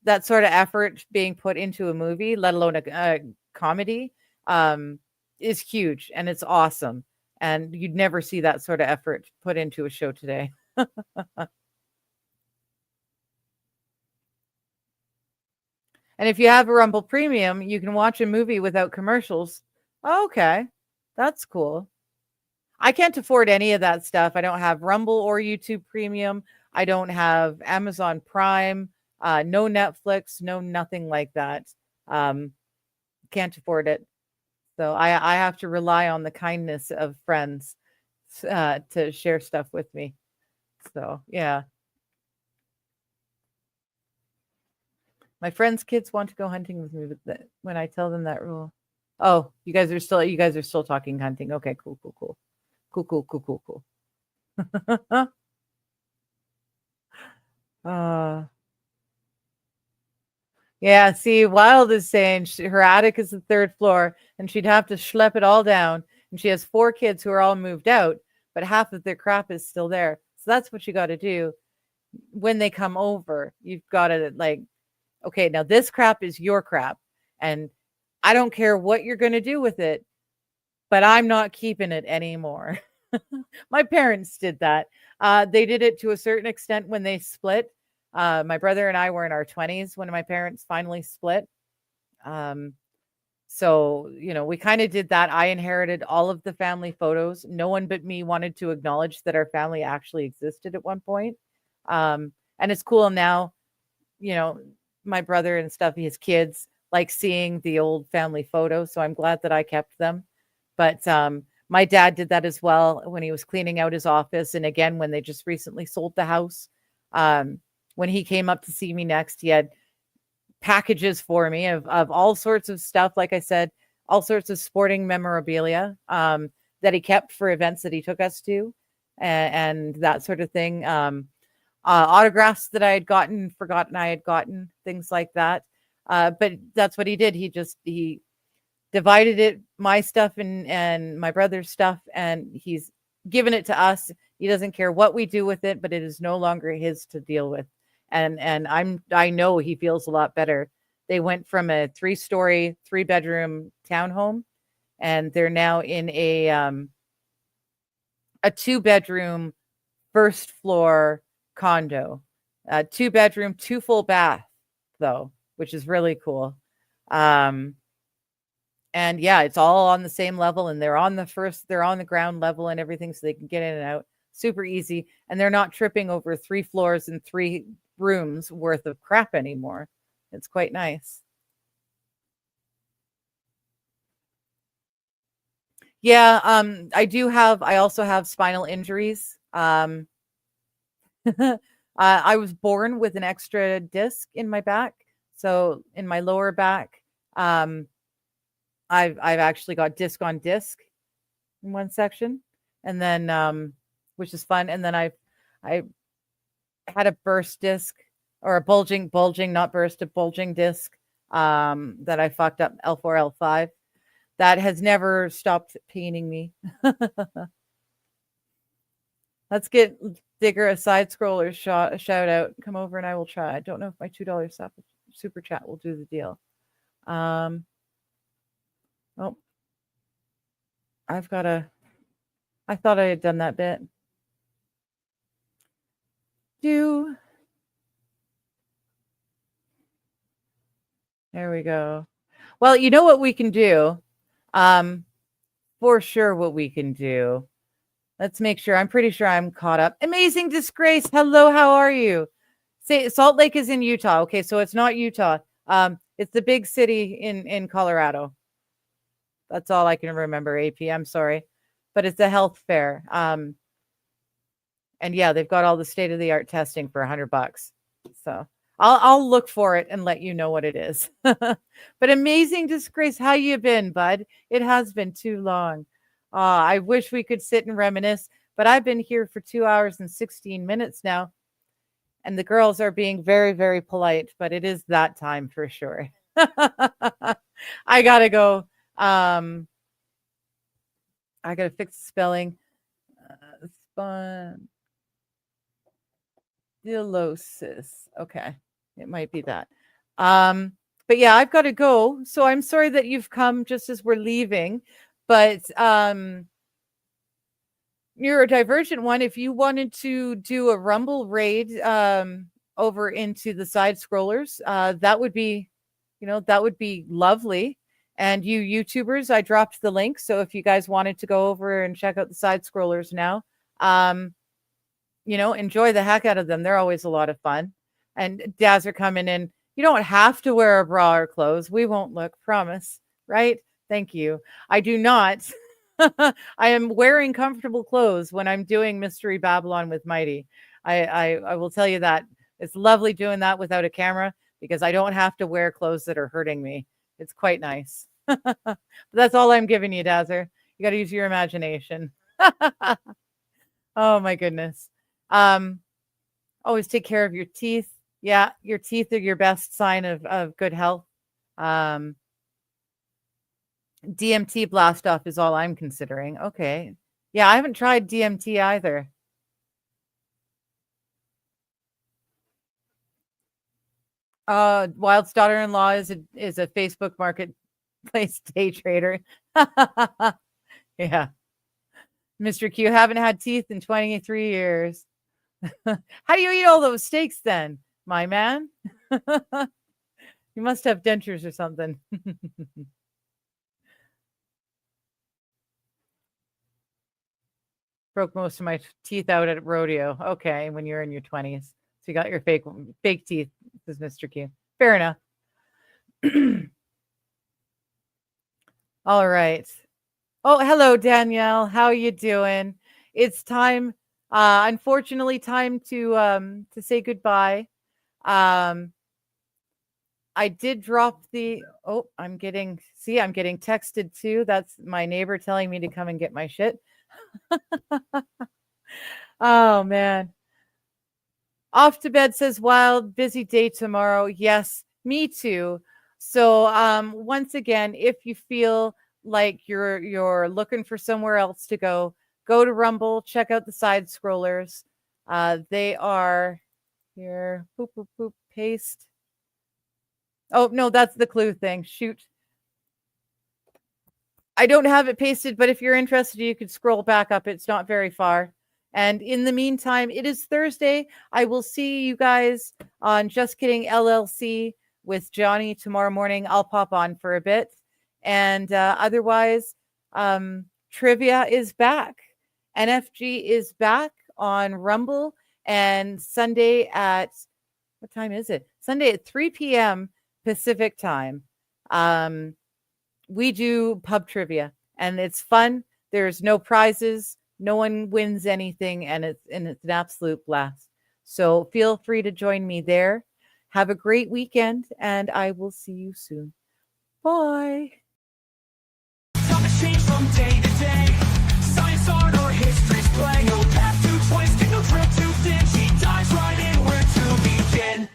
That sort of effort being put into a movie, let alone a comedy, is huge, and it's awesome. And you'd never see that sort of effort put into a show today. And if you have a Rumble Premium, you can watch a movie without commercials. Oh, okay. That's cool. I can't afford any of that stuff. I don't have Rumble or YouTube Premium. I don't have Amazon Prime, no Netflix, no nothing like that. Can't afford it. So I have to rely on the kindness of friends to share stuff with me. So, yeah. My friends' kids want to go hunting with me when I tell them that rule. Oh, you guys are still talking hunting. Okay, cool. Cool. Yeah, see, Wild is saying her attic is the 3rd floor and she'd have to schlep it all down. And she has 4 kids who are all moved out, but half of their crap is still there. So that's what you got to do when they come over. You've got to, like, okay, now this crap is your crap. And I don't care what you're going to do with it, but I'm not keeping it anymore. My parents did that. They did it to a certain extent when they split. My brother and I were in our 20s when my parents finally split. So, we kind of did that. I inherited all of the family photos. No one but me wanted to acknowledge that our family actually existed at one point. And it's cool now, my brother and stuff, his kids like seeing the old family photos. So I'm glad that I kept them. But my dad did that as well when he was cleaning out his office. And again, when they just recently sold the house, when he came up to see me next, he had packages for me of all sorts of stuff. Like I said, all sorts of sporting memorabilia that he kept for events that he took us to and that sort of thing. Autographs that I had forgotten I had gotten, things like that. But that's what he did. He divided it, my stuff and my brother's stuff, and he's given it to us. He doesn't care what we do with it, but it is no longer his to deal with. And I know he feels a lot better. They went from a 3-story, 3-bedroom townhome, and they're now in a 2-bedroom, 1st floor condo. 2-bedroom, 2 full bath though, which is really cool. And yeah, it's all on the same level, and they're on the ground level and everything, so they can get in and out super easy, and they're not tripping over 3 floors and 3 rooms worth of crap anymore. It's quite nice. Yeah, I also have spinal injuries. I was born with an extra disc in my back, so in my lower back. I've actually got disc on disc in one section, and then which is fun. And then I had a burst disc or a bulging, not burst, a bulging disc that I fucked up L4, L5. That has never stopped paining me. Let's get Digger a side scroller shout out. Come over and I will try. I don't know if my $2 super chat will do the deal. Oh, I've got a. I thought I had done that bit. There we go. Well, you know what we can do? For sure, what we can do. Let's make sure. I'm pretty sure I'm caught up. Amazing Disgrace. Hello, how are you? Say Salt Lake is in Utah. Okay, so it's not Utah. It's the big city in Colorado. That's all I can remember. AP. I'm sorry, but it's a health fair. And yeah, they've got all the state of the art testing for $100. So I'll look for it and let you know what it is. But Amazing Disgrace, how you been, bud? It has been too long. I wish we could sit and reminisce, but I've been here for 2 hours and 16 minutes now. And the girls are being very, very polite, but it is that time for sure. I gotta go. I gotta fix the spelling. Spondylosis. Okay, it might be that. But yeah, I've got to go. So I'm sorry that you've come just as we're leaving. But Neurodivergent one, if you wanted to do a Rumble raid over into the side scrollers, that would be, that would be lovely. And you YouTubers, I dropped the link. So if you guys wanted to go over and check out the side scrollers now, enjoy the heck out of them. They're always a lot of fun. And Daz are coming in. You don't have to wear a bra or clothes. We won't look, promise. Right? Thank you. I do not. I am wearing comfortable clothes when I'm doing Mystery Babylon with Mighty. I will tell you that. It's lovely doing that without a camera because I don't have to wear clothes that are hurting me. It's quite nice. But that's all I'm giving you, Dazer. You got to use your imagination. Oh my goodness. Always take care of your teeth. Yeah, your teeth are your best sign of good health. DMT blast off is all I'm considering. Okay. Yeah, I haven't tried DMT either. Wild's daughter-in-law is a Facebook marketplace day trader. Yeah. Mr. Q, haven't had teeth in 23 years. How do you eat all those steaks then, my man? You must have dentures or something. Broke most of my teeth out at rodeo. Okay, when you're in your 20s. So you got your fake teeth, says Mr. Q. Fair enough. All right. Oh, hello, Danielle. How you doing? It's time, unfortunately, time to say goodbye. I did drop the, I'm getting texted too. That's my neighbor telling me to come and get my shit. Oh man. Off to bed says Wild, busy day tomorrow. Yes, me too. So once again, if you feel like you're looking for somewhere else to go to Rumble, check out the side scrollers. They are here. Boop, boop, boop, paste. Oh no, that's the clue thing. Shoot. I don't have it pasted, but if you're interested, you could scroll back up. It's not very far. And in the meantime, it is Thursday. I will see you guys on Just Kidding LLC with Johnny tomorrow morning. I'll pop on for a bit. And otherwise, trivia is back. NFG is back on Rumble. And Sunday at, what time is it? Sunday at 3 p.m. Pacific time. We do pub trivia and it's fun. There's no prizes. No one wins anything. And it's an absolute blast. So feel free to join me there. Have a great weekend and I will see you soon. Bye. from day to day. Science, art, or history's play. No path too twisted, no trail too thin. She dives right in where to begin.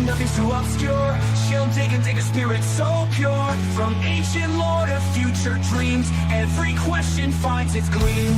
Nothing's too obscure. She'll dig and take a spirit so pure. From ancient lore to future dreams, every question finds its gleam.